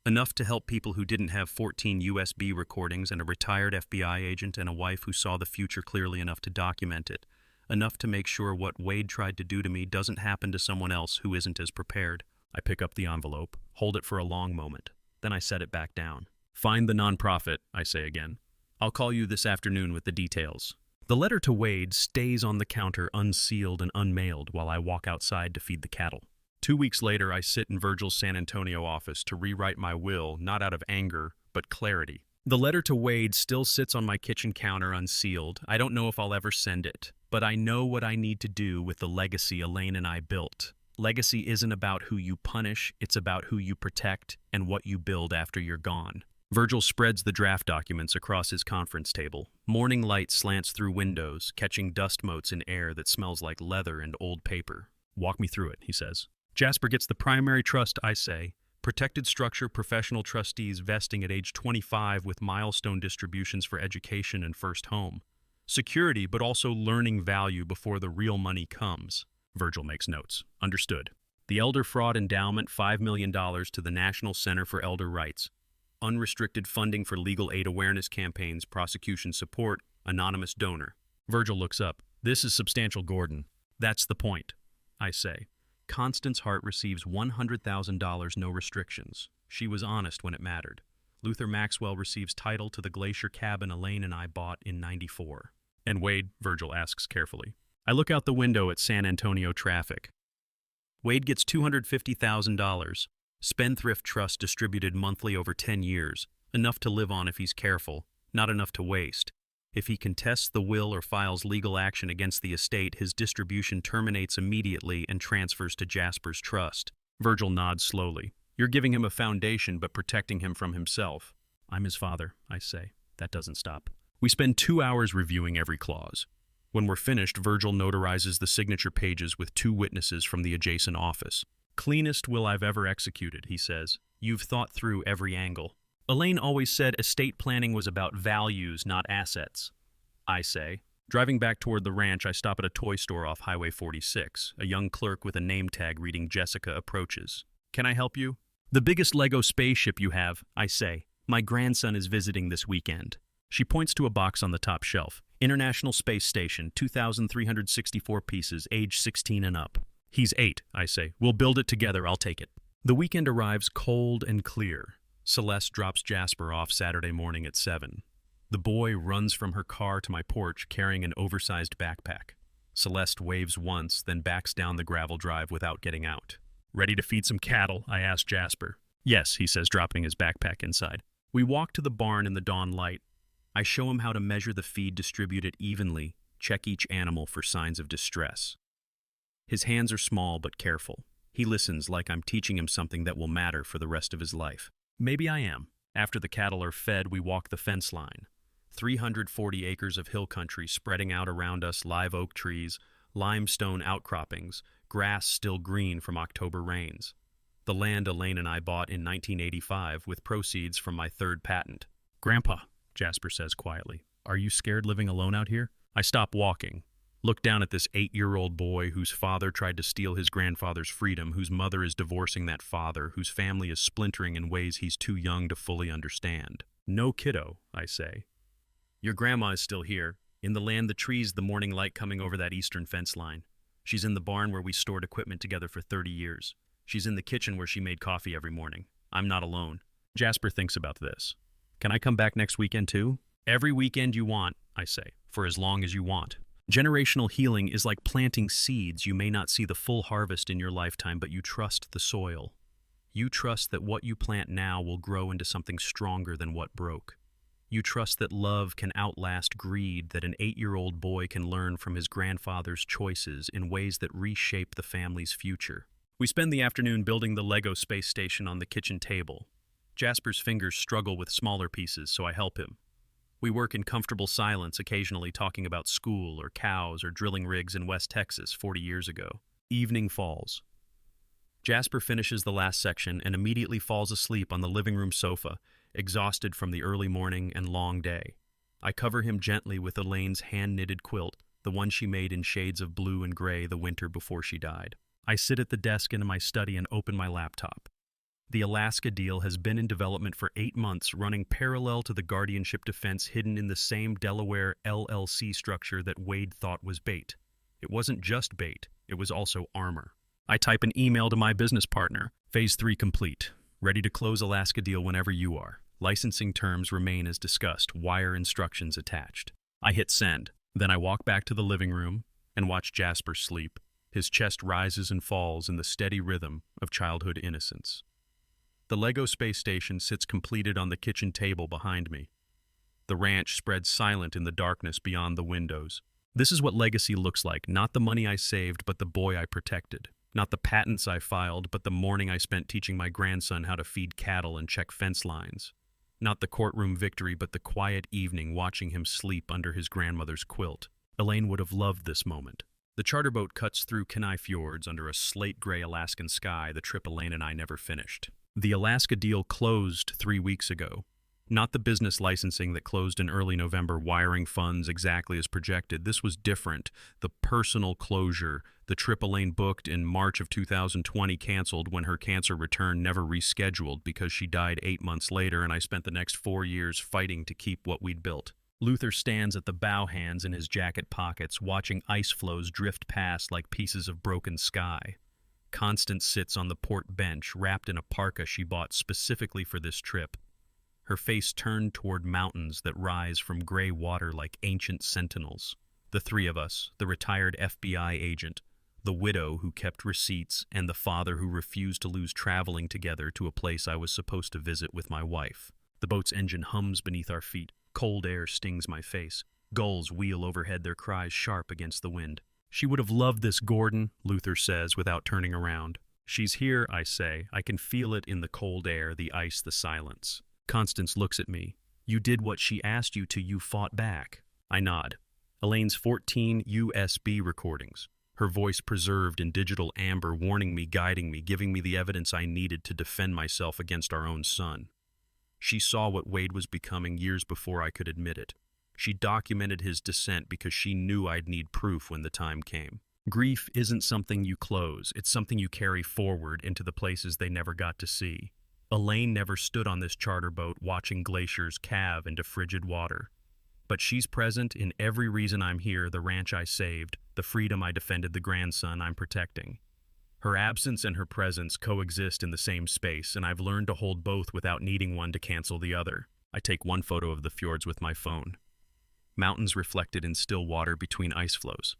Enough to help people who didn't have 14 USB recordings and a retired FBI agent and a wife who saw the future clearly enough to document it. Enough to make sure what Wade tried to do to me doesn't happen to someone else who isn't as prepared. I pick up the envelope, hold it for a long moment. Then I set it back down. Find the nonprofit, I say again. I'll call you this afternoon with the details. The letter to Wade stays on the counter unsealed and unmailed while I walk outside to feed the cattle. 2 weeks later, I sit in Virgil's San Antonio office to rewrite my will, not out of anger, but clarity. The letter to Wade still sits on my kitchen counter unsealed. I don't know if I'll ever send it, but I know what I need to do with the legacy Elaine and I built. Legacy isn't about who you punish, it's about who you protect and what you build after you're gone. Virgil spreads the draft documents across his conference table. Morning light slants through windows, catching dust motes in air that smells like leather and old paper. Walk me through it, he says. Jasper gets the primary trust, I say. Protected structure, professional trustees vesting at age 25 with milestone distributions for education and first home. Security, but also learning value before the real money comes. Virgil makes notes. Understood. The Elder Fraud Endowment, $5 million to the National Center for Elder Rights. Unrestricted funding for legal aid awareness campaigns, prosecution support, anonymous donor. Virgil looks up. This is substantial, Gordon. That's the point, I say. Constance Hart receives $100,000, no restrictions. She was honest when it mattered. Luther Maxwell receives title to the glacier cabin Elaine and I bought in '94. And Wade, Virgil asks carefully. I look out the window at San Antonio traffic. Wade gets $250,000. Spendthrift trust distributed monthly over 10 years. Enough to live on if he's careful, not enough to waste. If he contests the will or files legal action against the estate, his distribution terminates immediately and transfers to Jasper's trust. Virgil nods slowly. You're giving him a foundation but protecting him from himself. I'm his father, I say. That doesn't stop. We spend 2 hours reviewing every clause. When we're finished, Virgil notarizes the signature pages with 2 witnesses from the adjacent office. Cleanest will I've ever executed, he says. You've thought through every angle. Elaine always said estate planning was about values, not assets. I say. Driving back toward the ranch, I stop at a toy store off Highway 46. A young clerk with a name tag reading Jessica approaches. Can I help you? The biggest Lego spaceship you have, I say. My grandson is visiting this weekend. She points to a box on the top shelf. International Space Station, 2,364 pieces, age 16 and up. He's 8, I say. We'll build it together, I'll take it. The weekend arrives cold and clear. Celeste drops Jasper off Saturday morning at 7. The boy runs from her car to my porch carrying an oversized backpack. Celeste waves once, then backs down the gravel drive without getting out. Ready to feed some cattle? I ask Jasper. Yes, he says, dropping his backpack inside. We walk to the barn in the dawn light. I show him how to measure the feed, distribute it evenly, check each animal for signs of distress. His hands are small but careful. He listens like I'm teaching him something that will matter for the rest of his life. Maybe I am. After the cattle are fed, we walk the fence line. 340 acres of hill country spreading out around us, live oak trees, limestone outcroppings, grass still green from October rains. The land Elaine and I bought in 1985 with proceeds from my third patent. "Grandpa," Jasper says quietly, "are you scared living alone out here?" I stop walking, look down at this 8-year-old boy whose father tried to steal his grandfather's freedom, whose mother is divorcing that father, whose family is splintering in ways he's too young to fully understand. "No, kiddo," I say. "Your grandma is still here, in the land, the trees, the morning light coming over that eastern fence line. She's in the barn where we stored equipment together for 30 years. She's in the kitchen where she made coffee every morning. I'm not alone." Jasper thinks about this. "Can I come back next weekend too?" "Every weekend you want," I say, "for as long as you want." Generational healing is like planting seeds. You may not see the full harvest in your lifetime, but you trust the soil. You trust that what you plant now will grow into something stronger than what broke. You trust that love can outlast greed, that an 8-year-old boy can learn from his grandfather's choices in ways that reshape the family's future. We spend the afternoon building the Lego space station on the kitchen table. Jasper's fingers struggle with smaller pieces, so I help him. We work in comfortable silence, occasionally talking about school or cows or drilling rigs in West Texas 40 years ago. Evening falls. Jasper finishes the last section and immediately falls asleep on the living room sofa, exhausted from the early morning and long day. I cover him gently with Elaine's hand-knitted quilt, the one she made in shades of blue and gray the winter before she died. I sit at the desk in my study and open my laptop. The Alaska deal has been in development for 8 months, running parallel to the guardianship defense hidden in the same Delaware LLC structure that Wade thought was bait. It wasn't just bait, it was also armor. I type an email to my business partner. Phase 3 complete. Ready to close Alaska deal whenever you are. Licensing terms remain as discussed. Wire instructions attached. I hit send. Then I walk back to the living room and watch Jasper sleep. His chest rises and falls in the steady rhythm of childhood innocence. The Lego space station sits completed on the kitchen table behind me. The ranch spreads silent in the darkness beyond the windows. This is what legacy looks like, not the money I saved, but the boy I protected. Not the patents I filed, but the morning I spent teaching my grandson how to feed cattle and check fence lines. Not the courtroom victory, but the quiet evening watching him sleep under his grandmother's quilt. Elaine would have loved this moment. The charter boat cuts through Kenai Fjords under a slate-gray Alaskan sky, the trip Elaine and I never finished. The Alaska deal closed 3 weeks ago. Not the business licensing that closed in early November, wiring funds exactly as projected. This was different. The personal closure. The trip Elaine booked in March of 2020 canceled when her cancer return never rescheduled because she died 8 months later, and I spent the next 4 years fighting to keep what we'd built. Luther stands at the bow hands in his jacket pockets, watching ice floes drift past like pieces of broken sky. Constance sits on the port bench, wrapped in a parka she bought specifically for this trip. Her face turned toward mountains that rise from gray water like ancient sentinels. The three of us, the retired FBI agent, the widow who kept receipts, and the father who refused to lose traveling together to a place I was supposed to visit with my wife. The boat's engine hums beneath our feet. Cold air stings my face. Gulls wheel overhead, their cries sharp against the wind. "She would have loved this, Gordon," Luther says without turning around. "She's here," I say. I can feel it in the cold air, the ice, the silence. Constance looks at me. "You did what she asked you to. You fought back." I nod. Elaine's 14 USB recordings. Her voice preserved in digital amber, warning me, guiding me, giving me the evidence I needed to defend myself against our own son. She saw what Wade was becoming years before I could admit it. She documented his descent because she knew I'd need proof when the time came. Grief isn't something you close. It's something you carry forward into the places they never got to see. Elaine never stood on this charter boat watching glaciers calve into frigid water. But she's present in every reason I'm here, the ranch I saved, the freedom I defended, the grandson I'm protecting. Her absence and her presence coexist in the same space, and I've learned to hold both without needing one to cancel the other. I take one photo of the fjords with my phone. Mountains reflected in still water between ice floes.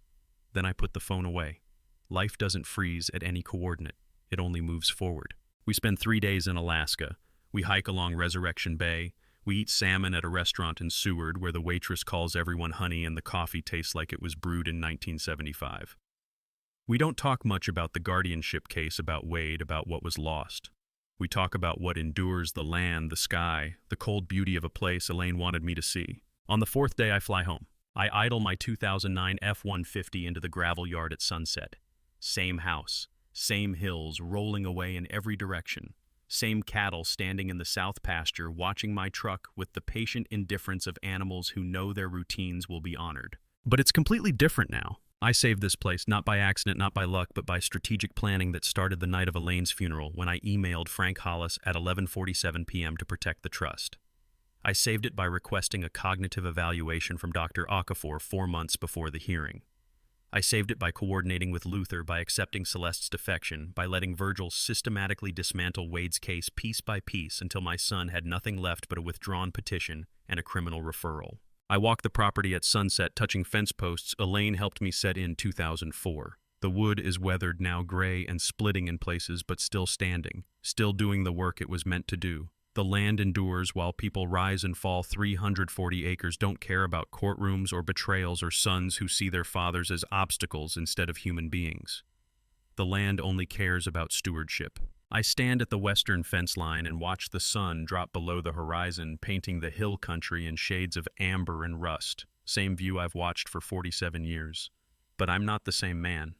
Then I put the phone away. Life doesn't freeze at any coordinate. It only moves forward. We spend 3 days in Alaska. We hike along Resurrection Bay. We eat salmon at a restaurant in Seward where the waitress calls everyone honey and the coffee tastes like it was brewed in 1975. We don't talk much about the guardianship case, about Wade, about what was lost. We talk about what endures, the land, the sky, the cold beauty of a place Elaine wanted me to see. On the 4th day, I fly home. I idle my 2009 F-150 into the gravel yard at sunset. Same house, same hills rolling away in every direction, same cattle standing in the south pasture watching my truck with the patient indifference of animals who know their routines will be honored. But it's completely different now. I saved this place, not by accident, not by luck, but by strategic planning that started the night of Elaine's funeral when I emailed Frank Hollis at 11:47 p.m. to protect the trust. I saved it by requesting a cognitive evaluation from Dr. Okafor 4 months before the hearing. I saved it by coordinating with Luther, by accepting Celeste's defection, by letting Virgil systematically dismantle Wade's case piece by piece until my son had nothing left but a withdrawn petition and a criminal referral. I walked the property at sunset, touching fence posts Elaine helped me set in 2004. The wood is weathered, now gray and splitting in places, but still standing, still doing the work it was meant to do. The land endures while people rise and fall. 340 acres don't care about courtrooms or betrayals or sons who see their fathers as obstacles instead of human beings. The land only cares about stewardship. I stand at the western fence line and watch the sun drop below the horizon, painting the hill country in shades of amber and rust. Same view I've watched for 47 years. But I'm not the same man.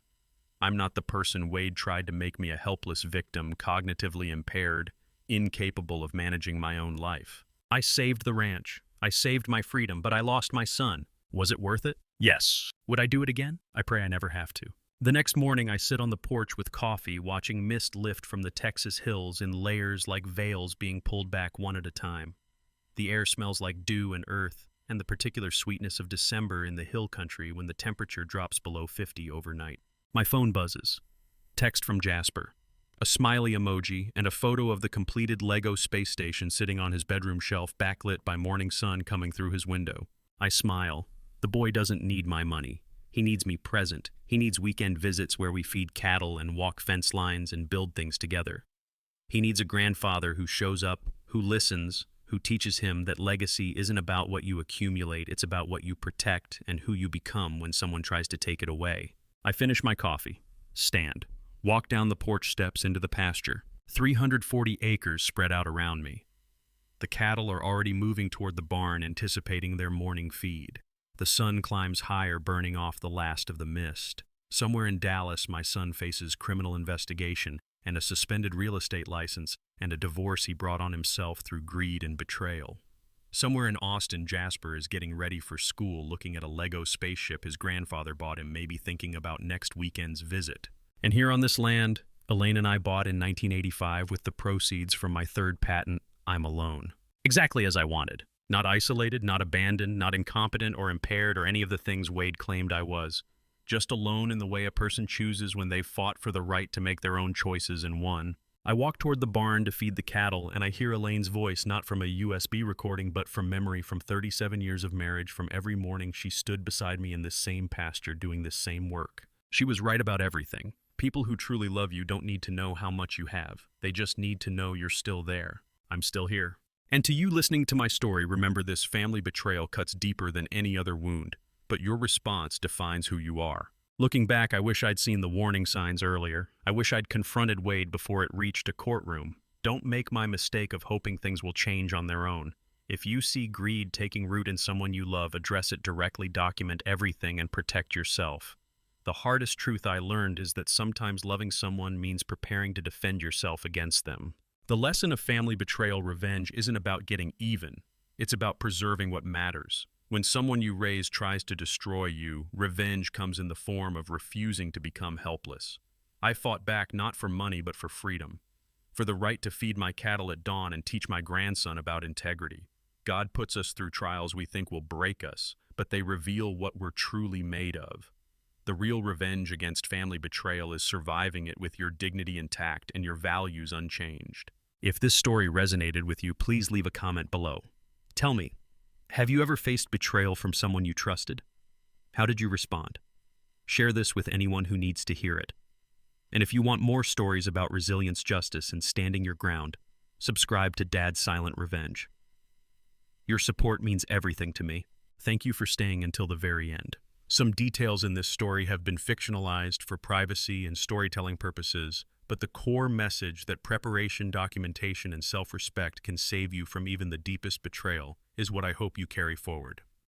I'm not the person Wade tried to make me, a helpless victim, cognitively impaired, incapable of managing my own life. I saved the ranch. I saved my freedom, but I lost my son. Was it worth it? Yes. Would I do it again? I pray I never have to. The next morning, I sit on the porch with coffee, watching mist lift from the Texas hills in layers like veils being pulled back one at a time. The air smells like dew and earth, and the particular sweetness of December in the hill country when the temperature drops below 50 overnight. My phone buzzes. Text from Jasper. A smiley emoji and a photo of the completed Lego space station sitting on his bedroom shelf, backlit by morning sun coming through his window. I smile. The boy doesn't need my money. He needs me present. He needs weekend visits where we feed cattle and walk fence lines and build things together. He needs a grandfather who shows up, who listens, who teaches him that legacy isn't about what you accumulate, it's about what you protect and who you become when someone tries to take it away. I finish my coffee, stand, walk down the porch steps into the pasture. 340 acres spread out around me. The cattle are already moving toward the barn, anticipating their morning feed. The sun climbs higher, burning off the last of the mist. Somewhere in Dallas, my son faces criminal investigation and a suspended real estate license and a divorce he brought on himself through greed and betrayal. Somewhere in Austin, Jasper is getting ready for school, looking at a Lego spaceship his grandfather bought him, maybe thinking about next weekend's visit. And here on this land, Elaine and I bought in 1985 with the proceeds from my third patent, I'm Alone. Exactly as I wanted. Not isolated, not abandoned, not incompetent or impaired or any of the things Wade claimed I was. Just alone in the way a person chooses when they've fought for the right to make their own choices and won. I walk toward the barn to feed the cattle, and I hear Elaine's voice, not from a USB recording, but from memory, from 37 years of marriage, from every morning she stood beside me in this same pasture doing this same work. She was right about everything. People who truly love you don't need to know how much you have. They just need to know you're still there. I'm still here. And to you listening to my story, remember this: family betrayal cuts deeper than any other wound, but your response defines who you are. Looking back, I wish I'd seen the warning signs earlier. I wish I'd confronted Wade before it reached a courtroom. Don't make my mistake of hoping things will change on their own. If you see greed taking root in someone you love, address it directly, document everything, and protect yourself. The hardest truth I learned is that sometimes loving someone means preparing to defend yourself against them. The lesson of family betrayal revenge isn't about getting even. It's about preserving what matters. When someone you raise tries to destroy you, revenge comes in the form of refusing to become helpless. I fought back not for money but for freedom, for the right to feed my cattle at dawn and teach my grandson about integrity. God puts us through trials we think will break us, but they reveal what we're truly made of. The real revenge against family betrayal is surviving it with your dignity intact and your values unchanged. If this story resonated with you, please leave a comment below. Tell me, have you ever faced betrayal from someone you trusted? How did you respond? Share this with anyone who needs to hear it. And if you want more stories about resilience, justice, and standing your ground, subscribe to Dad's Silent Revenge. Your support means everything to me. Thank you for staying until the very end. Some details in this story have been fictionalized for privacy and storytelling purposes, but the core message that preparation, documentation, and self-respect can save you from even the deepest betrayal is what I hope you carry forward.